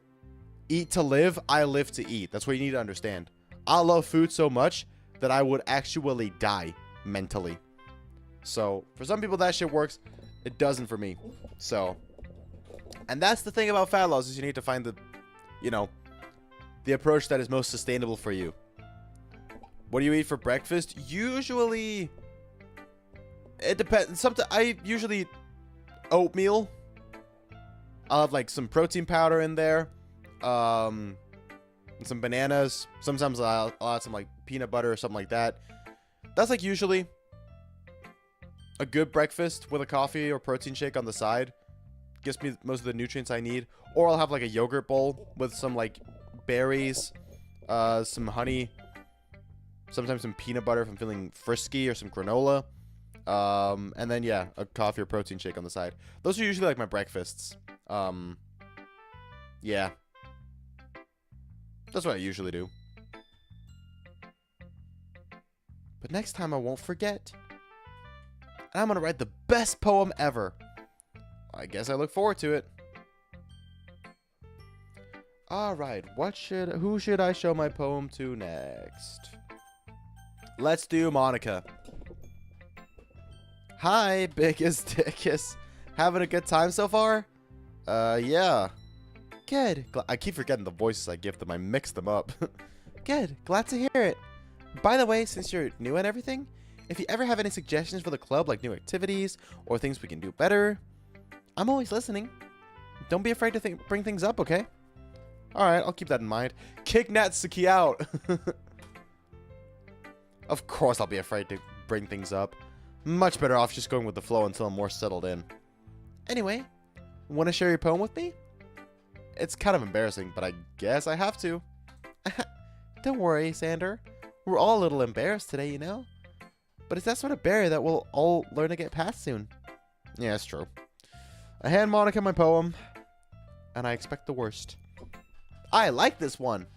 eat to live, I live to eat. That's what you need to understand. I love food so much that I would actually die mentally. So for some people that shit works. It doesn't for me. So, and that's the thing about fat loss is you need to find the, you know, the approach that is most sustainable for you. What do you eat for breakfast? Usually, it depends. Sometimes I usually eat oatmeal. I'll have like some protein powder in there, and some bananas. Sometimes I'll add some like peanut butter or something like that. That's like usually a good breakfast with a coffee or protein shake on the side. Gives me most of the nutrients I need. Or I'll have like a yogurt bowl with some like berries, some honey, sometimes some peanut butter if I'm feeling frisky, or some granola. And then yeah, a coffee or protein shake on the side. Those are usually like my breakfasts. Yeah. That's what I usually do. But next time I won't forget. And I'm gonna write the best poem ever. I guess I look forward to it. Alright, who should I show my poem to next? Let's do Monica. Hi, biggest dickus. Having a good time so far? Yeah. Good. I keep forgetting the voices I give them. I mix them up. Good. Glad to hear it. By the way, since you're new and everything, if you ever have any suggestions for the club, like new activities or things we can do better, I'm always listening. Don't be afraid to bring things up, okay? Alright, I'll keep that in mind. Kick Natsuki out! Of course I'll be afraid to bring things up. Much better off just going with the flow until I'm more settled in. Anyway, want to share your poem with me? It's kind of embarrassing, but I guess I have to. Don't worry, Sander. We're all a little embarrassed today, you know? But it's that sort of barrier that we'll all learn to get past soon. Yeah, it's true. I hand Monica my poem, and I expect the worst. I like this one.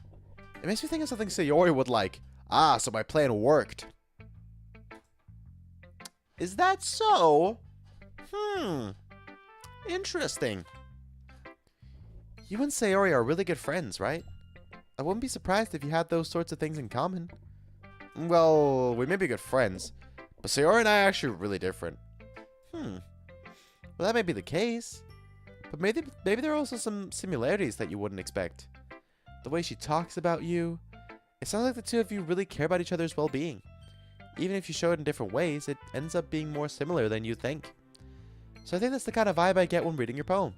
It makes me think of something Sayori would like. Ah, so my plan worked. Is that so? Interesting. You and Sayori are really good friends, right? I wouldn't be surprised if you had those sorts of things in common. Well, we may be good friends, but Sayori and I are actually really different. Well, that may be the case. But maybe there are also some similarities that you wouldn't expect. The way she talks about you. It sounds like the two of you really care about each other's well-being. Even if you show it in different ways, it ends up being more similar than you think. So I think that's the kind of vibe I get when reading your poem.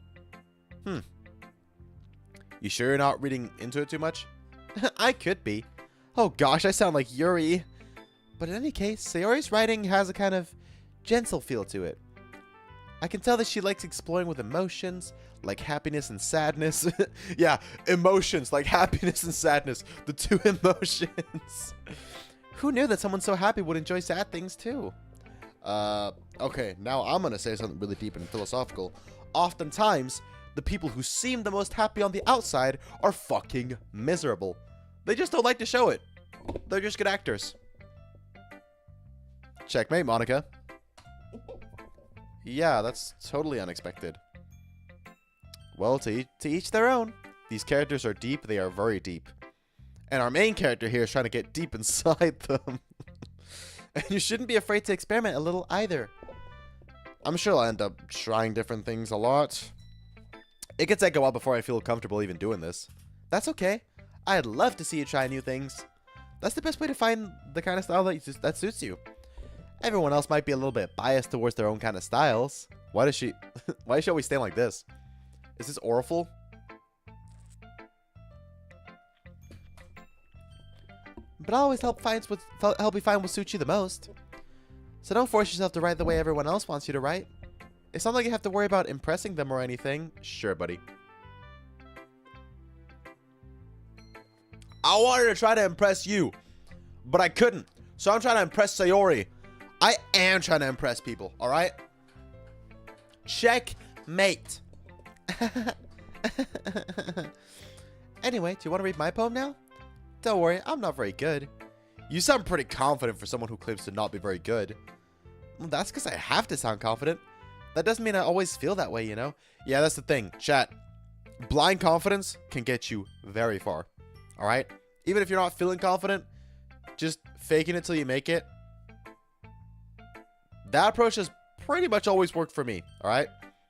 You sure you're not reading into it too much? I could be. Oh gosh, I sound like Yuri. But in any case, Sayori's writing has a kind of gentle feel to it. I can tell that she likes exploring with emotions, like happiness and sadness. Yeah, emotions, like happiness and sadness. The two emotions. Who knew that someone so happy would enjoy sad things too? Okay, now I'm gonna say something really deep and philosophical. Oftentimes, the people who seem the most happy on the outside are fucking miserable. They just don't like to show it. They're just good actors. Checkmate, Monica. Yeah, that's totally unexpected. Well, to each their own. These characters are deep, they are very deep. And our main character here is trying to get deep inside them. And you shouldn't be afraid to experiment a little either. I'm sure I'll end up trying different things a lot. It could take a while before I feel comfortable even doing this. That's okay. I'd love to see you try new things. That's the best way to find the kind of style that suits you. Everyone else might be a little bit biased towards their own kind of styles. Why does she always stand like this? Is this Oriful? But I'll always help you find what suits you the most. So don't force yourself to write the way everyone else wants you to write. It's not like you have to worry about impressing them or anything. Sure, buddy. I wanted to try to impress you, but I couldn't. So I'm trying to impress Sayori. I am trying to impress people, alright? Checkmate. Anyway, do you want to read my poem now? Don't worry, I'm not very good. You sound pretty confident for someone who claims to not be very good. Well, that's because I have to sound confident. That doesn't mean I always feel that way, you know? Yeah, that's the thing. Chat. Blind confidence can get you very far. Alright? Even if you're not feeling confident, just faking it till you make it. That approach has pretty much always worked for me, all right?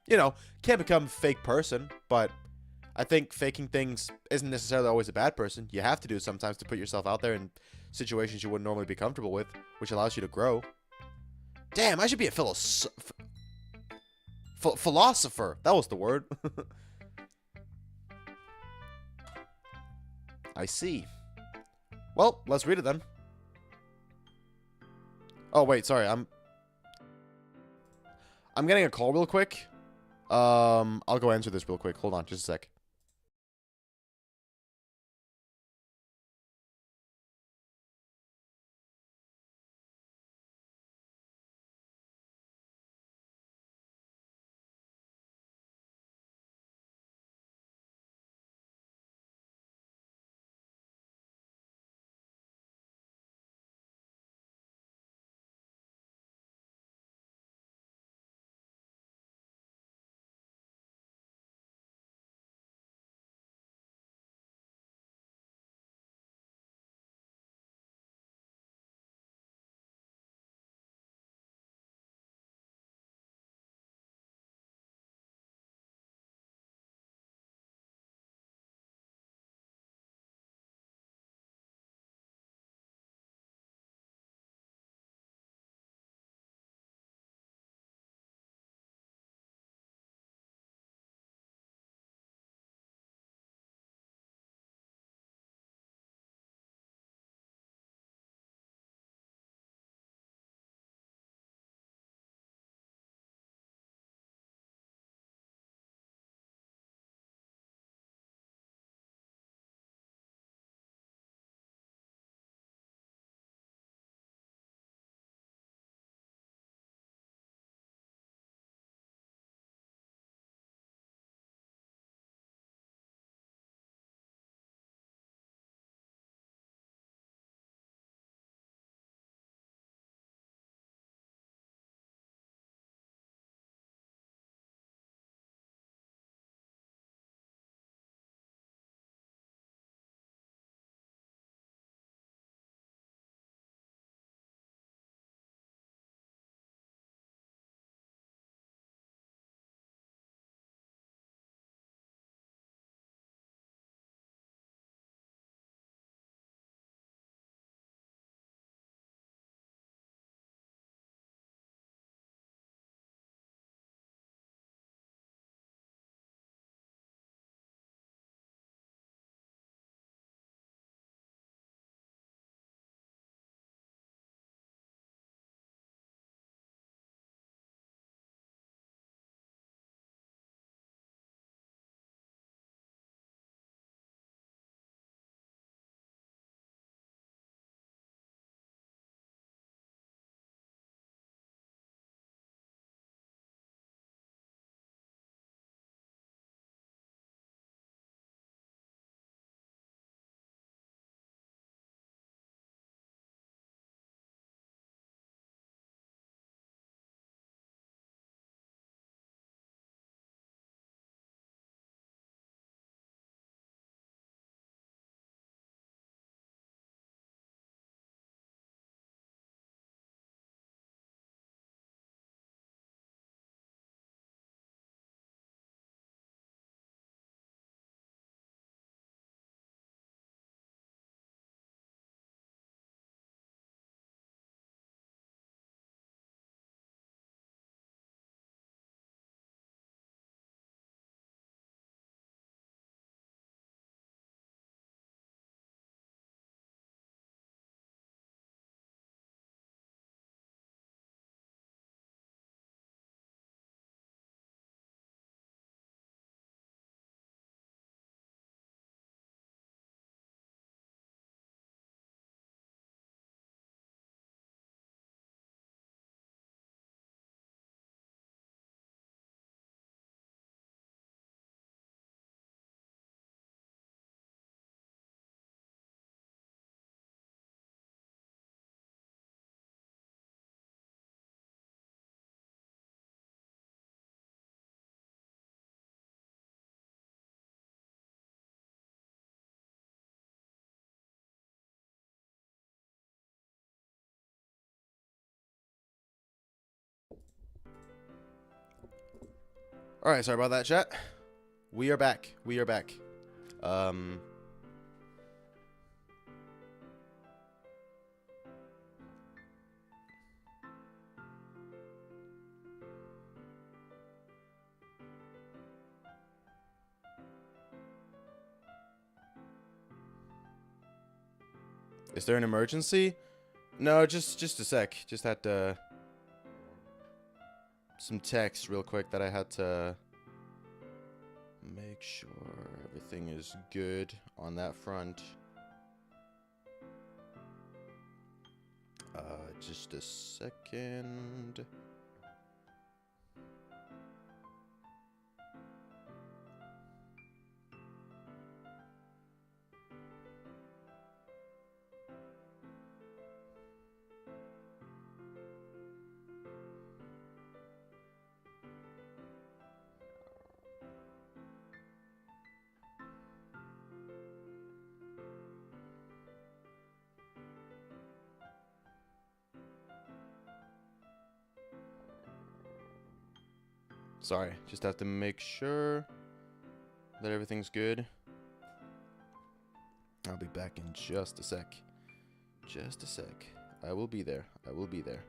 You know, can't become a fake person, but I think faking things isn't necessarily always a bad person. You have to do it sometimes to put yourself out there in situations you wouldn't normally be comfortable with, which allows you to grow. Damn, I should be a philosopher. That was the word. I see. Well, let's read it then. Oh, wait, sorry. I'm getting a call real quick. I'll go answer this real quick. Hold on, just a sec. Alright, sorry about that, chat. We are back. We are back. Is there an emergency? No, just a sec. Just had some text real quick that I had to make sure everything is good on that front. Just a second. Sorry, just have to make sure that everything's good. I'll be back in just a sec. Just a sec. I will be there. I will be there.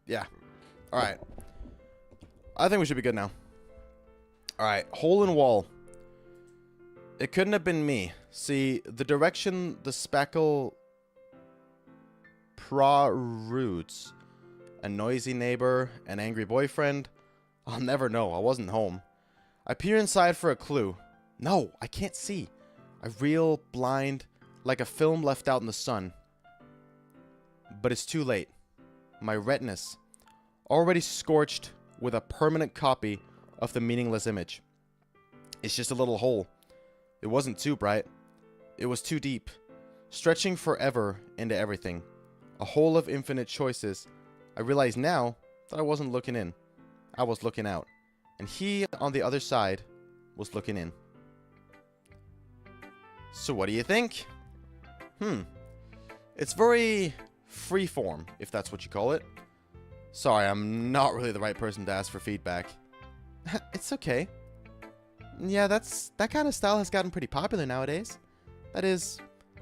Yeah. Alright. I think we should be good now. Alright. Hole in wall. It couldn't have been me. See, the direction the speckle roots, a noisy neighbor, an angry boyfriend. I'll never know. I wasn't home. I peer inside for a clue. No, I can't see. I reel blind like a film left out in the sun. But it's too late. My retinas, already scorched with a permanent copy of the meaningless image. It's just a little hole. It wasn't too bright. It was too deep, stretching forever into everything. A hole of infinite choices. I realize now that I wasn't looking in. I was looking out. And he, on the other side, was looking in. So what do you think? It's very freeform, if that's what you call it. Sorry, I'm not really the right person to ask for feedback. It's okay. Yeah, that kind of style has gotten pretty popular nowadays. That is,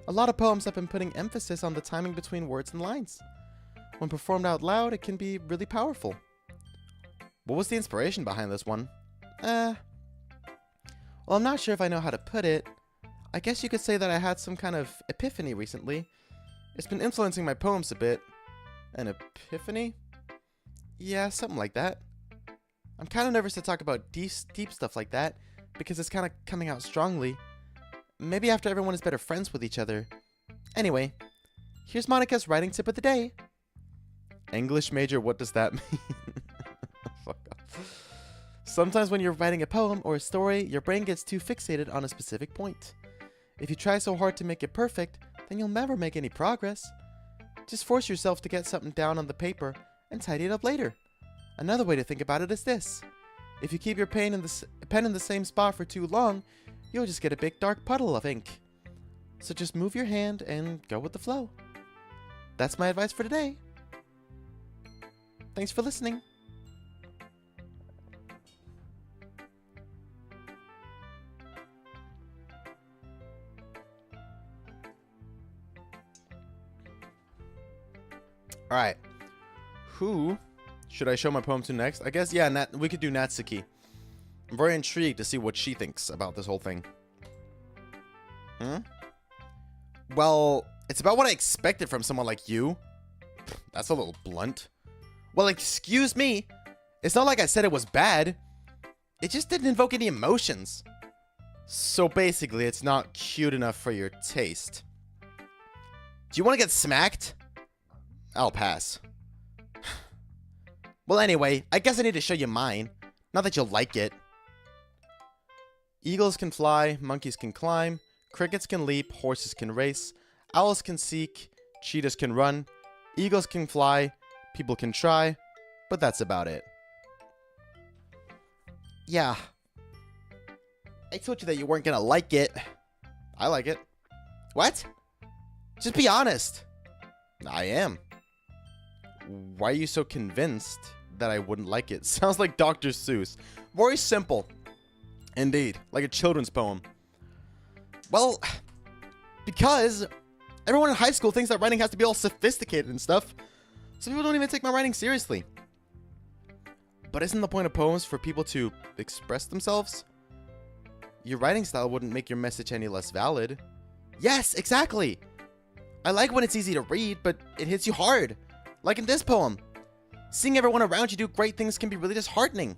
a lot of poems have been putting emphasis on the timing between words and lines. When performed out loud, it can be really powerful. What was the inspiration behind this one? Well, I'm not sure if I know how to put it. I guess you could say that I had some kind of epiphany recently. It's been influencing my poems a bit. An epiphany? Yeah, something like that. I'm kind of nervous to talk about deep stuff like that, because it's kind of coming out strongly. Maybe after everyone is better friends with each other. Anyway, here's Monica's writing tip of the day. English major, what does that mean? Fuck off. Sometimes when you're writing a poem or a story, your brain gets too fixated on a specific point. If you try so hard to make it perfect, then you'll never make any progress. Just force yourself to get something down on the paper and tidy it up later. Another way to think about it is this. If you keep your pen in the same spot for too long, you'll just get a big dark puddle of ink. So just move your hand and go with the flow. That's my advice for today. Thanks for listening. Alright. Who should I show my poem to next? I guess, yeah, we could do Natsuki. I'm very intrigued to see what she thinks about this whole thing. Well, it's about what I expected from someone like you. That's a little blunt. Well, excuse me. It's not like I said it was bad. It just didn't invoke any emotions. So basically, it's not cute enough for your taste. Do you want to get smacked? I'll pass. Well, anyway, I guess I need to show you mine. Not that you'll like it. Eagles can fly, monkeys can climb, crickets can leap, horses can race, owls can seek, cheetahs can run, eagles can fly, people can try, but that's about it. Yeah. I told you that you weren't gonna like it. I like it. What? Just be honest. I am. Why are you so convinced that I wouldn't like it? Sounds like Dr. Seuss. Very simple. Indeed. Like a children's poem. Well, because everyone in high school thinks that writing has to be all sophisticated and stuff. So people don't even take my writing seriously. But isn't the point of poems for people to express themselves? Your writing style wouldn't make your message any less valid. Yes, exactly. I like when it's easy to read, but it hits you hard. Like in this poem. Seeing everyone around you do great things can be really disheartening.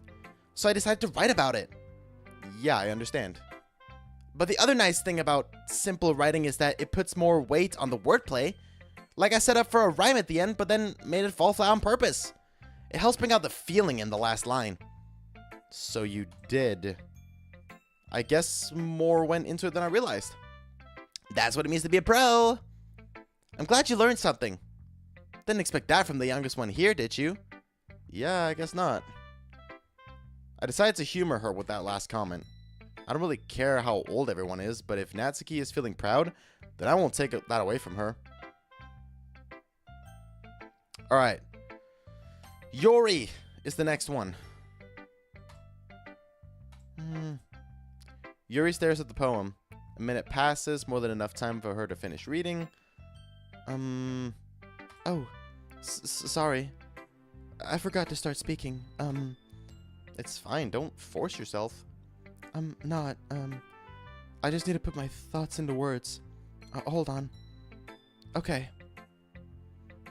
So I decided to write about it. Yeah, I understand. But the other nice thing about simple writing is that it puts more weight on the wordplay. Like I set up for a rhyme at the end, but then made it fall flat on purpose. It helps bring out the feeling in the last line. So you did. I guess more went into it than I realized. That's what it means to be a pro. I'm glad you learned something. Didn't expect that from the youngest one here, did you? Yeah, I guess not. I decided to humor her with that last comment. I don't really care how old everyone is, but if Natsuki is feeling proud, then I won't take that away from her. Alright. Yuri is the next one. Yuri stares at the poem. A minute passes, more than enough time for her to finish reading. Oh. Sorry. I forgot to start speaking. It's fine. Don't force yourself. I'm not. I just need to put my thoughts into words. Hold on. Okay.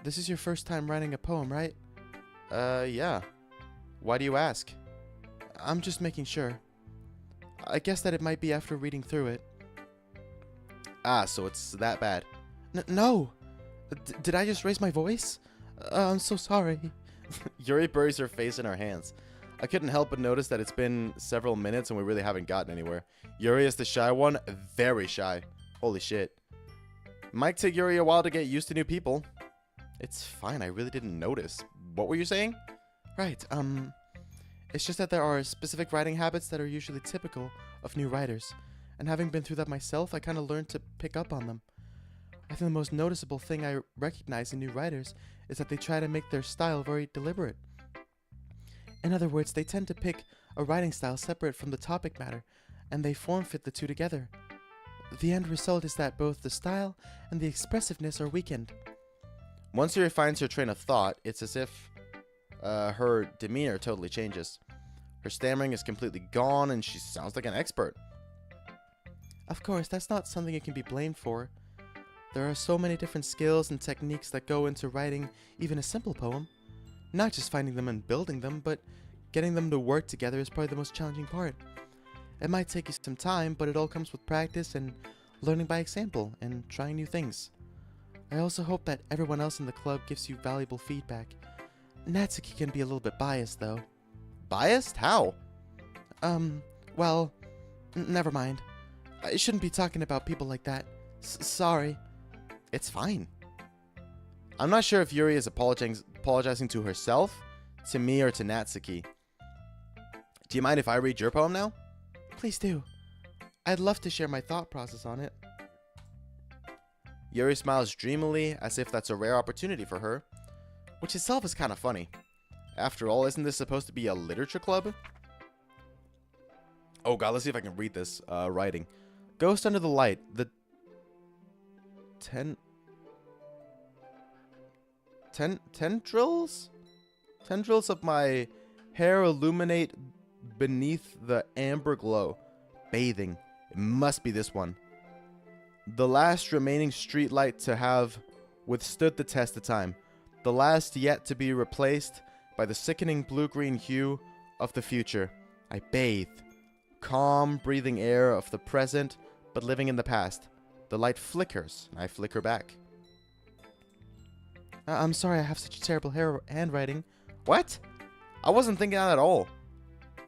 This is your first time writing a poem, right? Yeah. Why do you ask? I'm just making sure. I guess that it might be after reading through it. Ah, so it's that bad. No! Did I just raise my voice? I'm so sorry. Yuri buries her face in her hands. I couldn't help but notice that it's been several minutes and we really haven't gotten anywhere. Yuri is the shy one. Very shy. Holy shit. Might take Yuri a while to get used to new people. It's fine, I really didn't notice. What were you saying? Right, it's just that there are specific writing habits that are usually typical of new writers. And having been through that myself, I kind of learned to pick up on them. I think the most noticeable thing I recognize in new writers is that they try to make their style very deliberate. In other words, they tend to pick a writing style separate from the topic matter, and they form-fit the two together. The end result is that both the style and the expressiveness are weakened. Once Yuri finds her train of thought, it's as if her demeanor totally changes. Her stammering is completely gone, and she sounds like an expert. Of course, that's not something you can be blamed for. There are so many different skills and techniques that go into writing even a simple poem. Not just finding them and building them, but getting them to work together is probably the most challenging part. It might take you some time, but it all comes with practice and learning by example and trying new things. I also hope that everyone else in the club gives you valuable feedback. Natsuki can be a little bit biased, though. Biased? How? Well, never mind. I shouldn't be talking about people like that. Sorry. It's fine. I'm not sure if Yuri is apologizing to herself, to me, or to Natsuki. Do you mind if I read your poem now? Please do. I'd love to share my thought process on it. Yuri smiles dreamily, as if that's a rare opportunity for her, which itself is kind of funny. After all, isn't this supposed to be a literature club? Oh god, let's see if I can read this writing. Ghost under the light. The tendrils? Tendrils of my hair illuminate beneath the amber glow. Bathing. It must be this one. The last remaining street light to have withstood the test of time. the last yet to be replaced by the sickening blue-green hue of the future. I bathe, calm, breathing air of the present, but living in the past. The light flickers, and I flicker back. I'm sorry I have such terrible handwriting. What? I wasn't thinking that at all.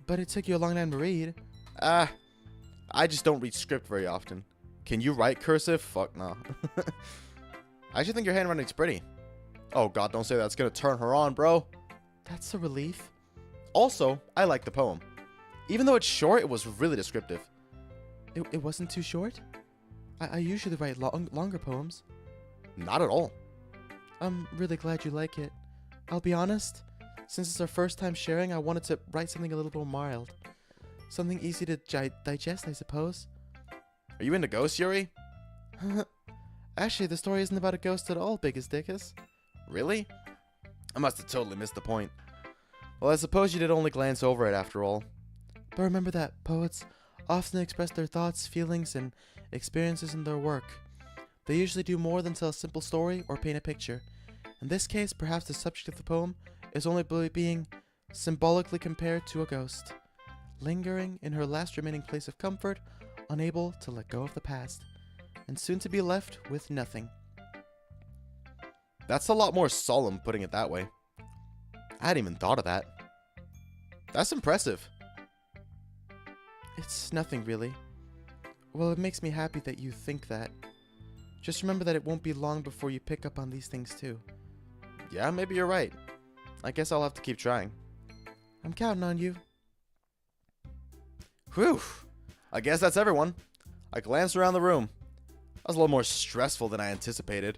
But it took you a long time to read. I just don't read script very often. Can you write cursive? Fuck no. I actually think your handwriting's pretty. Oh god, don't say that's gonna turn her on, bro. That's a relief. Also, I like the poem. Even though it's short, it was really descriptive. It wasn't too short? I usually write longer poems. Not at all. I'm really glad you like it. I'll be honest, since it's our first time sharing, I wanted to write something a little more mild. Something easy to digest, I suppose. Are you into ghosts, Yuri? Actually, the story isn't about a ghost at all, Biggest Dickus. Really? I must have totally missed the point. Well, I suppose you did only glance over it after all. But remember that poets often express their thoughts, feelings, and experiences in their work. They usually do more than tell a simple story or paint a picture. In this case, perhaps the subject of the poem is only being symbolically compared to a ghost, lingering in her last remaining place of comfort, unable to let go of the past, and soon to be left with nothing. That's a lot more solemn, putting it that way. I hadn't even thought of that. That's impressive. It's nothing, really. Well, it makes me happy that you think that. Just remember that it won't be long before you pick up on these things, too. Yeah, maybe you're right. I guess I'll have to keep trying. I'm counting on you. Whew. I guess that's everyone. I glanced around the room. That was a little more stressful than I anticipated.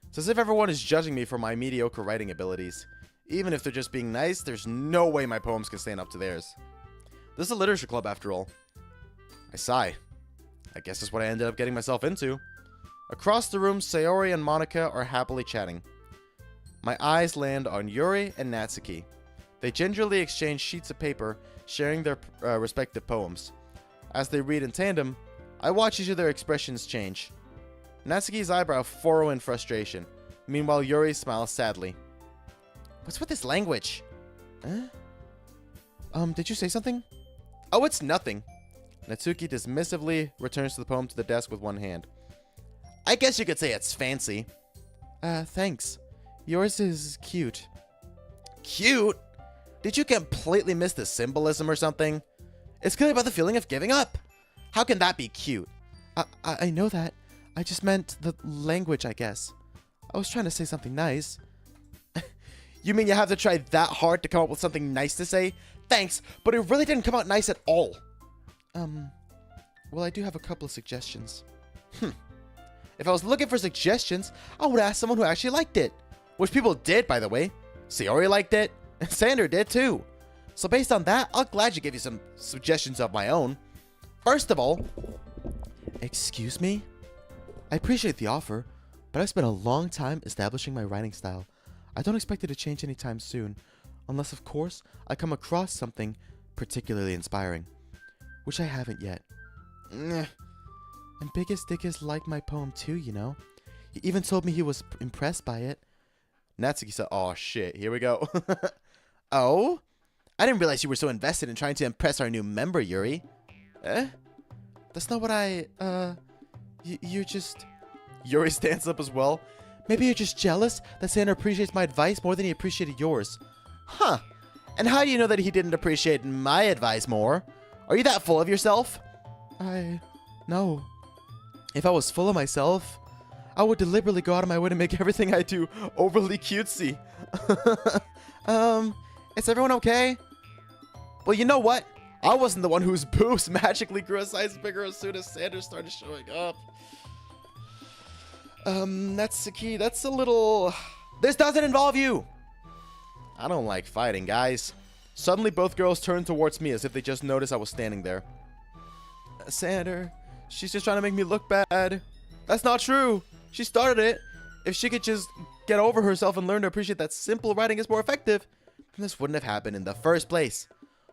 It's as if everyone is judging me for my mediocre writing abilities. Even if they're just being nice, there's no way my poems can stand up to theirs. This is a literature club, after all. I sigh. I guess that's what I ended up getting myself into. Across the room, Sayori and Monica are happily chatting. My eyes land on Yuri and Natsuki. They gingerly exchange sheets of paper, sharing their respective poems. As they read in tandem, I watch each of their expressions change. Natsuki's eyebrow furrow in frustration. Meanwhile, Yuri smiles sadly. What's with this language? Did you say something? Oh, it's nothing. Natsuki dismissively returns the poem to the desk with one hand. I guess you could say it's fancy. Thanks. Yours is cute. Cute? Did you completely miss the symbolism or something? It's clearly about the feeling of giving up. How can that be cute? I know that. I just meant the language, I guess. I was trying to say something nice. You mean you have to try that hard to come up with something nice to say? Thanks, but it really didn't come out nice at all. Well, I do have a couple of suggestions. If I was looking for suggestions, I would ask someone who actually liked it. Which people did, by the way. Sayori liked it, and Sander did too. So based on that, I'll gladly give you some suggestions of my own. First of all... Excuse me? I appreciate the offer, but I've spent a long time establishing my writing style. I don't expect it to change anytime soon, unless, of course, I come across something particularly inspiring. Which I haven't yet. And Biggest Dickus liked my poem too, you know. He even told me he was impressed by it. Natsuki said, oh shit, here we go. Oh? I didn't realize you were so invested in trying to impress our new member, Yuri. That's not what you're just... Yuri stands up as well. Maybe you're just jealous that Sander appreciates my advice more than he appreciated yours. Huh. And how do you know that he didn't appreciate my advice more? Are you that full of yourself? No. If I was full of myself, I would deliberately go out of my way to make everything I do overly cutesy. Is everyone okay? Well, you know what? I wasn't the one whose boobs magically grew a size bigger as soon as Sander started showing up. Natsuki, that's a little... This doesn't involve you! I don't like fighting, guys. Suddenly, both girls turned towards me as if they just noticed I was standing there. Sander, she's just trying to make me look bad. That's not true. She started it. If she could just get over herself and learn to appreciate that simple writing is more effective, then this wouldn't have happened in the first place.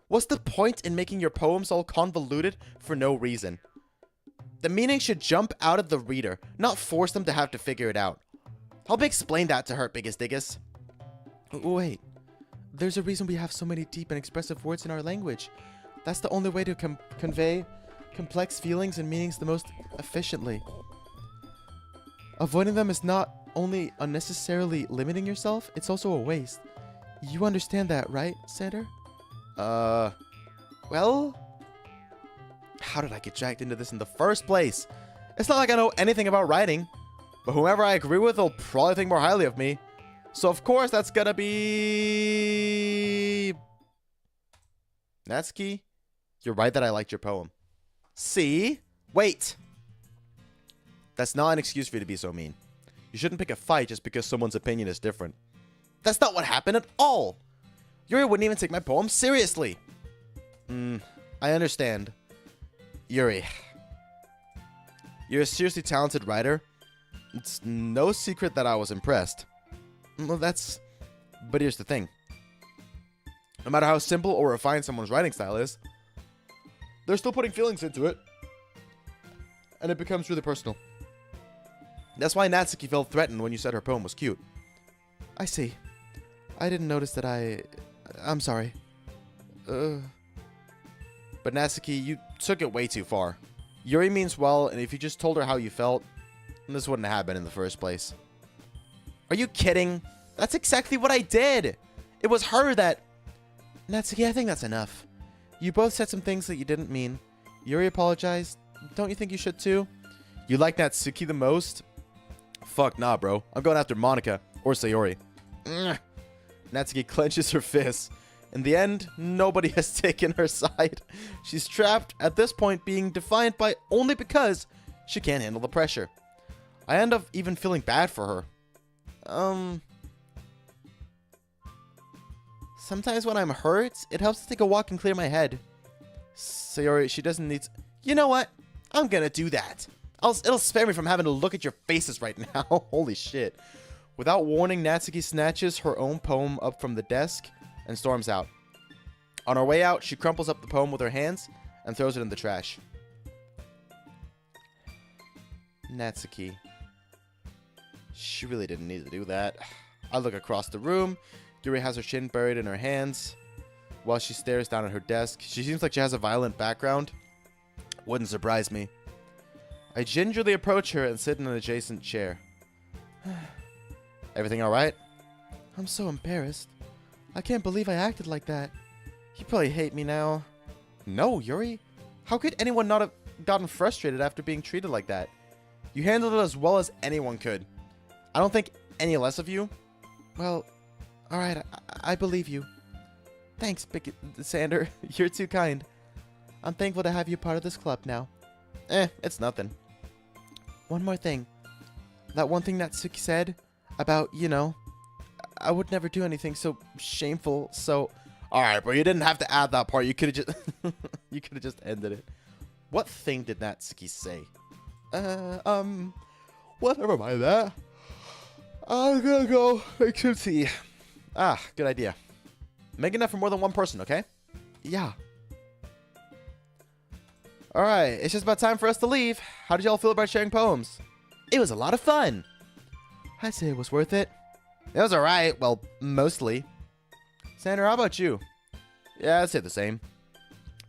What's the point in making your poems all convoluted for no reason? The meaning should jump out of the reader, not force them to have to figure it out. Help me explain that to her, Biggest Dickus. Wait. There's a reason we have so many deep and expressive words in our language. That's the only way to convey complex feelings and meanings the most efficiently. Avoiding them is not only unnecessarily limiting yourself, it's also a waste. You understand that, right, Sander? Well? How did I get dragged into this in the first place? It's not like I know anything about writing, but whomever I agree with will probably think more highly of me. So of course that's gonna be... Natsuki, you're right that I liked your poem. See? Wait! That's not an excuse for you to be so mean. You shouldn't pick a fight just because someone's opinion is different. That's not what happened at all! Yuri wouldn't even take my poem seriously! I understand. Yuri. You're a seriously talented writer. It's no secret that I was impressed. Well, that's... But here's the thing. No matter how simple or refined someone's writing style is, they're still putting feelings into it. And it becomes really personal. That's why Natsuki felt threatened when you said her poem was cute. I see. I didn't notice that I'm sorry. But Natsuki, you took it way too far. Yuri means well, and if you just told her how you felt, this wouldn't have happened in the first place. Are you kidding? That's exactly what I did. It was her that... Natsuki, I think that's enough. You both said some things that you didn't mean. Yuri apologized. Don't you think you should too? You like Natsuki the most? Fuck nah, bro. I'm going after Monika or Sayori. Natsuki clenches her fists. In the end, nobody has taken her side. She's trapped at this point, being defiant by only because she can't handle the pressure. I end up even feeling bad for her. Sometimes when I'm hurt, it helps to take a walk and clear my head. Sayori, she doesn't need to... You know what? I'm gonna do that. It'll spare me from having to look at your faces right now. Holy shit. Without warning, Natsuki snatches her own poem up from the desk and storms out. On her way out, she crumples up the poem with her hands and throws it in the trash. Natsuki. She really didn't need to do that. I look across the room. Yuri has her chin buried in her hands while she stares down at her desk. She seems like she has a violent background. Wouldn't surprise me. I gingerly approach her and sit in an adjacent chair. Everything alright? I'm so embarrassed. I can't believe I acted like that. You probably hate me now. No, Yuri. How could anyone not have gotten frustrated after being treated like that? You handled it as well as anyone could. I don't think any less of you. Well, alright, I believe you. Thanks, Sander. You're too kind. I'm thankful to have you part of this club now. It's nothing. One more thing. That one thing Natsuki said about, you know, I would never do anything so shameful, so... Alright, bro, you didn't have to add that part. You could have just... you could have just ended it. What thing did Natsuki say? Well, never mind that. I'm gonna go make some tea. Ah, good idea. Make enough for more than one person, okay? Yeah. Alright, it's just about time for us to leave. How did y'all feel about sharing poems? It was a lot of fun. I'd say it was worth it. It was alright. Well, mostly. Sander, how about you? Yeah, I'd say the same.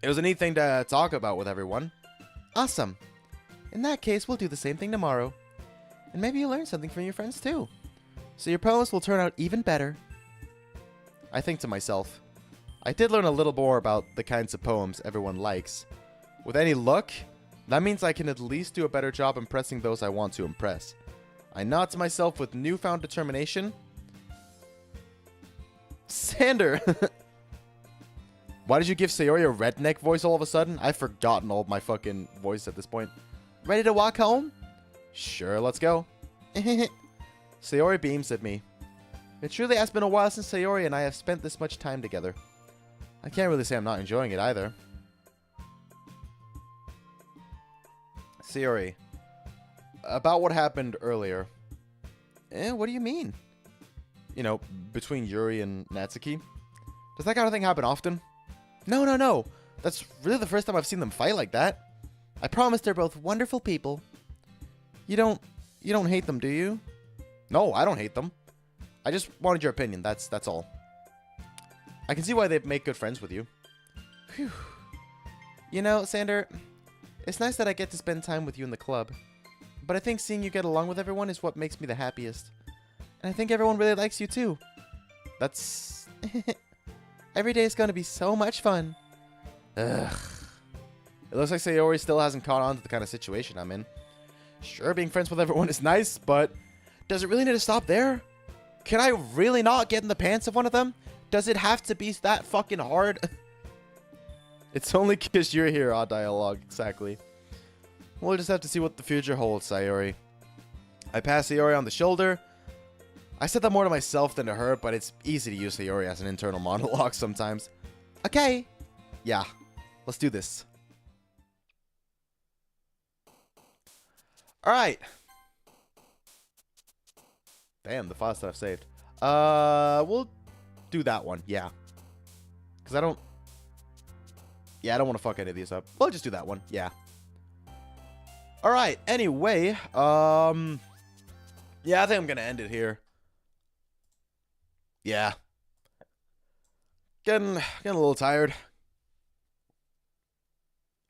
It was a neat thing to talk about with everyone. Awesome. In that case, we'll do the same thing tomorrow. And maybe you'll learn something from your friends too. So your poems will turn out even better. I think to myself, I did learn a little more about the kinds of poems everyone likes. With any luck, that means I can at least do a better job impressing those I want to impress. I nod to myself with newfound determination. Sander! Why did you give Sayori a redneck voice all of a sudden? I've forgotten all of my fucking voice at this point. Ready to walk home? Sure, let's go. Sayori beams at me. It truly has been a while since Sayori and I have spent this much time together. I can't really say I'm not enjoying it either. Sayori, about what happened earlier. What do you mean? You know, between Yuri and Natsuki? Does that kind of thing happen often? No. That's really the first time I've seen them fight like that. I promise they're both wonderful people. You don't hate them, do you? No, I don't hate them. I just wanted your opinion. That's all. I can see why they make good friends with you. Whew. You know, Sander, it's nice that I get to spend time with you in the club. But I think seeing you get along with everyone is what makes me the happiest. And I think everyone really likes you too. That's... Every day is going to be so much fun. Ugh. It looks like Sayori still hasn't caught on to the kind of situation I'm in. Sure, being friends with everyone is nice, but does it really need to stop there? Can I really not get in the pants of one of them? Does it have to be that fucking hard? It's only because you're here, odd dialogue, exactly. We'll just have to see what the future holds, Sayori. I pass Sayori on the shoulder. I said that more to myself than to her, but it's easy to use Sayori as an internal monologue sometimes. Okay. Yeah, let's do this. Alright. Damn, the files that I've saved. We'll do that one, yeah. Because I don't... Yeah, I don't want to fuck any of these up. We'll just do that one, yeah. Alright, anyway, yeah, I think I'm gonna end it here. Yeah. Getting a little tired.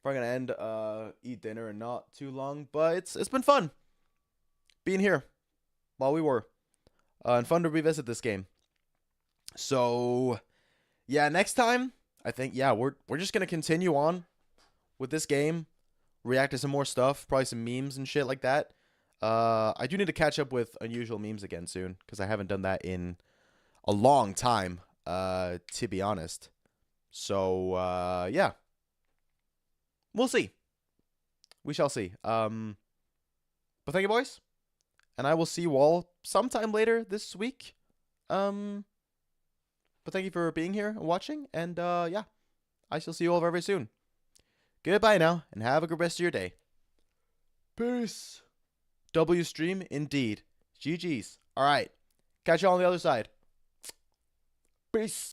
Probably gonna end, eat dinner in not too long, but it's been fun being here while we were. And fun to revisit this game. So, yeah, next time, I think, yeah, we're just gonna continue on with this game. React to some more stuff, probably some memes and shit like that. I do need to catch up with unusual memes again soon, because I haven't done that in a long time, to be honest. So, yeah. We'll see. We shall see. But thank you, boys. And I will see you all sometime later this week. But thank you for being here and watching. And, yeah. I shall see you all very soon. Goodbye now, and have a good rest of your day. Peace. W stream indeed. GG's. Alright. Catch you all on the other side. Peace.